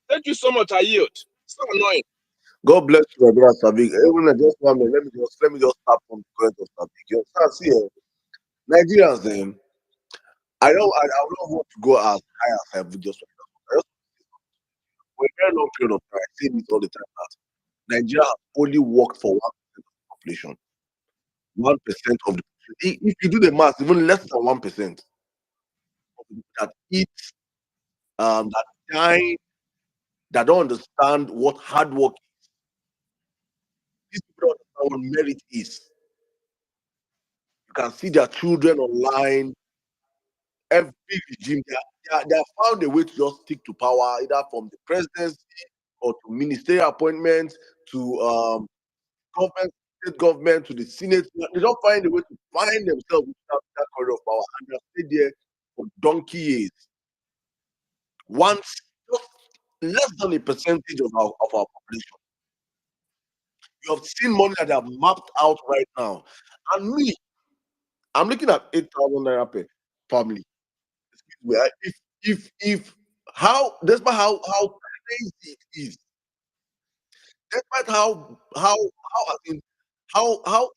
Thank you so much. I yield. So annoying. God bless you, my brother Sabik. Even just 1 minute, let me just start from the point of Sabik. You understand? See, Nigerians, I don't want to go as high as I would just. For a very long period of time, I say this all the time that Nigeria has only worked for 1% of the population. 1% of the population. If you do the math, even less than 1% that eat, that dine, that don't understand what hard work is. These people don't understand what merit is. You can see their children online. Every regime, they have found a way to just stick to power, either from the presidency or to ministerial appointments to government, state government, to the Senate. They don't find a way to find themselves without that corridor of power, and they stay there for donkey years. Once, just less than a percentage of our population. You have seen money that they have mapped out right now, and me, I'm looking at 8,000 naira per family. If how, despite how crazy it is, despite how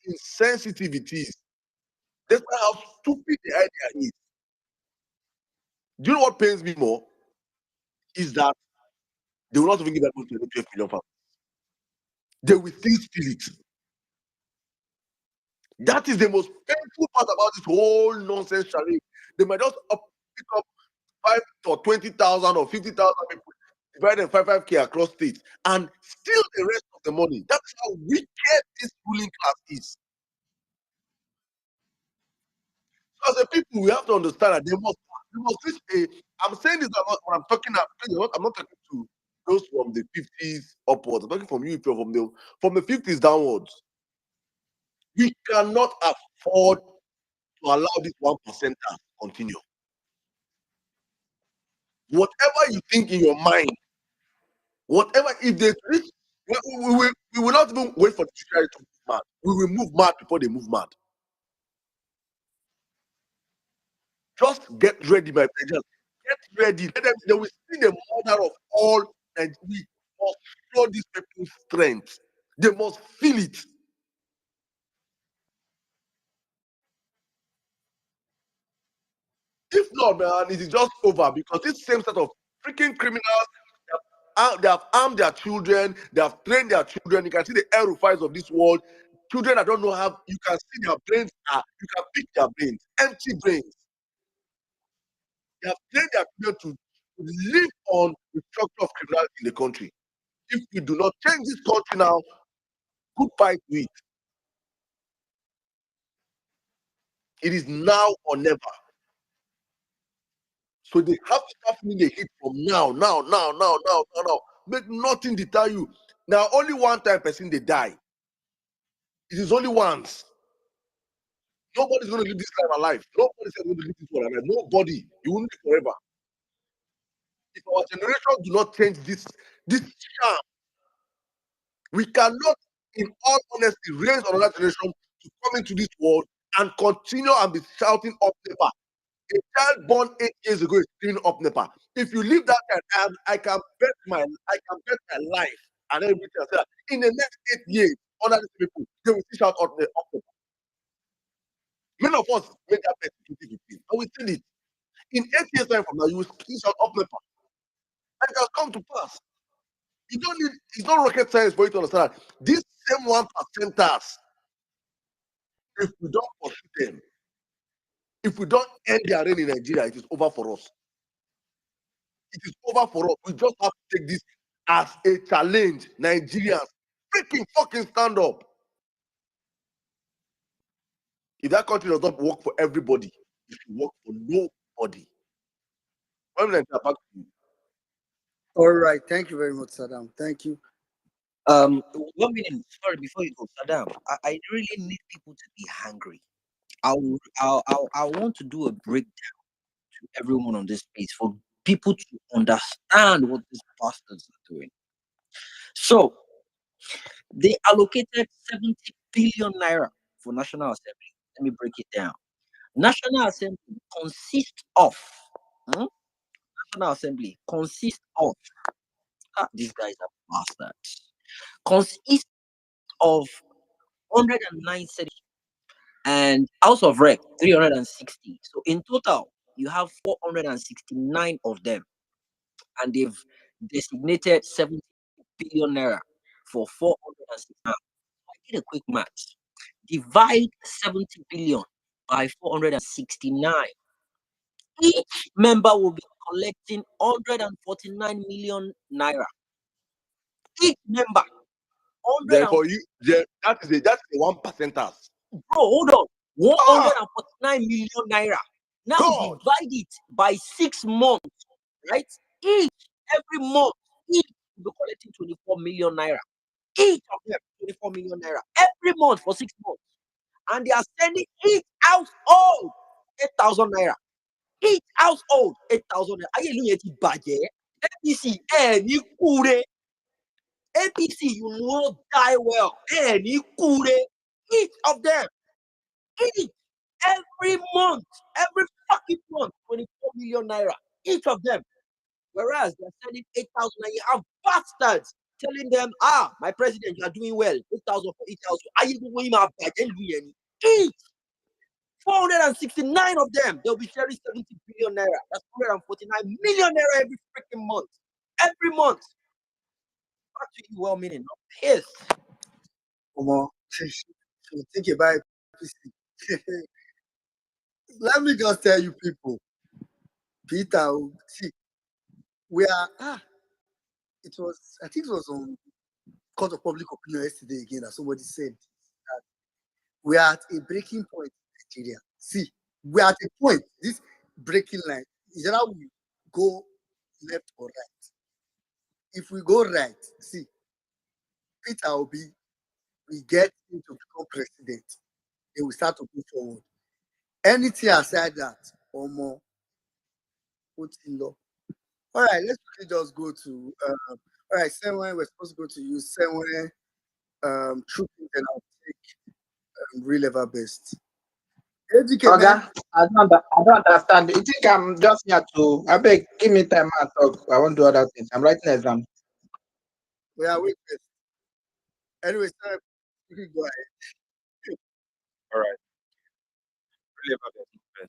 insensitive it is, despite how stupid the idea is, do you know what pains me more? Is that they will not even give that money to the 12 million families. They will still steal it. That is the most painful part about this whole nonsense charade. They might just pick up 5 or 20,000 or 50,000 people, divide them 5K across states, and steal the rest of the money. That's how wicked this ruling class is. So as a people, we have to understand that they must reach a. I'm saying this when I'm talking. I'm not talking to those from the 50s upwards. I'm talking from you from the 50s downwards. We cannot afford to allow this 1% to continue. Whatever you think in your mind, whatever, if they reach, we will not even wait for the judiciary to move mad. We will move mad before they move mad. Just get ready, my friends. Get ready. They will see the mother of all, and we must show these people's strength. They must feel it. If not, man, it is just over, because this same set of freaking criminals, they have armed their children, they have trained their children. You can see the aerofiles of this world. Children that don't know how, you can see their brains you can pick their brains, empty brains. They have trained their children to live on the structure of criminality in the country. If we do not change this country now, goodbye to it. It is now or never. So they have to start feeling the heat from now. Make nothing deter you. Now, only one time person they die. It is only once. Nobody's going to live this life alive. Nobody's going to live this one alive. Nobody. You won't live forever. If our generation do not change this charm, we cannot, in all honesty, raise another generation to come into this world and continue and be shouting up NEPA. A child born 8 years ago is screaming up NEPA. If you leave that child, I can bet my life and everything else that in the next 8 years, under these people, they will still shout up NEPA. Many of us made that bet in 2015, and we still it. In 8 years' time from now, you will still shout up NEPA. And it has come to pass. You don't need, it's not rocket science for you to understand that these same 1%ers, if we don't pursue them, if we don't end their reign in Nigeria, it is over for us. It is over for us. We just have to take this as a challenge. Nigerians, freaking fucking stand up. If that country does not work for everybody, it will work for nobody. Back to you. All right. Thank you very much, Saddam. Thank you. 1 minute. Sorry, before you go, Saddam. I really need people to be hungry. I want to do a breakdown to everyone on this space for people to understand what these bastards are doing. So they allocated 70 billion naira for National Assembly. Let me break it down. National Assembly consists of National Assembly consists of these guys are bastards. Consists of 109 senators and House of Rep 360. So in total, you have 469 of them, and they've designated 70 billion naira for 469. I did a quick math. Divide 70 billion by 469. Each member will be collecting 149 million naira. Each member. Therefore, that is the 1%ers. Bro, hold on. 149 million naira. Now divide it by 6 months, right? Every month, each will be collecting 24 million naira. Each of them, 24 million naira. Every month for 6 months. And they are sending each household 8,000 naira. Each household 8,000 naira. Are you looking at budget? APC, any kure. APC, you know die well. Any kure. Each of them. Each. Every month. Every fucking month. 24 million naira. Each of them. Whereas they're sending 8,000 and you have bastards telling them, my president, you are doing well. 8,000 for each house. Are you doing my budget? Each 469 of them, they'll be sharing 70 billion naira. That's 149 million naira every freaking month. Every month. Actually, well meaning, not pissed. Come on. Think about it. Let me just tell you, people. Peter, see, we are it was, I think it was on Court of Public Opinion yesterday again that somebody said that we are at a breaking point in Nigeria. See, we are at a point, this breaking line, is that we go left or right. If we go right, see, Peter Obi, we get him to become president, then we start to move forward. Anything aside that, or more, put in law. All right, let's quickly just go to all right, Senwe, we're supposed to go to use Senwe, true things, and I'll take real ever best. Oga, I don't understand. You think I'm just here to? I beg, give me time and talk. I won't do other things. I'm writing exam. We are waiting. Anyway, sir, you can go ahead. All right. Really about that.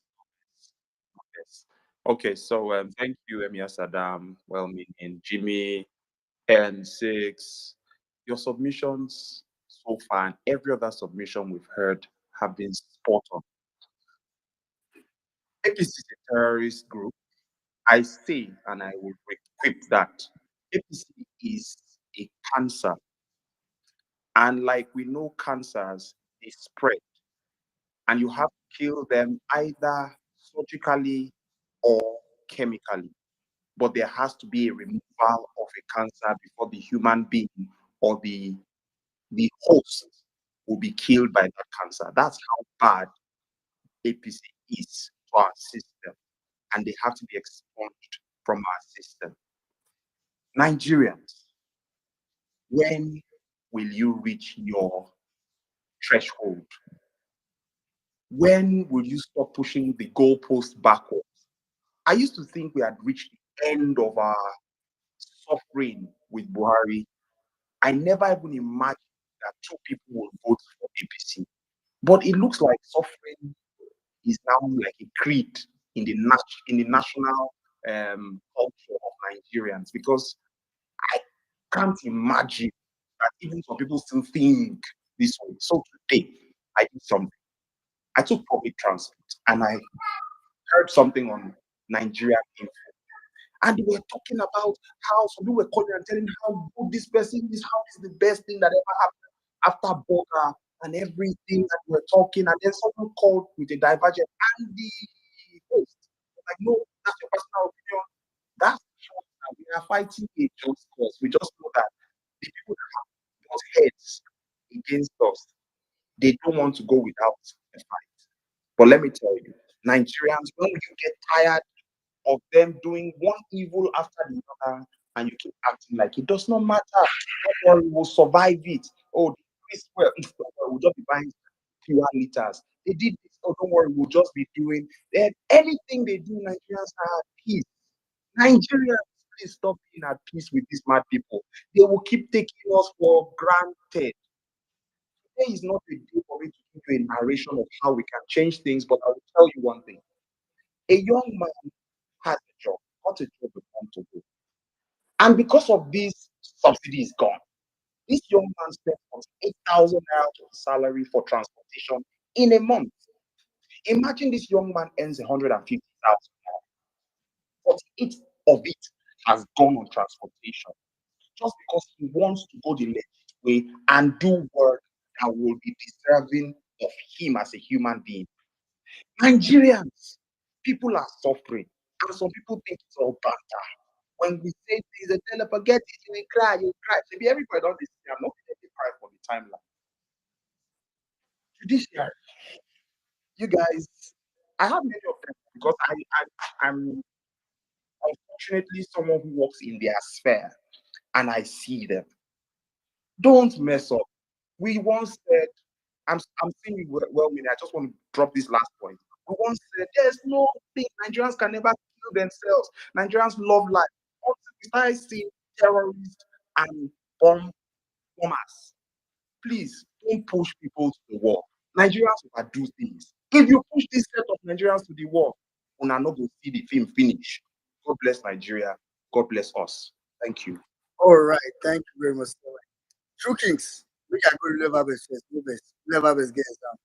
Yes. Okay, so thank you, Emia Saddam, well meaning Jimmy, N6. Your submissions so far and every other submission we've heard have been spot on. APC is a terrorist group. I say, and I will equip that APC is a cancer. And like we know cancers, they spread. And you have to kill them either surgically or chemically. But there has to be a removal of a cancer before the human being or the host will be killed by that cancer. That's how bad APC is to our system. And they have to be expunged from our system. Nigerians, when will you reach your threshold? When will you stop pushing the goalpost backwards? I used to think we had reached the end of our suffering with Buhari. I never even imagined that two people would vote for APC. But it looks like suffering is now like a creed in the national culture of Nigerians, because I can't imagine that even some people still think this way. So today, I did something. I took public transport and I heard something on Nigeria Info. And they were talking about how some people were calling and telling how good this person is, how it's the best thing that ever happened after Boga and everything that we're talking. And then someone called with a divergent, and the host was like, no, that's your personal opinion. That's the truth. And we are fighting a just cause. We just know that the people that have got heads against us, they don't want to go without a fight. But let me tell you, Nigerians, when you get tired of them doing one evil after the other, and you keep acting like it does not matter. Don't worry, we'll survive it. Oh, the priest, well, we'll just be buying fewer liters. They did this. Oh, don't worry, we'll just be doing anything they do. Nigerians are at peace. Nigerians, please stop being at peace with these mad people. They will keep taking us for granted. Today is not a day for me to give you a narration of how we can change things, but I will tell you one thing. A young man has a job, got a job with to do. And because of this subsidy is gone, this young man spent 8,000 naira of his salary for transportation in a month. Imagine this young man earns 150,000 naira. 48 of it has gone on transportation just because he wants to go the legit way and do work that will be deserving of him as a human being. Nigerians, people are suffering, and some people think it's all banter. When we say things, they tell us, forget it, you will cry, you will cry. Maybe everybody don't say, I'm not going to cry for the timeline. Judiciary, you guys, I have many of them because I'm unfortunately someone who works in their sphere and I see them. Don't mess up. We once said, I'm saying you well, I just want to drop this last point. We once said there's no thing, Nigerians can never kill themselves. Nigerians love life. Until we start seeing terrorists and bombers, please don't push people to the war. Nigerians will do things. If you push this set of Nigerians to the war, we are not going to see the film finish. God bless Nigeria. God bless us. Thank you. All right, thank you very much. True Kings, we can go to level best first. Level best get down.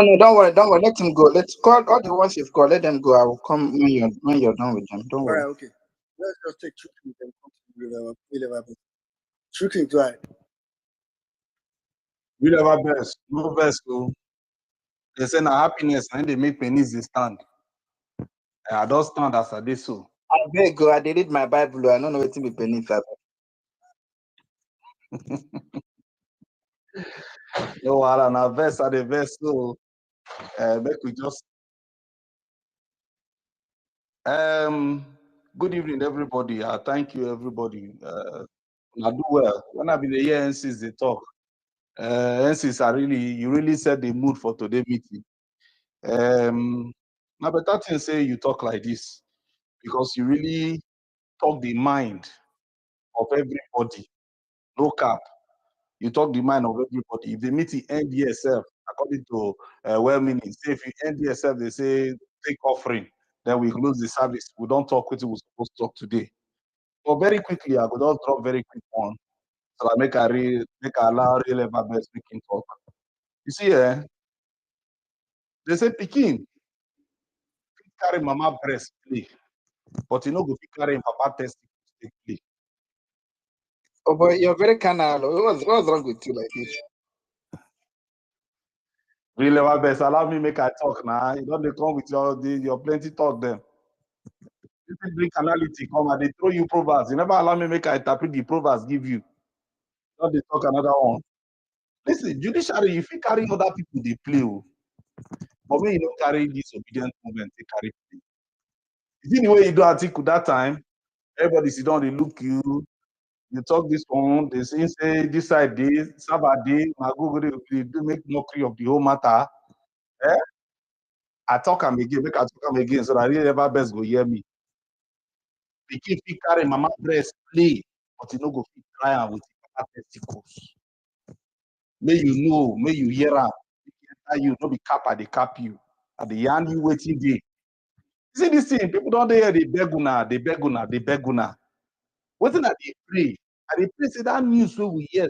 No, don't worry. Let him go. Let's call all the ones you've called. Let them go. I will come when you're done with them. Don't All worry. right, okay. Let's just take True Kings and come to level best. True Kings, right? We never best, no best. So they say na happiness and they make pennies they stand. I don't stand as I did so. I beg go. I did read my Bible. I don't know what to be beneath. No, I na verse at the verse. So make we just good evening, everybody. Thank you, everybody. I do well. When I been the year NCs they talk. NCs are you really set the mood for today's meeting. Now better thing say you talk like this because you really talk the mind of everybody. No cap. You talk the mind of everybody. If the meeting end yourself, according to well-meaning, say if you end yourself, they say take offering, then we close the service. We don't talk what we supposed to talk today. So very quickly, I will just drop very quick one. So I make allow real ever best speaking talk. You see, they say Pikin carry mama breast play. but you know go fit carry him papa testicles take play. Oh boy, you're very carnal. What's wrong with you like this? Real level best, allow me make I talk now. You don't dey come with your plenty talk them. You take bring carnality come and they throw you proverbs. You never allow me make I interpret the proverbs give you. Don't they talk another one. Listen, judiciary, you fit carry other people they play, oh. But when you don't carry this obedient movement, they carry play. You see the way you do article that time, everybody sit down, they look you, you talk this one, they say this side this, Saturday, my Google they do make mockery of the whole matter. Eh? I talk am again, make I talk am again, so that really never best go hear me. Pikin fit carry mama breast play, but you no go fit try am with papa testicles. May you know, may you hear am. You no be cap, I dey cap you. I dey yarn you wetin dey. See this thing, people don't hear they beg una, they beg una, they beg una. Wetin I dey pray? I dey pray say that news wey we hear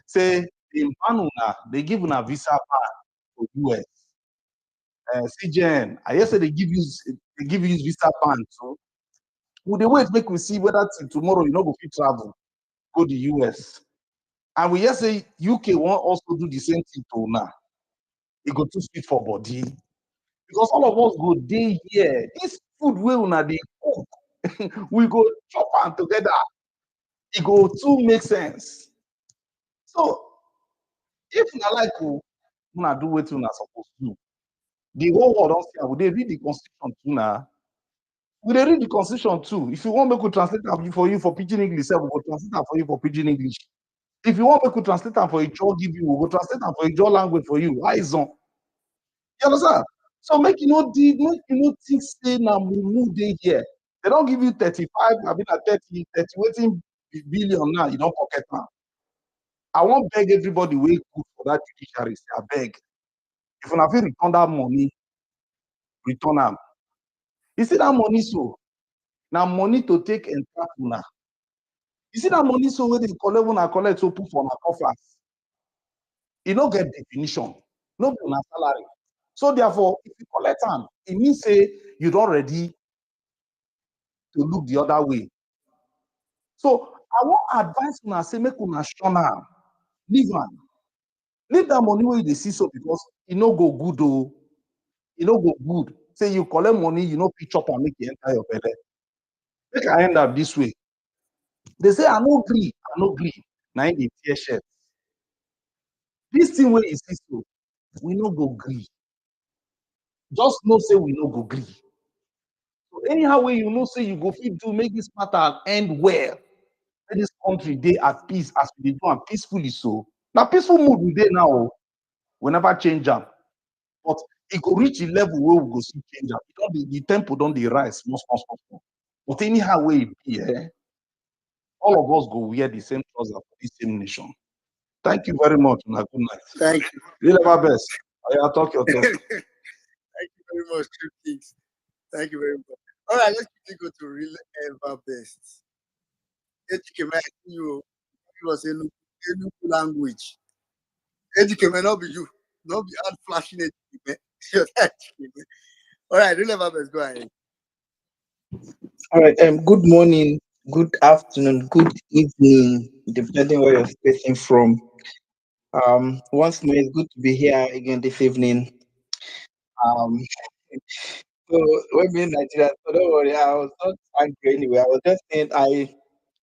say they ban una, they give una visa ban for US. CJN, I hear say they give you visa ban. So we dey wait make we see whether till tomorrow you no go fit travel go the US. And we hear say UK wan also do the same thing to una. It go too sweet for body. Because all of us go dey here. This food wey una dey cook, we go chop am together. It go too make sense. So if una like una do wetin una suppose do. The whole world don see am. We dey read the constitution too now. We dey read the constitution too. If you want make we translate am for you for pidgin English, we go translate am for you for pidgin English. If you want make we translate am for Ijaw give you, we go translate am for Ijaw language for you. Aizon. You understand? So make you no think say na mumu dey here. They don't give you 35, I mean 30 waiting billion now, you don't pocket now. I won't beg everybody way good for that judiciary. I beg. If you have to return that money, return them. You see that money so? Now money to take and track una. You see that money so where they collect so put for our coffers. It don't get definition. No be una salary. So therefore, if you collect them, it means say you don't ready to look the other way. So I want advice una say make una shun am. Leave am. Leave that money where they see so because it no go good oh. It no go good. Say you collect money, you no fit chop and make it enter your belly. Make I end up this way. They say I no agree. Now in the tear shirt. This thing where you see so, we no go agree. Just know say we no go agree. So anyhow way you know say you go fit do make this matter end well. Let this country dey at peace as we do and peacefully so. Now peaceful mood we dey now. We never change them. But it go reach a level where we go see change them. The tempo don't dey rise small. But anyhow way it be, all of us go wear the same trouser for the same nation. Thank you very much and a good night. Thank you. Real ever best. I talk your talk. Thank you very much, True Kings. Thank you very much. All right, let's quickly go to real ever best. Ejike, you was in language. Ejike may not be you, not be out flashing it. All right, real ever best. Go ahead. All right. Good morning, good afternoon, good evening, depending where you're speaking from. Once more, it's good to be here again this evening. So when being Nigeria, so don't worry, I was not angry anyway. I was just saying I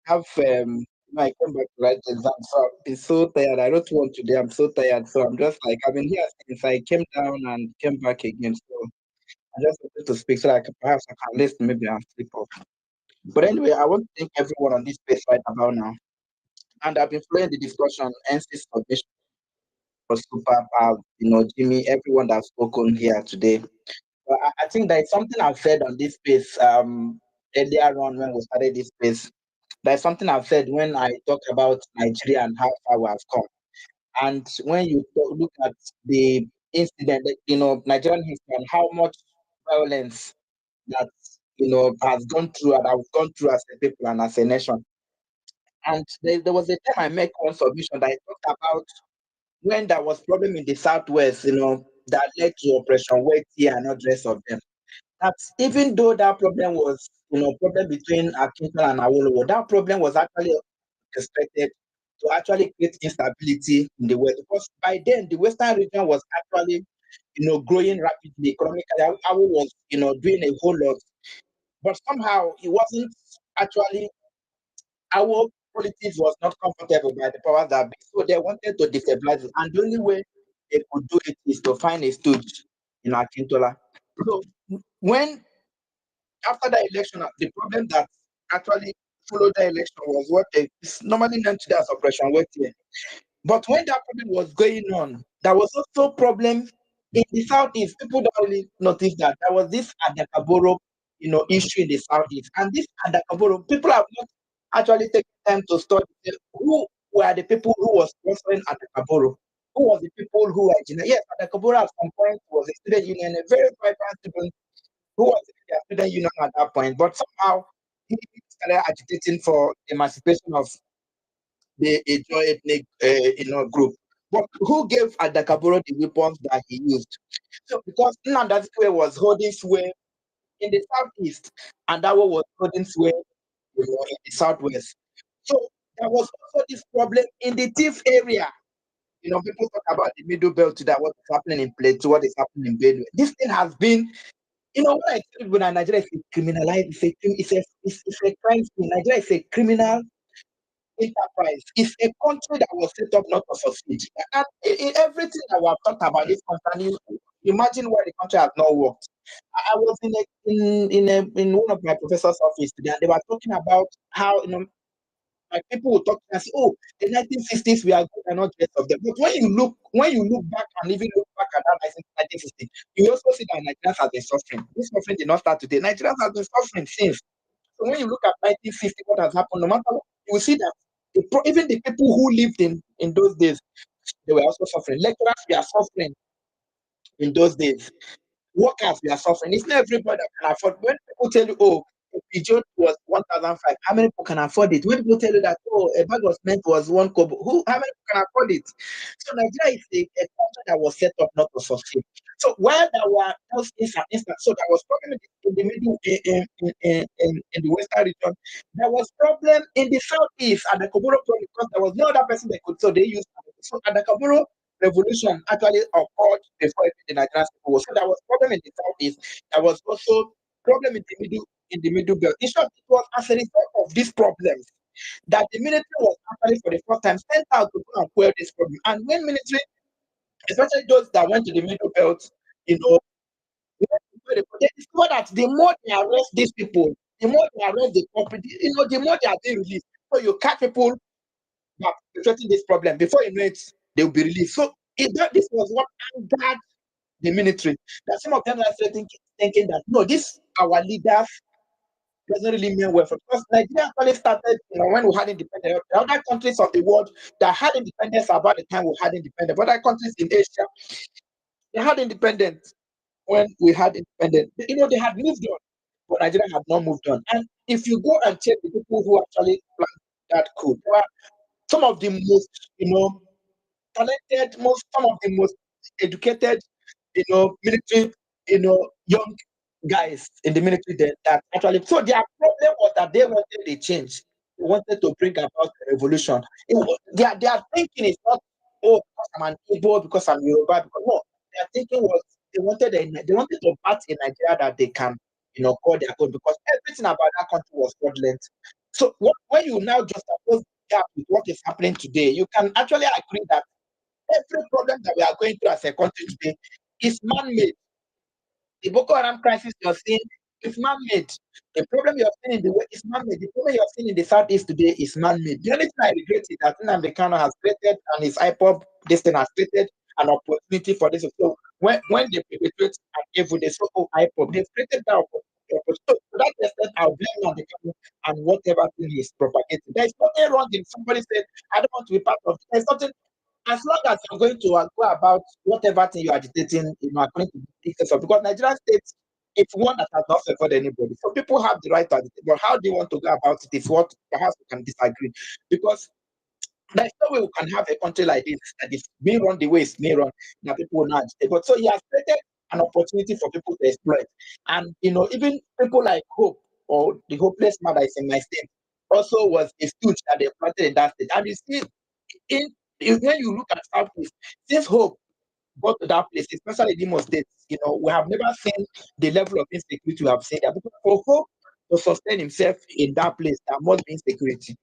have I came back to write the exam, so I've been so tired. I don't want today. I'm so tired, so I'm just like I've been here since I came down and came back again. So I just wanted to speak so that perhaps I can listen, maybe I'll sleep off. But anyway, I want to thank everyone on this space right about now. And I've been following the discussion, NC submission was super, Jimmy, everyone that's spoken here today. But I think that it's something I've said on this space earlier on when we started this space. There's something I've said when I talk about Nigeria and how far we have come. And when you look at the incident, Nigerian history and how much violence that has gone through and I've gone through as a people and as a nation. And there was a time I made one submission that I talked about when there was problem in the southwest, that led to Operation Wet and not the rest of them. that even though that problem was, problem between Akintola and Awolowo, that problem was actually expected to actually create instability in the West, because by then the Western region was actually, growing rapidly economically. Awo was, doing a whole lot, but somehow it wasn't actually, our politics was not comfortable by the powers that be, so they wanted to destabilize it, and the only way they could do it is to find a stooge in Akintola. So when after the election, the problem that actually followed the election was what is normally known today as Operation Wetien. But when that problem was going on, there was also problem in the southeast. People don't really notice that there was this Adakaboro, issue in the southeast, and this Adakaboro, people have not actually taken time to study who were the people who was sponsoring Adakaboro. Who was the people who were yes, Adakaboro at some point was a student union, a very vibrant student who was a student union at that point, but somehow he started agitating for emancipation of the Ijaw ethnic group. But who gave Adakaboro the weapons that he used? So because Nnamdi Azikiwe was holding sway in the southeast, and Dawo was holding sway in the southwest. So there was also this problem in the Tiv area. People talk about the middle belt, that what is happening in Plateau, what is happening in Benue. This thing has been, what I said when Nigeria is criminalized, it's a crime scene. Nigeria is a criminal enterprise. It's a country that was set up not to succeed. And in everything that we have talked about this country, imagine why the country has not worked. I was in one of my professor's office today, and they were talking about how like people will talk and say, "Oh, the 1960s we are good and not the rest of them." But when you look back and even look back at that 1960, you also see that Nigerians have been suffering. This suffering did not start today. Nigerians have been suffering since. So when you look at 1950, what has happened, no matter what, you will see that even the people who lived in those days, they were also suffering. Lecturers were suffering in those days. Workers were suffering. It's not everybody that can afford. When people tell you, oh, a pigeon was 1,005, how many people can afford it? When people tell you that, oh, a bag of cement was 1 kobo, how many people can afford it? So Nigeria is a country that was set up not to succeed. So while there were those instances, so there was problem in the middle, in the western region, there was problem in the southeast at the Koboro problem, because there was no other person they could, so they used. So at the Koboro revolution actually occurred before the Nigerian civil war. So there was problem in the southeast. There was also problem in the middle belt. In short, it was as a result of these problems that the military was actually for the first time sent out to go and quell this problem. And when military, especially those that went to the middle belt, they discovered that the more they arrest these people, the more they arrest the company, the more they are being released. So you catch people that are perpetrating this problem. Before you know it, they will be released. So this was what angered the military. That some of them are thinking that no, this our leaders doesn't really mean well for, because Nigeria actually started, when we had independence. The other countries of the world that had independence about the time we had independence. Other countries in Asia, they had independence when we had independence. They had moved on, but Nigeria had not moved on. And if you go and check the people who actually planned that coup, there were some of the most, talented, some of the most educated, military, young guys in the military that actually. So their problem was that they wanted a change. They wanted to bring about a revolution. Their thinking is not, oh, because I'm an Igbo, because I'm Yoruba, because no. Their thinking was they wanted to bat in Nigeria that they can, call their own, because everything about that country was fraudulent. So when you now just oppose that with what is happening today, you can actually agree that every problem that we are going through as a country today is man-made. The Boko Haram crisis you're seeing is man-made. The problem you're seeing in the West is man-made. The problem you're seeing in the Southeast today is man-made. The only thing I regret is that Nnamdi Kanu has created, and his IPOB, this thing has created an opportunity for this. So when they perpetrate an evil, they say, oh, IPOB, they've created that opportunity. So to that extent, I'll blame Nnamdi Kanu and whatever thing he's propagating. There's nothing wrong if somebody said, I don't want to be part of it. There's nothing. As long as you're going to go about whatever thing you're agitating, according to the dictates of, because Nigerian state, it's one that has not favored anybody. So people have the right to agitate, but how they want to go about it is what perhaps we can disagree. Because there's no way we can have a country like this that is being run the way it's being run. Now people will not agitate. But so he has created an opportunity for people to exploit. And even people like Hope or the hopeless man that is in my state also was a stooge that they planted in that state. And you see, when you look at Southeast, since Hope got to that place, especially the Imo State, we have never seen the level of insecurity we have seen there. Because for Hope to sustain himself in that place, there must be insecurity.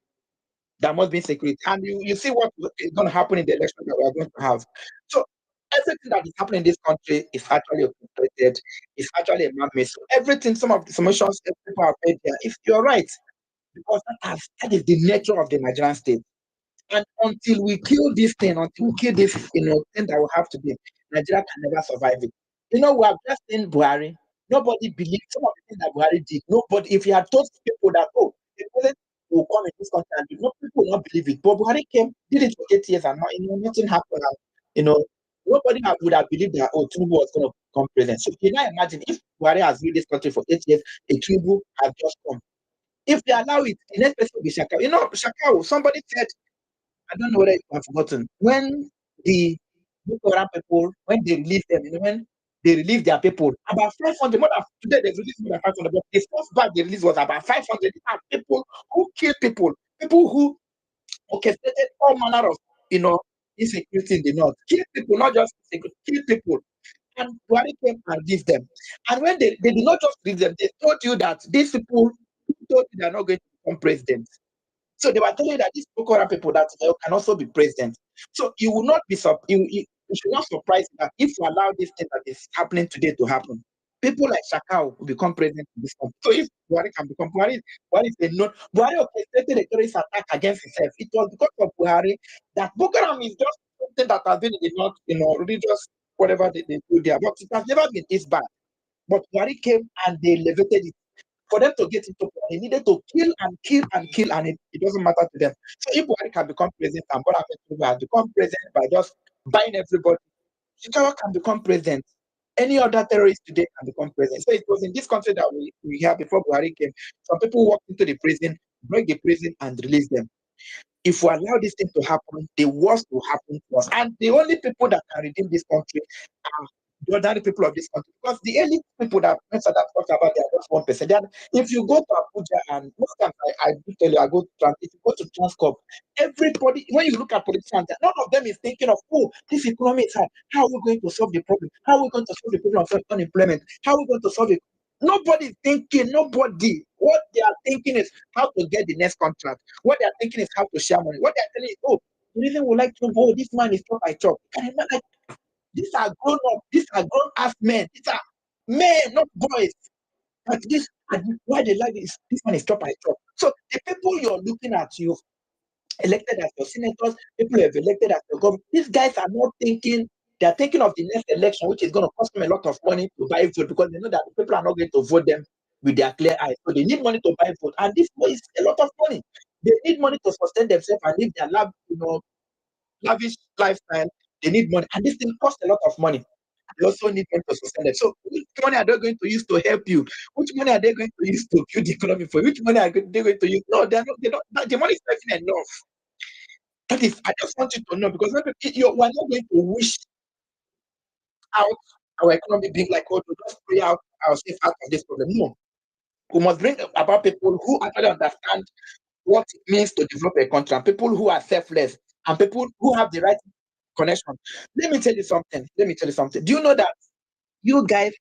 There must be insecurity. And you see what is going to happen in the election that we are going to have. So everything that is happening in this country is actually orchestrated, is actually a man-made. So everything, some of the solutions that people have made there, if you're right, because that is the nature of the Nigerian state. And until we kill this thing, until we kill this, thing that we have today, Nigeria can never survive it. We have just seen Buhari. Nobody believed some of the things that Buhari did. Nobody, if he had told people that, oh, the president will come in this country and do, no, people will not believe it. But Buhari came, did it for 8 years, and nothing happened. And, nobody would have believed that, oh, Tinubu was going to come president. So you now imagine if Buhari has ruled this country for 8 years, a Tinubu has just come. If they allow it, the next person will be Shakao. Shakao, somebody said, I don't know whether you have forgotten, when the Boko Haram people, when they release them, when they release their people, about 500, more than today they've released more than 500, but the first batch they released was about 500. These are people who kill people who orchestrated all manner of, insecurity in the north. Kill people, not just insecurity, kill people. And Buhari came and released them. And when they did not just release them, they told you that these people told you they are not going to become president. So they were telling you that these Boko Haram people that can also be president. So you will not be you should not surprise that if you allow this thing that is happening today to happen, people like Shakao will become president in this country. So if Buhari can become Buhari is a no. Buhari orchestrated a terrorist attack against himself. It was because of Buhari that Boko Haram is just something that has been in the north, religious whatever they do there, but it has never been this bad. But Buhari came and they elevated it. For them to get into power, he needed to kill and kill and kill, and it doesn't matter to them. So if Buhari can become president and Bola Tinubu has become president by just buying everybody, Shikawa can become president. Any other terrorist today can become president. So it was in this country that we had before Buhari came. Some people walked into the prison, break the prison, and release them. If we allow this thing to happen, the worst will happen to us. And the only people that can redeem this country are the ordinary people of this country. Because the elite people that Mr. That talk about, they are just 1%. If you go to Abuja, and most times I do tell you, if you go to Transcorp, everybody, when you look at politicians, none of them is thinking of, oh, this economy is hard. How are we going to solve the problem? How are we going to solve the problem of unemployment? How are we going to solve it? Nobody is thinking, nobody. What they are thinking is how to get the next contract. What they are thinking is how to share money. What they are telling is, oh, the reason we like to go, this man is chop by chop. And like, these are grown up, these are grown ass men, these are men, not boys. But this, why they like this man is chop by chop. So the people you're looking at, you elected as your senators, people you have elected as your government, these guys are not thinking. They are thinking of the next election, which is going to cost them a lot of money to buy vote because they know that the people are not going to vote them with their clear eyes. So they need money to buy vote, and this is a lot of money. They need money to sustain themselves and live their lavish lifestyle. They need money, and this thing costs a lot of money. They also need money to sustain them. So which money are they going to use to help you? Which money are they going to use to build the economy for you? Which money are they going to use? No, they're not. They don't. The money is not even enough. That is, I just want you to know because we're not going to wish out our economy being like, oh, to just pray out ourselves out of this problem. No. We must bring about people who actually understand what it means to develop a country, and people who are selfless, and people who have the right connection. Let me tell you something. Do you know that you guys,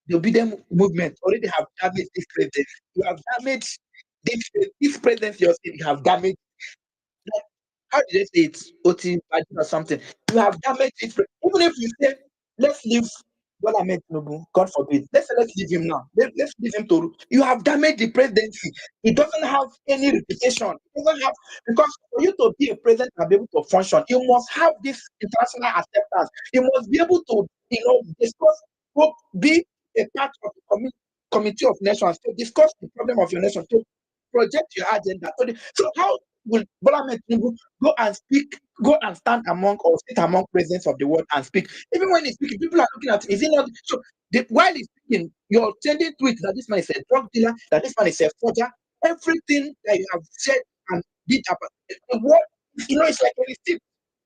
the obedient movement, already have damaged this president? You have damaged this presidency. You have damaged. Like, how did they say it? OT or something. You have damaged it. Even if you say, let's leave Bola Ahmed Tinubu, God forbid. Let's leave him now. Let's leave him to. You have damaged the presidency. It doesn't have any reputation. It doesn't have, because for you to be a president and be able to function, you must have this international acceptance. You must be able to, discuss, be a part of the committee of nations to discuss the problem of your nation, to project your agenda. So how will Bola Ahmed Tinubu go and speak, go and stand among or sit among presidents of the world and speak? Even when he's speaking, people are looking at him. Is he not? So while he's speaking, you're sending tweets that this man is a drug dealer, that this man is a forger. Everything that you have said and did about what it's like a receipt.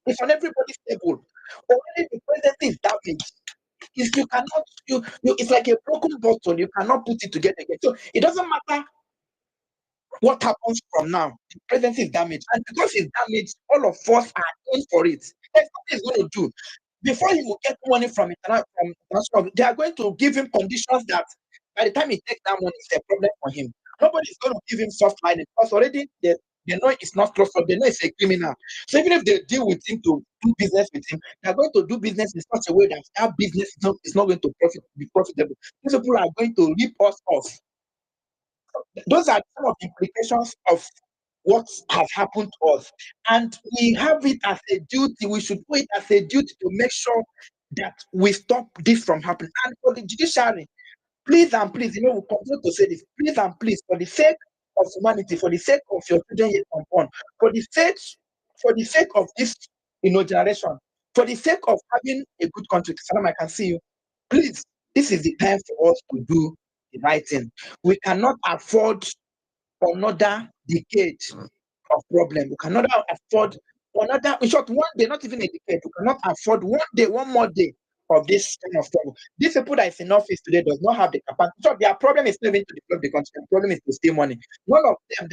It's on everybody's table. Already the presidency is damaged. is you cannot you it's like a broken bottle. You cannot put it together again. So it doesn't matter what happens from now. The presidency is damaged, and because it's damaged, all of us are in for it. There's nothing he's going to do. Before he will get money from international, they are going to give him conditions that by the time he takes that money, it's a problem for him. Nobody is going to give him soft lining because already they know it's not trust. They know it's a criminal. So even if they deal with him to do business with him, they're going to do business in such a way that that business is not going to be profitable. These people are going to rip us off. Those are some of the implications of what has happened to us. And we have it as a duty, we should do it as a duty to make sure that we stop this from happening. And for the judiciary, please and please, we continue to say this, please and please, for the sake of humanity, for the sake of your children yet unborn, for the sake of this generation, for the sake of having a good country, Salam, I can see you. Please, this is the time for us to do the right thing. We cannot afford another decade of problem. We cannot afford another, in short, one day, not even a decade. We cannot afford one more day of this kind of trouble. These people that is in office today does not have the capacity. So their problem is not even to develop the country. The problem is to steal money. None of them.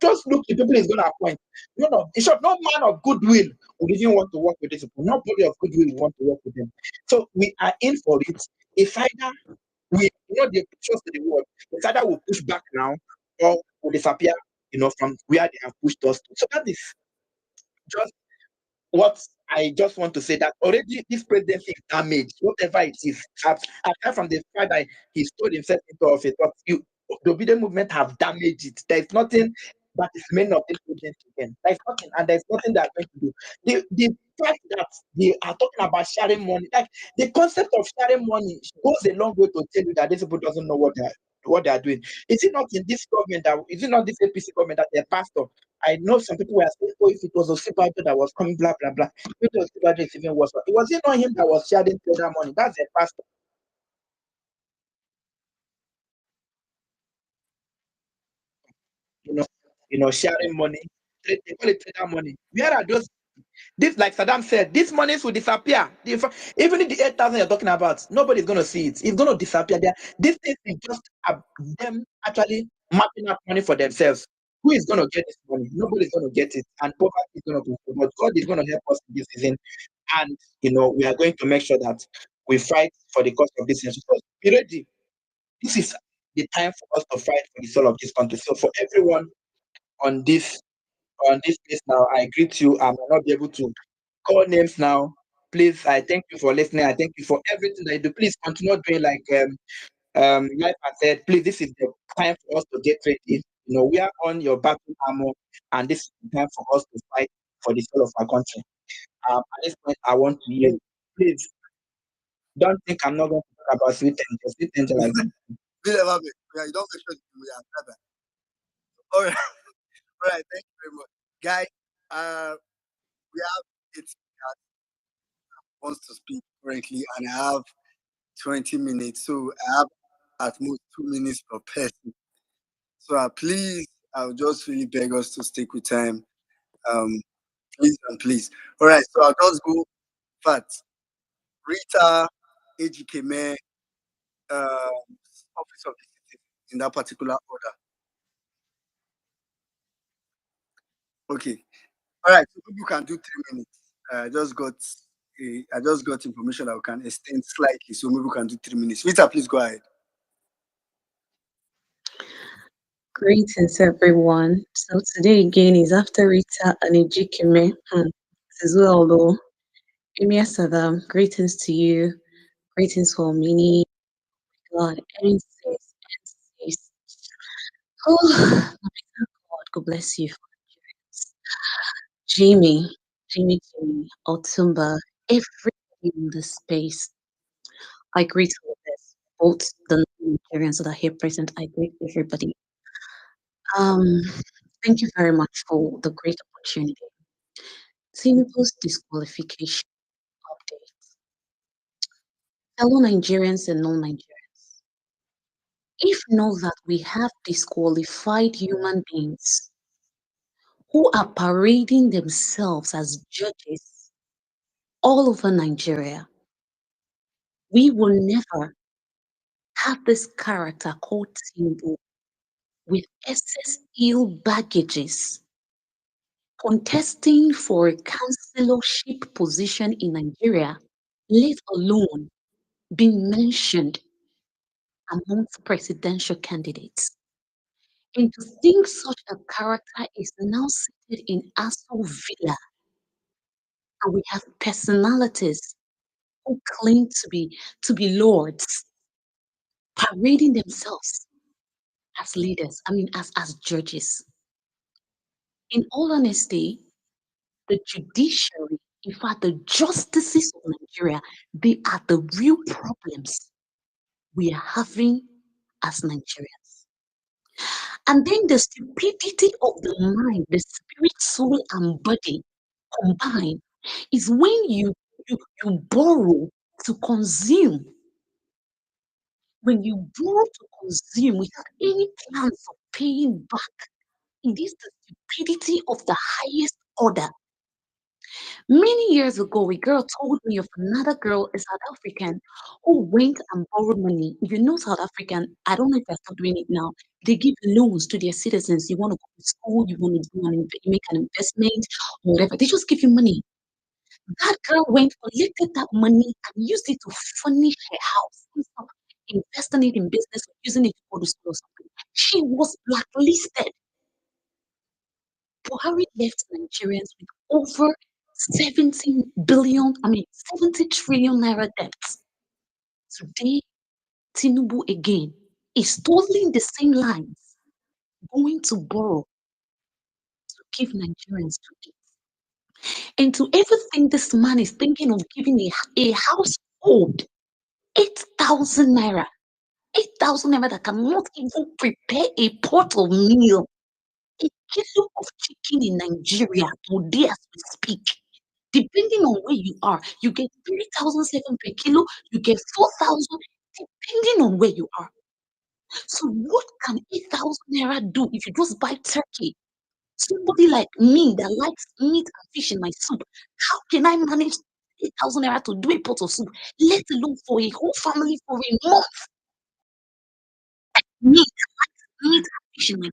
Just look, the people is going to appoint. In short, no man of goodwill would even want to work with these people. Nobody of goodwill would want to work with them. So we are in for it. It's either they push us to the wall. It's either we push back now or we disappear, from where they have pushed us to. So that is just what I just want to say, that already this presidency is damaged, whatever it is. Apart from the fact that he stole himself into office, but the video movement have damaged it. There is nothing that is made of this presidency again. There is nothing, and there is nothing they are going to do. The fact that they are talking about sharing money, like the concept of sharing money goes a long way to tell you that these people doesn't know what they are doing. Is it not in this government is it not this APC government that their pastor? I know some people were saying, oh, if it was Osibajo that was coming, blah, blah, blah. If it was Osibajo, it's even worse. But it was not him that was sharing that money. That's a pastor. Sharing money. They call it trader money. Where are those? This, like Saddam said, these monies will disappear. Even if the 8,000 you're talking about, nobody's going to see it. It's going to disappear there. This thing is just them actually mapping out money for themselves. Who is going to get this money? Nobody's going to get it. And poverty is going to go. But God is going to help us in this season. And, we are going to make sure that we fight for the cause of this nation. So be ready. This is the time for us to fight for the soul of this country. So for everyone on this place now, I greet you. I may not be able to call names now. Please, I thank you for listening. I thank you for everything that you do. Please continue doing like Life has said. Please, this is the time for us to get ready. We are on your battle armor, and this is the time for us to fight for the soul of our country. At this point, I want to hear you. Please don't think I'm not going to talk about sweet angels. Sweet angel, like You don't make sure we are brother. All right. All right. Thank you very much. Guys, we have 8 speakers wants to speak currently, and I have 20 minutes. So I have at most 2 minutes per person. So please, I'll just really beg us to stick with time. Please and please. All right. So I'll just go fast. Rita, Ejikeme, Office of the City, in that particular order. Okay. All right. So people can do 3 minutes. I just got information that we can extend slightly, so maybe we can do 3 minutes. Rita, please go ahead. Greetings, everyone. So today again is after Rita and Ejikeme. As well, though. Emia Sadam, greetings to you. Greetings for Mini. God, NCs. Oh, God, God bless you. Jamie, Otumba, everybody in the space. I greet all this, both the Nigerians that are here present. I greet everybody. Thank you very much for the great opportunity. Tinubu's disqualification update. Fellow Nigerians and non-Nigerians, if know that we have disqualified human beings who are parading themselves as judges all over Nigeria, We will never have this character called Tinubu with excess ill baggages contesting for a councillorship position in Nigeria, let alone being mentioned amongst presidential candidates. And to think such a character is now seated in Aso Villa, and we have personalities who claim to be lords, parading themselves as leaders, as judges. In all honesty, the judiciary, in fact, the justices of Nigeria, they are the real problems we are having as Nigerians. And then the stupidity of the mind, the spirit, soul, and body combined is when you borrow to consume. When you borrow to consume without any plans of paying back, it is the stupidity of the highest order. Many years ago, a girl told me of another girl, a South African, who went and borrowed money. If you know South African, I don't know if they're still doing it now. They give loans to their citizens. You want to go to school, you want to make an investment, or whatever. They just give you money. That girl went, collected that money, and used it to furnish her house. Instead of investing it in business or using it to go to school or something. She was blacklisted. Buhari left Nigerians with over 70 trillion naira debts. Today, Tinubu again is toiling the same lines, going to borrow to give Nigerians to eat. And to ever think this man is thinking of giving a household 8,000 naira, 8,000 naira that cannot even prepare a pot of meal. A kilo of chicken in Nigeria today as we speak, depending on where you are, you get 3,700 per kilo, you get 4,000, depending on where you are. So what can 8,000 naira do if you just buy turkey? Somebody like me that likes meat and fish in my soup, how can I manage 8,000 naira to do a pot of soup, let alone for a whole family for a month? Meat and fish in my